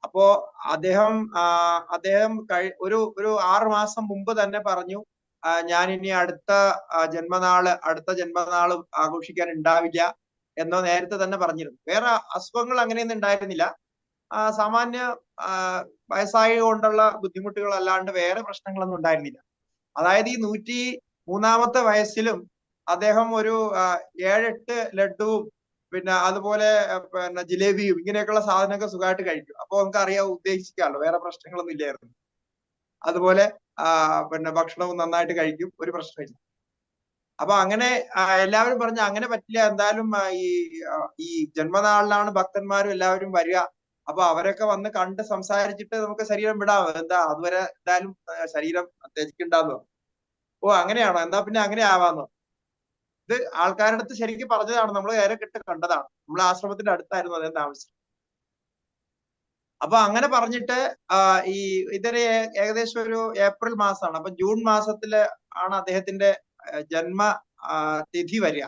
അപ്പോ അദ്ദേഹം ഒരു 6 മാസം മുമ്പ് തന്നെ പറഞ്ഞു, ഞാൻ ഇനി അടുത്ത ജന്മനാള് ആഘോഷിക്കാൻ ഉണ്ടാവില്ല എന്നോ നേരത്തെ തന്നെ പറഞ്ഞിരുന്നു. വേറെ അസുഖങ്ങൾ അങ്ങനെയൊന്നും ഉണ്ടായിരുന്നില്ല. സാമാന്യ വയസ്സായ കൊണ്ടുള്ള ബുദ്ധിമുട്ടുകൾ അല്ലാണ്ട് വേറെ പ്രശ്നങ്ങളൊന്നും ഉണ്ടായിരുന്നില്ല. അതായത് ഈ 103-ാമത്തെ വയസ്സിലും അദ്ദേഹം ഒരു 7-8 ലഡുവും പിന്നെ അതുപോലെ പിന്നെ ജിലേബിയും ഇങ്ങനെയൊക്കെയുള്ള സാധനമൊക്കെ സുഖമായിട്ട് കഴിക്കും. അപ്പൊ നമുക്ക് ഉദ്ദേശിക്കാമല്ലോ, വേറെ പ്രശ്നങ്ങളൊന്നും ഇല്ലായിരുന്നു. അതുപോലെ പിന്നെ ഭക്ഷണവും നന്നായിട്ട് കഴിക്കും, ഒരു പ്രശ്നമില്ല. അപ്പൊ അങ്ങനെ എല്ലാവരും പറഞ്ഞു അങ്ങനെ പറ്റില്ല, എന്തായാലും ഈ ജന്മനാളിലാണ് ഭക്തന്മാരും എല്ലാവരും വരിക. അപ്പൊ അവരൊക്കെ വന്ന് കണ്ട് സംസാരിച്ചിട്ട് നമുക്ക് ശരീരം വിടാം, അതുവരെ എന്തായാലും ശരീരം ത്യജിക്കണ്ടെന്നോ. അങ്ങനെയാണോ, എന്നാ പിന്നെ അങ്ങനെ ആവാന്നോ. ഇത് ആൾക്കാരുടെ അടുത്ത് ശരിക്കും പറഞ്ഞതാണ്, നമ്മൾ നേരെ കിട്ട് കണ്ടതാണ്. നമ്മളെ ആശ്രമത്തിന്റെ അടുത്തായിരുന്നു അദ്ദേഹം താമസിച്ചത്. അപ്പൊ അങ്ങനെ പറഞ്ഞിട്ട് ഇതിന് ഏകദേശം ഒരു ഏപ്രിൽ മാസമാണ്. അപ്പൊ ജൂൺ മാസത്തില് ആണ് അദ്ദേഹത്തിന്റെ ജന്മ തിഥി വരിക.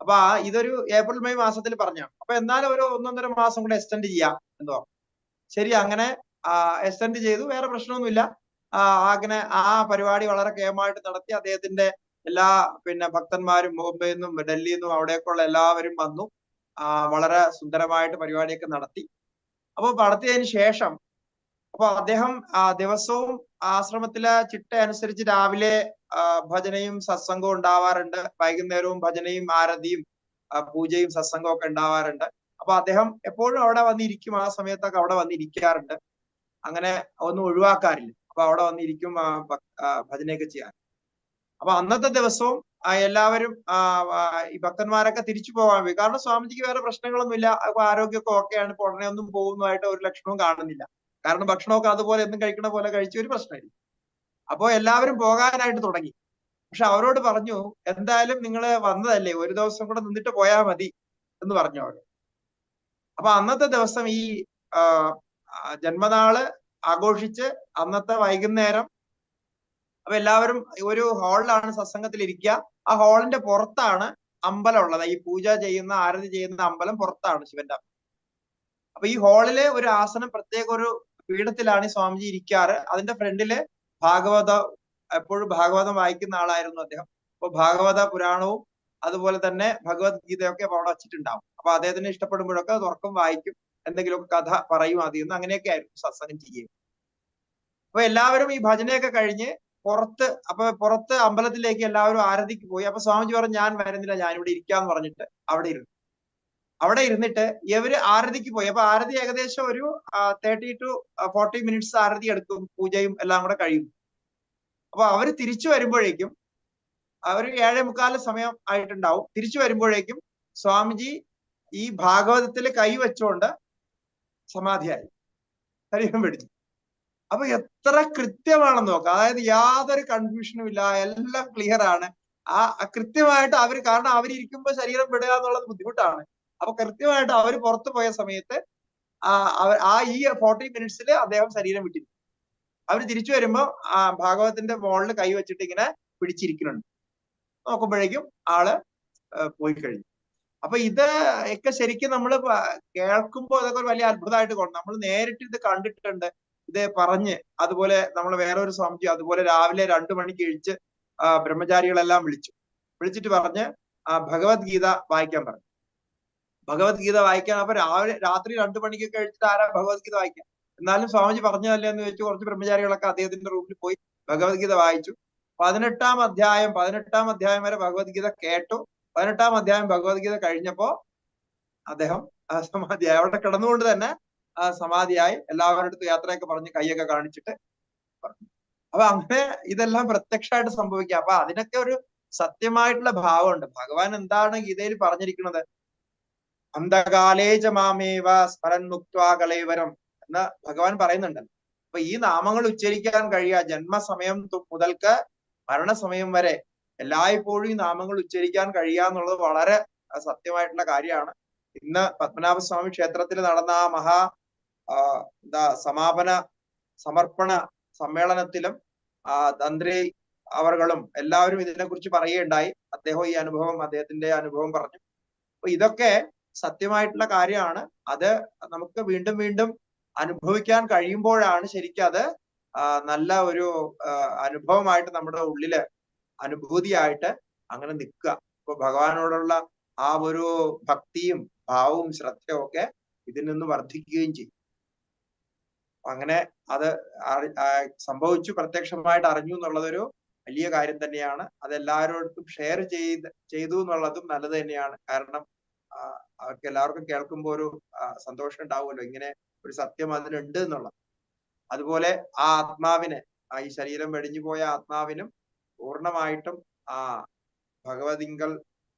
അപ്പൊ ഇതൊരു ഏപ്രിൽ മെയ് മാസത്തിൽ പറഞ്ഞാണ്. അപ്പൊ എന്നാലും ഒരു 1-1.5 മാസം കൂടെ എക്സ്റ്റെൻഡ് ചെയ്യാം എന്ന് പറഞ്ഞു. ശരി, അങ്ങനെ എക്സ്റ്റെൻഡ് ചെയ്തു, വേറെ പ്രശ്നമൊന്നുമില്ല. അങ്ങനെ ആ പരിപാടി വളരെ കേമായിട്ട് നടത്തി. അദ്ദേഹത്തിന്റെ എല്ലാ പിന്നെ ഭക്തന്മാരും ബോംബെയിൽ നിന്നും ഡൽഹിയിൽ നിന്നും അവിടേക്കുള്ള എല്ലാവരും വന്നു. വളരെ സുന്ദരമായിട്ട് പരിപാടിയൊക്കെ നടത്തി. അപ്പൊ നടത്തിയതിന് ശേഷം അദ്ദേഹം ദിവസവും ആശ്രമത്തിലെ ചിട്ട അനുസരിച്ച് രാവിലെ ഭജനയും സത്സംഗവും ഉണ്ടാവാറുണ്ട്. വൈകുന്നേരവും ഭജനയും ആരതിയും പൂജയും സത്സംഗവും ഒക്കെ ഉണ്ടാവാറുണ്ട്. അപ്പൊ അദ്ദേഹം എപ്പോഴും അവിടെ വന്നിരിക്കും. ആ സമയത്തൊക്കെ അവിടെ വന്നിരിക്കാറുണ്ട്. അങ്ങനെ ഒന്നും ഒഴിവാക്കാറില്ല. അപ്പൊ അവിടെ വന്നിരിക്കും ഭജനയൊക്കെ ചെയ്യാൻ. അപ്പൊ അന്നത്തെ ദിവസവും എല്ലാവരും ഈ ഭക്തന്മാരൊക്കെ തിരിച്ചു പോകാൻ പോയി. കാരണം സ്വാമിജിക്ക് വേറെ പ്രശ്നങ്ങളൊന്നുമില്ല, അപ്പൊ ആരോഗ്യമൊക്കെ ഓക്കെയാണ്. ഇപ്പൊ ഉടനെ ഒന്നും പോകുന്നതായിട്ട് ഒരു ലക്ഷണവും കാണുന്നില്ല. കാരണം ഭക്ഷണമൊക്കെ അതുപോലെ എന്നും കഴിക്കണ പോലെ കഴിച്ച ഒരു പ്രശ്നമില്ല. അപ്പോ എല്ലാവരും പോകാനായിട്ട് തുടങ്ങി. പക്ഷെ അവരോട് പറഞ്ഞു, എന്തായാലും നിങ്ങൾ വന്നതല്ലേ, ഒരു ദിവസം കൂടെ നിന്നിട്ട് പോയാൽ മതി എന്ന് പറഞ്ഞു അവർ. അപ്പൊ അന്നത്തെ ദിവസം ഈ ജന്മനാള് ആഘോഷിച്ച് അന്നത്തെ വൈകുന്നേരം അപ്പൊ എല്ലാവരും ഒരു ഹാളിലാണ് സത്സംഗത്തിൽ ഇരിക്കുക. ആ ഹാളിന്റെ പുറത്താണ് അമ്പലം ഉള്ളത്. ഈ പൂജ ചെയ്യുന്ന ആരതി ചെയ്യുന്ന അമ്പലം പുറത്താണ് ശിവന്റെ. അപ്പൊ ഈ ഹാളിലെ ഒരു ആസനം, പ്രത്യേക ഒരു പീഠത്തിലാണ് ഈ സ്വാമിജി ഇരിക്കാറ്. അതിന്റെ ഫ്രണ്ടില് എപ്പോഴും ഭാഗവതം വായിക്കുന്ന ആളായിരുന്നു അദ്ദേഹം. അപ്പൊ ഭാഗവത പുരാണവും അതുപോലെ തന്നെ ഭഗവത്ഗീതയൊക്കെ അവിടെ വച്ചിട്ടുണ്ടാവും. അപ്പൊ അദ്ദേഹത്തിന് ഇഷ്ടപ്പെടുമ്പോഴൊക്കെ തുറക്കും, വായിക്കും, എന്തെങ്കിലുമൊക്കെ കഥ പറയും അതിൽ നിന്ന്. അങ്ങനെയൊക്കെ ആയിരുന്നു സത്സംഗം ചെയ്യുക. അപ്പൊ എല്ലാവരും ഈ ഭജനയൊക്കെ കഴിഞ്ഞ് പുറത്ത് അമ്പലത്തിലേക്ക് എല്ലാവരും ആരതിക്ക് പോയി. അപ്പൊ സ്വാമിജി പറഞ്ഞു ഞാൻ വരുന്നില്ല, ഞാനിവിടെ ഇരിക്കാന്ന് പറഞ്ഞിട്ട് അവിടെ ഇരുന്നിട്ട് ഇവര് ആരതിക്ക് പോയി. അപ്പൊ ആരതി ഏകദേശം ഒരു 30 to 40 മിനിറ്റ്സ് ആരതി എടുക്കും, പൂജയും എല്ലാം കൂടെ കഴിയും. അപ്പൊ അവര് തിരിച്ചു വരുമ്പോഴേക്കും അവർ 7:45 സമയം ആയിട്ടുണ്ടാവും. തിരിച്ചു വരുമ്പോഴേക്കും സ്വാമിജി ഈ ഭാഗവതത്തിൽ കൈവച്ചുകൊണ്ട് സമാധിയായി, ശരീരം പിടിച്ചു. അപ്പൊ എത്ര കൃത്യമാണെന്ന് നോക്കാം. അതായത് യാതൊരു കൺഫ്യൂഷനും ഇല്ല, എല്ലാം ക്ലിയർ ആണ്. കൃത്യമായിട്ട് കാരണം അവരിയ്ക്കുമ്പോ ശരീരം വിടുക എന്നുള്ളത് ബുദ്ധിമുട്ടാണ്. അപ്പൊ കൃത്യമായിട്ട് അവർ പുറത്തു പോയ സമയത്ത് ഈ 40 മിനിറ്റ്സിൽ അദ്ദേഹം ശരീരം വിട്ടിരുന്നു. അവർ തിരിച്ചു വരുമ്പോ ഭാഗവതത്തിന്റെ മുകളിൽ കൈവച്ചിട്ട് ഇങ്ങനെ പിടിച്ചിരിക്കുന്നുണ്ട്. നോക്കുമ്പോഴേക്കും ആള് പോയി കഴിഞ്ഞു. അപ്പൊ ഇത് ഒക്കെ ശരിക്കും നമ്മൾ കേൾക്കുമ്പോൾ അതൊക്കെ ഒരു വലിയ അത്ഭുതമായിട്ട് തോന്നും. നമ്മൾ നേരിട്ട് ഇത് കണ്ടിട്ടുണ്ട്, ഇത് പറഞ്ഞ്. അതുപോലെ നമ്മൾ വേറൊരു സ്വാമിജി അതുപോലെ രാവിലെ 2 മണിക്ക് എഴുതിച്ച് ബ്രഹ്മചാരികളെല്ലാം വിളിച്ചിട്ട് പറഞ്ഞ് ഭഗവത്ഗീത വായിക്കാൻ പറഞ്ഞു. ഭഗവത്ഗീത വായിക്കാൻ. അപ്പൊ രാത്രി 2 മണിക്കൊക്കെ എഴുതിട്ട് ആരാ ഭഗവത്ഗീത വായിക്കാം? എന്നാലും സ്വാമിജി പറഞ്ഞതല്ലേ എന്ന് വെച്ച് കുറച്ച് ബ്രഹ്മചാരികളൊക്കെ അദ്ദേഹത്തിന്റെ റൂമിൽ പോയി ഭഗവത്ഗീത വായിച്ചു. 18-ാം അധ്യായം വരെ ഭഗവത്ഗീത കേട്ടു. 18-ാം അധ്യായം ഭഗവത്ഗീത കഴിഞ്ഞപ്പോ അദ്ദേഹം സമാധിയായി. അവിടെ കിടന്നുകൊണ്ട് തന്നെ സമാധിയായി. എല്ലാവരുടെ അടുത്ത് യാത്രയൊക്കെ പറഞ്ഞ് കൈയൊക്കെ കാണിച്ചിട്ട് പറഞ്ഞു. അപ്പൊ അങ്ങനെ ഇതെല്ലാം പ്രത്യക്ഷമായിട്ട് സംഭവിക്കുക. അപ്പൊ അതിനൊക്കെ ഒരു സത്യമായിട്ടുള്ള ഭാവമുണ്ട്. ഭഗവാൻ എന്താണ് ഗീതയിൽ പറഞ്ഞിരിക്കുന്നത്? അന്ധകാലേ ച മാമേവ സ്മരൻ മുക്ത്വാ കലേവരം എന്ന് ഭഗവാൻ പറയുന്നുണ്ടല്ലോ. അപ്പൊ ഈ നാമങ്ങൾ ഉച്ചരിക്കാൻ കഴിയുക ജന്മസമയം മുതൽക്ക് മരണസമയം വരെ എല്ലായ്പ്പോഴും ഈ നാമങ്ങൾ ഉച്ചരിക്കാൻ കഴിയുക എന്നുള്ളത് വളരെ സത്യമായിട്ടുള്ള കാര്യമാണ്. ഇന്ന് പത്മനാഭസ്വാമി ക്ഷേത്രത്തിൽ നടന്ന ആ സമർപ്പണ സമ്മേളനത്തിലും തന്ത്രി അവർകളും എല്ലാവരും ഇതിനെക്കുറിച്ച് പറയുകയുണ്ടായി. അദ്ദേഹത്തിന്റെ അനുഭവം പറഞ്ഞു. അപ്പൊ ഇതൊക്കെ സത്യമായിട്ടുള്ള കാര്യമാണ്. അത് നമുക്ക് വീണ്ടും വീണ്ടും അനുഭവിക്കാൻ കഴിയുമ്പോഴാണ് ശരിക്കും അത് നല്ല ഒരു അനുഭവമായിട്ട് നമ്മുടെ ഉള്ളില് അനുഭൂതിയായിട്ട് അങ്ങനെ നിൽക്കുക. ഇപ്പൊ ഭഗവാനോടുള്ള ആ ഒരു ഭക്തിയും ഭാവവും ശ്രദ്ധയും ഒക്കെ ഇതിൽ നിന്ന് വർദ്ധിക്കുകയും ചെയ്യും. അങ്ങനെ അത് സംഭവിച്ചു, പ്രത്യക്ഷമായിട്ട് അറിഞ്ഞു എന്നുള്ളതൊരു വലിയ കാര്യം തന്നെയാണ്. അതെല്ലാവരോടത്തും ഷെയർ ചെയ്തു എന്നുള്ളതും നല്ലത് തന്നെയാണ്. കാരണം അവർക്ക് എല്ലാവർക്കും കേൾക്കുമ്പോൾ ഒരു സന്തോഷം ഉണ്ടാവുമല്ലോ, ഇങ്ങനെ ഒരു സത്യം അതിലുണ്ട് എന്നുള്ളത്. അതുപോലെ ആ ആത്മാവിന്, ഈ ശരീരം വെടിഞ്ഞു പോയ ആത്മാവിനും പൂർണ്ണമായിട്ടും ഭഗവതിങ്കൽ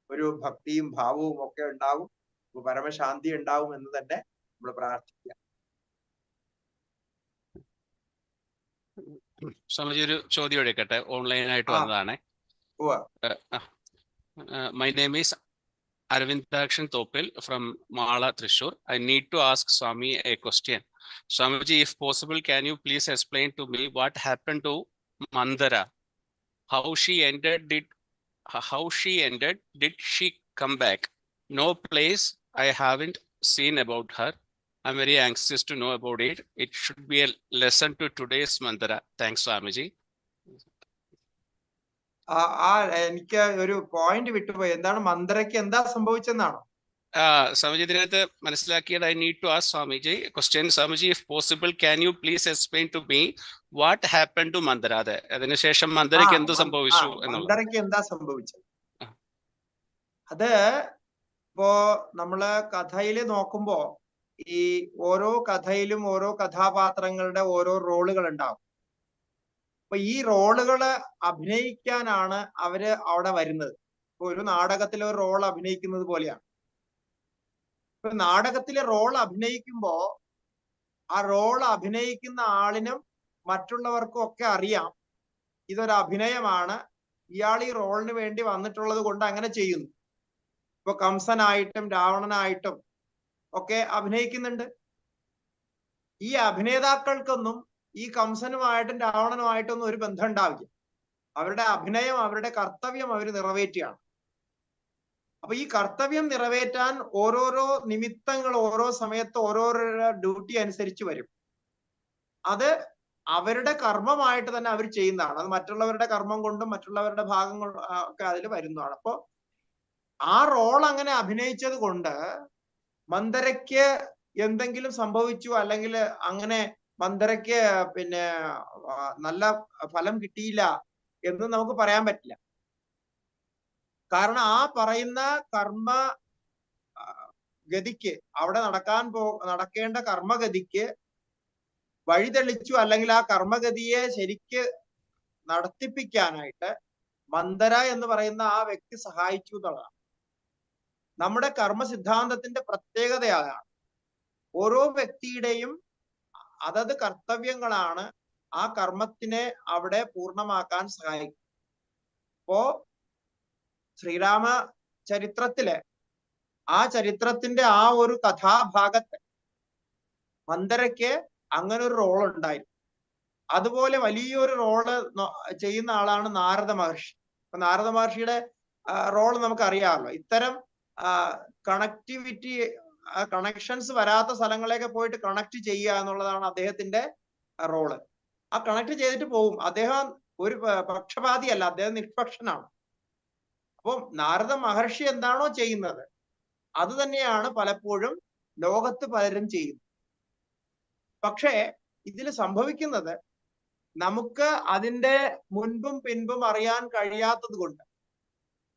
ഒരു ഭക്തിയും ഭാവവും ഒക്കെ ഉണ്ടാവും, പരമശാന്തി ഉണ്ടാവും എന്ന് തന്നെ നമ്മൾ പ്രാർത്ഥിക്കുക. സ്വാമിജി ഒരു ചോദ്യം എടുക്കട്ടെ, ഓൺലൈനായിട്ട് വന്നതാണ്. My name is Arvindakshan Topil from Mala, Thrissur. I need to ask Swami a question. Swamiji, if possible, can you please explain to me what happened to Mandara? How she ended? Did she come back? No place I haven't seen about her. I'm very anxious to know about it. It should be a lesson to today's Mandara. Thanks, Swamiji. എനിക്ക് ഒരു point വിട്ടുപോയി. എന്താണ് മന്ദരയ്ക്ക് എന്താ സംഭവിച്ചെന്നാണോ? സ്വാമിജി ഇതിനകത്ത് മനസ്സിലാക്കിയത്, I need to ask Swamiji question. Swamiji, if possible can you please explain to me what happen to Manthara? അതിനുശേഷം മന്ദരയ്ക്ക് എന്ത് സംഭവിച്ചു എന്നുള്ളത്. മന്ദരയ്ക്ക് എന്താ സംഭവിച്ചത്? അത് ഇപ്പോ നമ്മള് കഥയില് നോക്കുമ്പോ ഈ ഓരോ കഥയിലും ഓരോ കഥാപാത്രങ്ങളുടെ ഓരോ റോളുകൾ ഉണ്ടാവും. അപ്പൊ ഈ റോളുകള് അഭിനയിക്കാനാണ് അവര് അവിടെ വരുന്നത്. ഇപ്പൊ ഒരു നാടകത്തിലെ ഒരു റോൾ അഭിനയിക്കുന്നത് പോലെയാണ്. ഇപ്പൊ നാടകത്തിലെ റോൾ അഭിനയിക്കുമ്പോ ആ റോൾ അഭിനയിക്കുന്ന ആളിനും മറ്റുള്ളവർക്കും ഒക്കെ അറിയാം ഇതൊരു അഭിനയമാണ്, ഇയാൾ ഈ റോളിന് വേണ്ടി വന്നിട്ടുള്ളത് കൊണ്ട് അങ്ങനെ ചെയ്യുന്നു. ഇപ്പൊ കംസനായിട്ടും രാവണനായിട്ടും ഒക്കെ അഭിനയിക്കുന്നുണ്ട്. ഈ അഭിനേതാക്കൾക്കൊന്നും ഈ കംസനുമായിട്ടും രാവണനുമായിട്ടൊന്നും ഒരു ബന്ധം ഉണ്ടാവില്ല. അവരുടെ അഭിനയം, അവരുടെ കർത്തവ്യം അവർ നിറവേറ്റുകയാണ്. അപ്പൊ ഈ കർത്തവ്യം നിറവേറ്റാൻ ഓരോരോ നിമിത്തങ്ങൾ ഓരോ സമയത്ത് ഓരോരോ ഡ്യൂട്ടി അനുസരിച്ച് വരും. അത് അവരുടെ കർമ്മമായിട്ട് തന്നെ അവർ ചെയ്യുന്നതാണ്. അത് മറ്റുള്ളവരുടെ കർമ്മം കൊണ്ടും മറ്റുള്ളവരുടെ ഭാഗങ്ങൾ ഒക്കെ അതിൽ വരുന്നതാണ്. അപ്പോ ആ റോൾ അങ്ങനെ അഭിനയിച്ചത് കൊണ്ട് മന്ദരയ്ക്ക് എന്തെങ്കിലും സംഭവിച്ചു, അല്ലെങ്കിൽ അങ്ങനെ മന്ദരയ്ക്ക് പിന്നെ നല്ല ഫലം കിട്ടിയില്ല എന്ന് നമുക്ക് പറയാൻ പറ്റില്ല. കാരണം ആ പറയുന്ന കർമ്മ ഗതിക്ക്, അവിടെ നടക്കേണ്ട കർമ്മഗതിക്ക് വഴിതെളിച്ചു, അല്ലെങ്കിൽ ആ കർമ്മഗതിയെ ശരിക്ക് നടത്തിപ്പിക്കാനായിട്ട് മന്ദര എന്ന് പറയുന്ന ആ വ്യക്തി സഹായിച്ചു എന്നുള്ളതാണ്. നമ്മുടെ കർമ്മ സിദ്ധാന്തത്തിന്റെ പ്രത്യേകത അതാണ്. ഓരോ വ്യക്തിയുടെയും അതത് കർത്തവ്യങ്ങളാണ് ആ കർമ്മത്തിനെ അവിടെ പൂർണ്ണമാക്കാൻ സഹായിക്കും. അപ്പോ ശ്രീരാമ ചരിത്രത്തിലെ ആ ചരിത്രത്തിന്റെ ആ ഒരു കഥാഭാഗത്ത് മന്ദരയ്ക്ക് അങ്ങനെ ഒരു റോൾ ഉണ്ടായിരുന്നു. അതുപോലെ വലിയൊരു റോള് ചെയ്യുന്ന ആളാണ് നാരദ മഹർഷി. അപ്പൊ നാരദ മഹർഷിയുടെ റോൾ നമുക്കറിയാമല്ലോ. ഇത്തരം കണക്ടിവിറ്റി, കണക്ഷൻസ് വരാത്ത സ്ഥലങ്ങളിലേക്ക് പോയിട്ട് കണക്ട് ചെയ്യുക എന്നുള്ളതാണ് അദ്ദേഹത്തിന്റെ റോള്. ആ കണക്ട് ചെയ്തിട്ട് പോകും. അദ്ദേഹം ഒരു പക്ഷപാതിയല്ല, അദ്ദേഹം നിഷ്പക്ഷനാണ്. അപ്പം നാരദ മഹർഷി എന്താണോ ചെയ്യുന്നത് അത് തന്നെയാണ് പലപ്പോഴും ലോകത്ത് പലരും ചെയ്യുന്നത്. പക്ഷേ ഇതിൽ സംഭവിക്കുന്നത് നമുക്ക് അതിന്റെ മുൻപും പിൻപും അറിയാൻ കഴിയാത്തത് കൊണ്ട്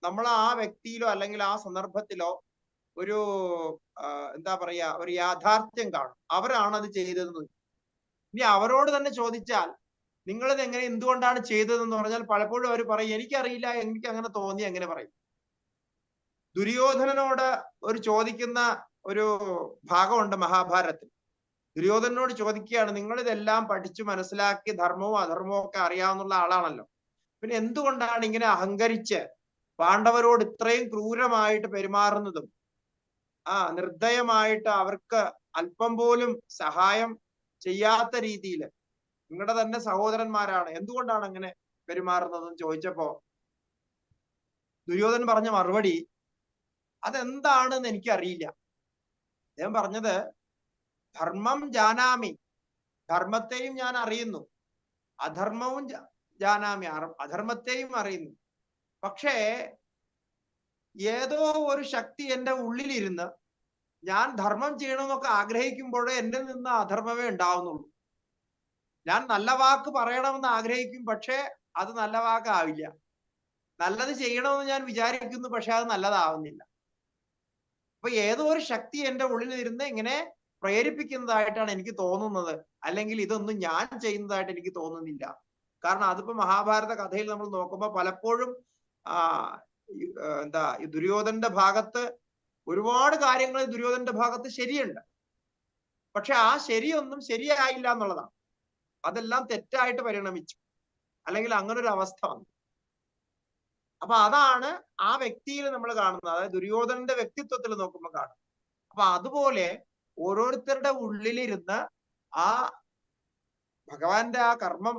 നമ്മൾ ആ വ്യക്തിയിലോ അല്ലെങ്കിൽ ആ സന്ദർഭത്തിലോ ഒരു എന്താ പറയാ, ഒരു യാഥാർത്ഥ്യം കാണും. അവരാണ് അത് ചെയ്തതെന്ന്. ഇനി അവരോട് തന്നെ ചോദിച്ചാൽ നിങ്ങളിത് എങ്ങനെ, എന്തുകൊണ്ടാണ് ചെയ്തതെന്ന് പറഞ്ഞാൽ പലപ്പോഴും അവർ പറയും എനിക്കറിയില്ല, എനിക്ക് അങ്ങനെ തോന്നി, എങ്ങനെ പറയും. ദുര്യോധനനോട് ഒരു ചോദിക്കുന്ന ഒരു ഭാഗമുണ്ട് മഹാഭാരതത്തിൽ. ദുര്യോധനനോട് ചോദിക്കുകയാണ്, നിങ്ങൾ ഇതെല്ലാം പഠിച്ചു മനസ്സിലാക്കി ധർമ്മവും അധർമ്മവും ഒക്കെ അറിയാവുന്ന ആളാണല്ലോ, പിന്നെ എന്തുകൊണ്ടാണ് ഇങ്ങനെ അഹങ്കരിച്ച് പാണ്ഡവരോട് ഇത്രയും ക്രൂരമായിട്ട് പെരുമാറുന്നതും നിർദ്ദയമായിട്ട് അവർക്ക് അല്പം പോലും സഹായം ചെയ്യാത്ത രീതിയിൽ, നിങ്ങളുടെ തന്നെ സഹോദരന്മാരാണ്, എന്തുകൊണ്ടാണ് അങ്ങനെ പെരുമാറുന്നതെന്ന് ചോദിച്ചപ്പോ ദുര്യോധനൻ പറഞ്ഞ മറുപടി അതെന്താണെന്ന് എനിക്കറിയില്ല. അദ്ദേഹം പറഞ്ഞത് ധർമ്മം ജാനാമി, ധർമ്മത്തെയും ഞാൻ അറിയുന്നു, അധർമ്മവും ജാനാമി, അധർമ്മത്തെയും അറിയുന്നു. പക്ഷേ ഏതോ ഒരു ശക്തി എൻ്റെ ഉള്ളിലിരുന്ന് ഞാൻ ധർമ്മം ചെയ്യണമെന്നൊക്കെ ആഗ്രഹിക്കുമ്പോഴേ എന്നിൽ നിന്ന് അധർമ്മമേ ഉണ്ടാവുന്നുള്ളൂ. ഞാൻ നല്ല വാക്ക് പറയണമെന്ന് ആഗ്രഹിക്കും, പക്ഷേ അത് നല്ല വാക്കാവില്ല. നല്ലത് ചെയ്യണമെന്ന് ഞാൻ വിചാരിക്കുന്നു, പക്ഷെ അത് നല്ലതാവുന്നില്ല. അപ്പൊ ഏതോ ഒരു ശക്തി എൻ്റെ ഉള്ളിലിരുന്ന് ഇങ്ങനെ പ്രേരിപ്പിക്കുന്നതായിട്ടാണ് എനിക്ക് തോന്നുന്നത്, അല്ലെങ്കിൽ ഇതൊന്നും ഞാൻ ചെയ്യുന്നതായിട്ട് എനിക്ക് തോന്നുന്നില്ല. കാരണം അതിപ്പോ മഹാഭാരത കഥയിൽ നമ്മൾ നോക്കുമ്പോൾ പലപ്പോഴും എന്താ ദുര്യോധനന്റെ ഭാഗത്ത് ഒരുപാട് കാര്യങ്ങൾ ദുര്യോധനന്റെ ഭാഗത്ത് ശരിയുണ്ട്, പക്ഷെ ആ ശരിയൊന്നും ശരിയായില്ല എന്നുള്ളതാണ്. അതെല്ലാം തെറ്റായിട്ട് പരിണമിച്ചു, അല്ലെങ്കിൽ അങ്ങനെ ഒരു അവസ്ഥ വന്നു. അപ്പൊ അതാണ് ആ വ്യക്തിയിൽ നമ്മൾ കാണുന്നത്, അതായത് ദുര്യോധനന്റെ വ്യക്തിത്വത്തിൽ നോക്കുമ്പോൾ കാണും. അപ്പൊ അതുപോലെ ഓരോരുത്തരുടെ ഉള്ളിലിരുന്ന് ആ ഭഗവാന്റെ ആ കർമ്മം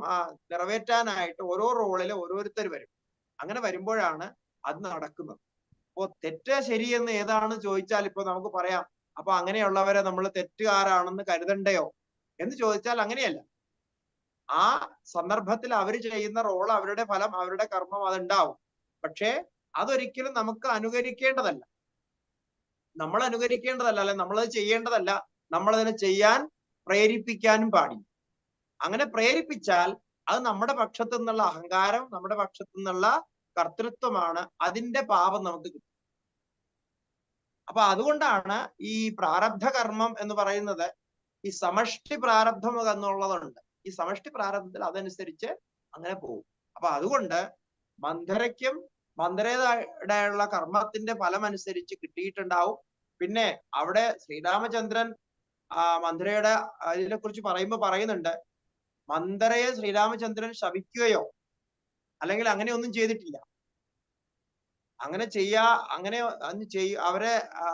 നിറവേറ്റാനായിട്ട് ഓരോ റോളിൽ ഓരോരുത്തർ വരും. അങ്ങനെ വരുമ്പോഴാണ് അത് നടക്കുന്നത്. അപ്പോ തെറ്റ് ശരിയെന്ന് ഏതാണ് ചോദിച്ചാൽ ഇപ്പൊ നമുക്ക് പറയാം, അപ്പൊ അങ്ങനെയുള്ളവരെ നമ്മൾ തെറ്റുകാരാണെന്ന് കരുതണ്ടയോ എന്ന് ചോദിച്ചാൽ അങ്ങനെയല്ല. ആ സന്ദർഭത്തിൽ അവർ ചെയ്യുന്ന റോൾ, അവരുടെ ഫലം, അവരുടെ കർമ്മം അതുണ്ടാവും. പക്ഷേ അതൊരിക്കലും നമുക്ക് അനുകരിക്കേണ്ടതല്ല, നമ്മൾ അനുകരിക്കേണ്ടതല്ല, അല്ലെ നമ്മളത് ചെയ്യേണ്ടതല്ല. നമ്മളതിനെ ചെയ്യാൻ പ്രേരിപ്പിക്കാനും പാടില്ല. അങ്ങനെ പ്രേരിപ്പിച്ചാൽ അത് നമ്മുടെ പക്ഷത്തു നിന്നുള്ള അഹങ്കാരം, നമ്മുടെ പക്ഷത്തു നിന്നുള്ള കർത്തൃത്വമാണ്, അതിന്റെ പാപം നമുക്ക് കിട്ടും. അപ്പൊ അതുകൊണ്ടാണ് ഈ പ്രാരബ്ധ കർമ്മം എന്ന് പറയുന്നത് ഈ സമഷ്ടി പ്രാരബ്ധം എന്നുള്ളതുണ്ട്. ഈ സമഷ്ടി പ്രാരബ്ധത്തിൽ അതനുസരിച്ച് അങ്ങനെ പോകും. അപ്പൊ അതുകൊണ്ട് മന്ദരയ്ക്കും മന്ദരയുടെയുള്ള കർമ്മത്തിന്റെ ഫലം അനുസരിച്ച് കിട്ടിയിട്ടുണ്ടാവും. പിന്നെ അവിടെ ശ്രീരാമചന്ദ്രൻ മന്ദരയുടെ അതിനെ കുറിച്ച് പറയുന്നുണ്ട്, മന്ദരയെ ശ്രീരാമചന്ദ്രൻ ശപിക്കുകയോ അല്ലെങ്കിൽ അങ്ങനെ ഒന്നും ചെയ്തിട്ടില്ല. അങ്ങനെ അവരെ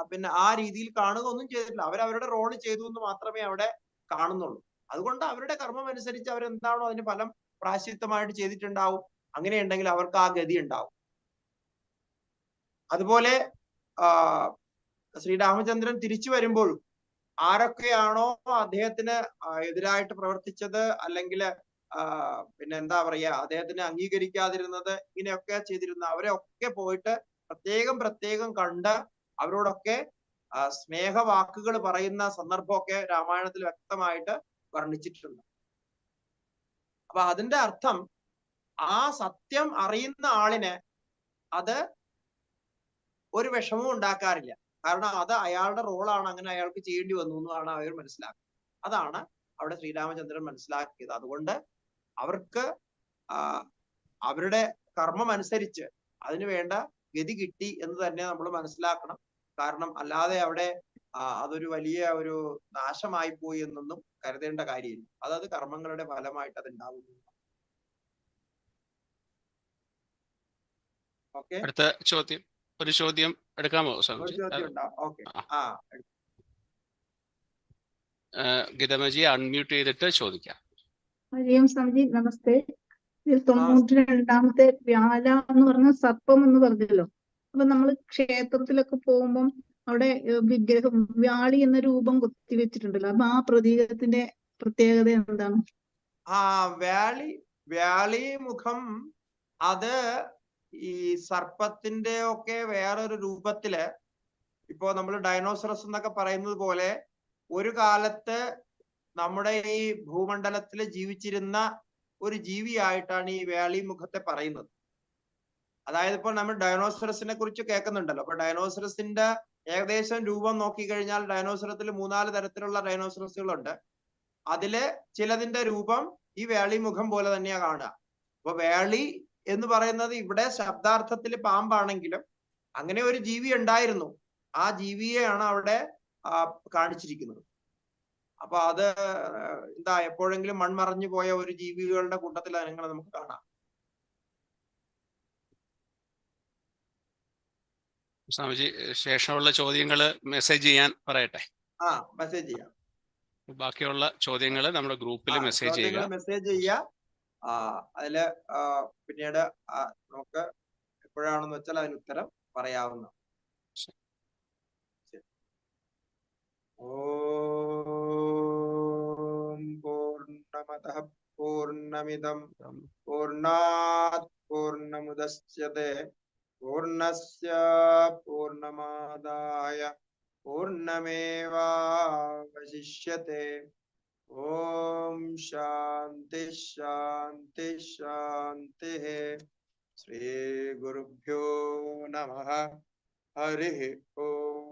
പിന്നെ ആ രീതിയിൽ കാണുക ഒന്നും ചെയ്തിട്ടില്ല. അവരവരുടെ റോള് ചെയ്തു എന്ന് മാത്രമേ അവിടെ കാണുന്നുള്ളൂ. അതുകൊണ്ട് അവരുടെ കർമ്മം അനുസരിച്ച് അവരെന്താണോ അതിന് ഫലം പ്രായശ്ചിത്തമായിട്ട് ചെയ്തിട്ടുണ്ടാവും. അങ്ങനെയുണ്ടെങ്കിൽ അവർക്ക് ആ ഗതി ഉണ്ടാവും. അതുപോലെ ശ്രീരാമചന്ദ്രൻ തിരിച്ചു വരുമ്പോഴും ആരൊക്കെയാണോ അദ്ദേഹത്തിന് എതിരായിട്ട് പ്രവർത്തിച്ചത്, അല്ലെങ്കിൽ പിന്നെ എന്താ പറയാ, അദ്ദേഹത്തിന് അംഗീകരിക്കാതിരുന്നത്, ഇങ്ങനെയൊക്കെ ചെയ്തിരുന്ന അവരെ ഒക്കെ പോയിട്ട് പ്രത്യേകം കണ്ട് അവരോടൊക്കെ സ്നേഹവാക്കുകൾ പറയുന്ന സന്ദർഭമൊക്കെ രാമായണത്തിൽ വ്യക്തമായിട്ട് വർണ്ണിച്ചിട്ടുണ്ട്. അപ്പൊ അതിന്റെ അർത്ഥം ആ സത്യം അറിയുന്ന ആളിന് അത് ഒരു വിഷമവും ഉണ്ടാക്കാറില്ല. കാരണം അത് അയാളുടെ റോളാണ്, അങ്ങനെ അയാൾക്ക് ചെയ്യേണ്ടി വന്നു എന്നാണ് അവർ മനസ്സിലാക്കുന്നത്. അതാണ് അവിടെ ശ്രീരാമചന്ദ്രൻ മനസ്സിലാക്കിയത്. അതുകൊണ്ട് അവർക്ക് അവരുടെ കർമ്മം അനുസരിച്ച് അതിന് വേണ്ട ഗതി കിട്ടി എന്ന് തന്നെ നമ്മൾ മനസ്സിലാക്കണം. കാരണം അല്ലാതെ അവിടെ അതൊരു വലിയ ഒരു നാശമായി പോയി എന്നൊന്നും കരുതേണ്ട കാര്യമില്ല. അതത് കർമ്മങ്ങളുടെ ഫലമായിട്ട് അത് ഉണ്ടാവുന്നു. ഓക്കെ, അടുത്ത ചോദ്യം, ഒരു ചോദ്യം എടുക്കാമോ ഒരു സ്വാമിജി? ചോദ്യം ഉണ്ടാവും. ഓക്കെ, ഗീതമ്മജിയെ അൺമ്യൂട്ട് ചെയ്തിട്ട് ചോദിക്കാം. ഹരിയം സ്വാമിജി നമസ്തേ. 92ാമത്തെ വ്യാല എന്ന് പറഞ്ഞ സർപ്പം എന്ന് പറഞ്ഞല്ലോ. അപ്പൊ നമ്മൾ ക്ഷേത്രത്തിലൊക്കെ പോകുമ്പം അവിടെ വിഗ്രഹം വ്യാളി എന്ന രൂപം കൊത്തിവെച്ചിട്ടുണ്ടല്ലോ. അപ്പൊ ആ പ്രതീകത്തിന്റെ പ്രത്യേകത എന്താണ്? വ്യാളി മുഖം അത് ഈ സർപ്പത്തിന്റെ ഒക്കെ വേറൊരു രൂപത്തില്, ഇപ്പോ നമ്മൾ ഡൈനോസറസ് എന്നൊക്കെ പറയുന്നത് പോലെ ഒരു കാലത്ത് നമ്മുടെ ഈ ഭൂമണ്ഡലത്തിൽ ജീവിച്ചിരുന്ന ഒരു ജീവിയായിട്ടാണ് ഈ വ്യാളി മുഖത്തെ പറയുന്നത്. അതായത് ഇപ്പോൾ നമ്മൾ ഡൈനോസറസിനെ കുറിച്ച് കേൾക്കുന്നുണ്ടല്ലോ. അപ്പൊ ഡൈനോസറസിന്റെ ഏകദേശം രൂപം നോക്കിക്കഴിഞ്ഞാൽ ഡൈനോസറത്തിൽ 3-4 തരത്തിലുള്ള ഡൈനോസറസുകളുണ്ട്. അതില് ചിലതിന്റെ രൂപം ഈ വ്യാളി മുഖം പോലെ തന്നെയാ കാണുക. അപ്പൊ വ്യാളി എന്ന് പറയുന്നത് ഇവിടെ ശബ്ദാർത്ഥത്തിൽ പാമ്പാണെങ്കിലും അങ്ങനെ ഒരു ജീവി ഉണ്ടായിരുന്നു. ആ ജീവിയെയാണ് അവിടെ കാണിച്ചിരിക്കുന്നത്. അപ്പൊ അത് എന്താ, എപ്പോഴെങ്കിലും മൺമറഞ്ഞു പോയ ഒരു ജീവികളുടെ കൂട്ടത്തിൽ അങ്ങനെ നമുക്ക് കാണാം. സ്വാമിജി, ശേഷമുള്ള ചോദ്യങ്ങള് മെസ്സേജ് ചെയ്യാൻ പറയട്ടെ? മെസ്സേജ് ചെയ്യാം. ബാക്കിയുള്ള ചോദ്യങ്ങൾ നമ്മുടെ ഗ്രൂപ്പിൽ മെസ്സേജ് ചെയ്യുക. അതില് പിന്നീട് നമുക്ക് എപ്പോഴാണെന്ന് വെച്ചാൽ അതിന് ഉത്തരം പറയാവുന്ന. ഓം പൂർണ്ണമതഃ പൂർണ്ണമിദം പൂർണ്ണാത് പൂർണ്ണമുദച്യത്തെ പൂർണ്ണസ്യ പൂർണ്ണമാദായ പൂർണ്ണമേവാവശിഷ്യത്തെ. ഓം ശാന്തി ശാന്തി ശാന്തി. ശ്രീ ഗുരുഭ്യോ നമഃ. ഹരി ഓം.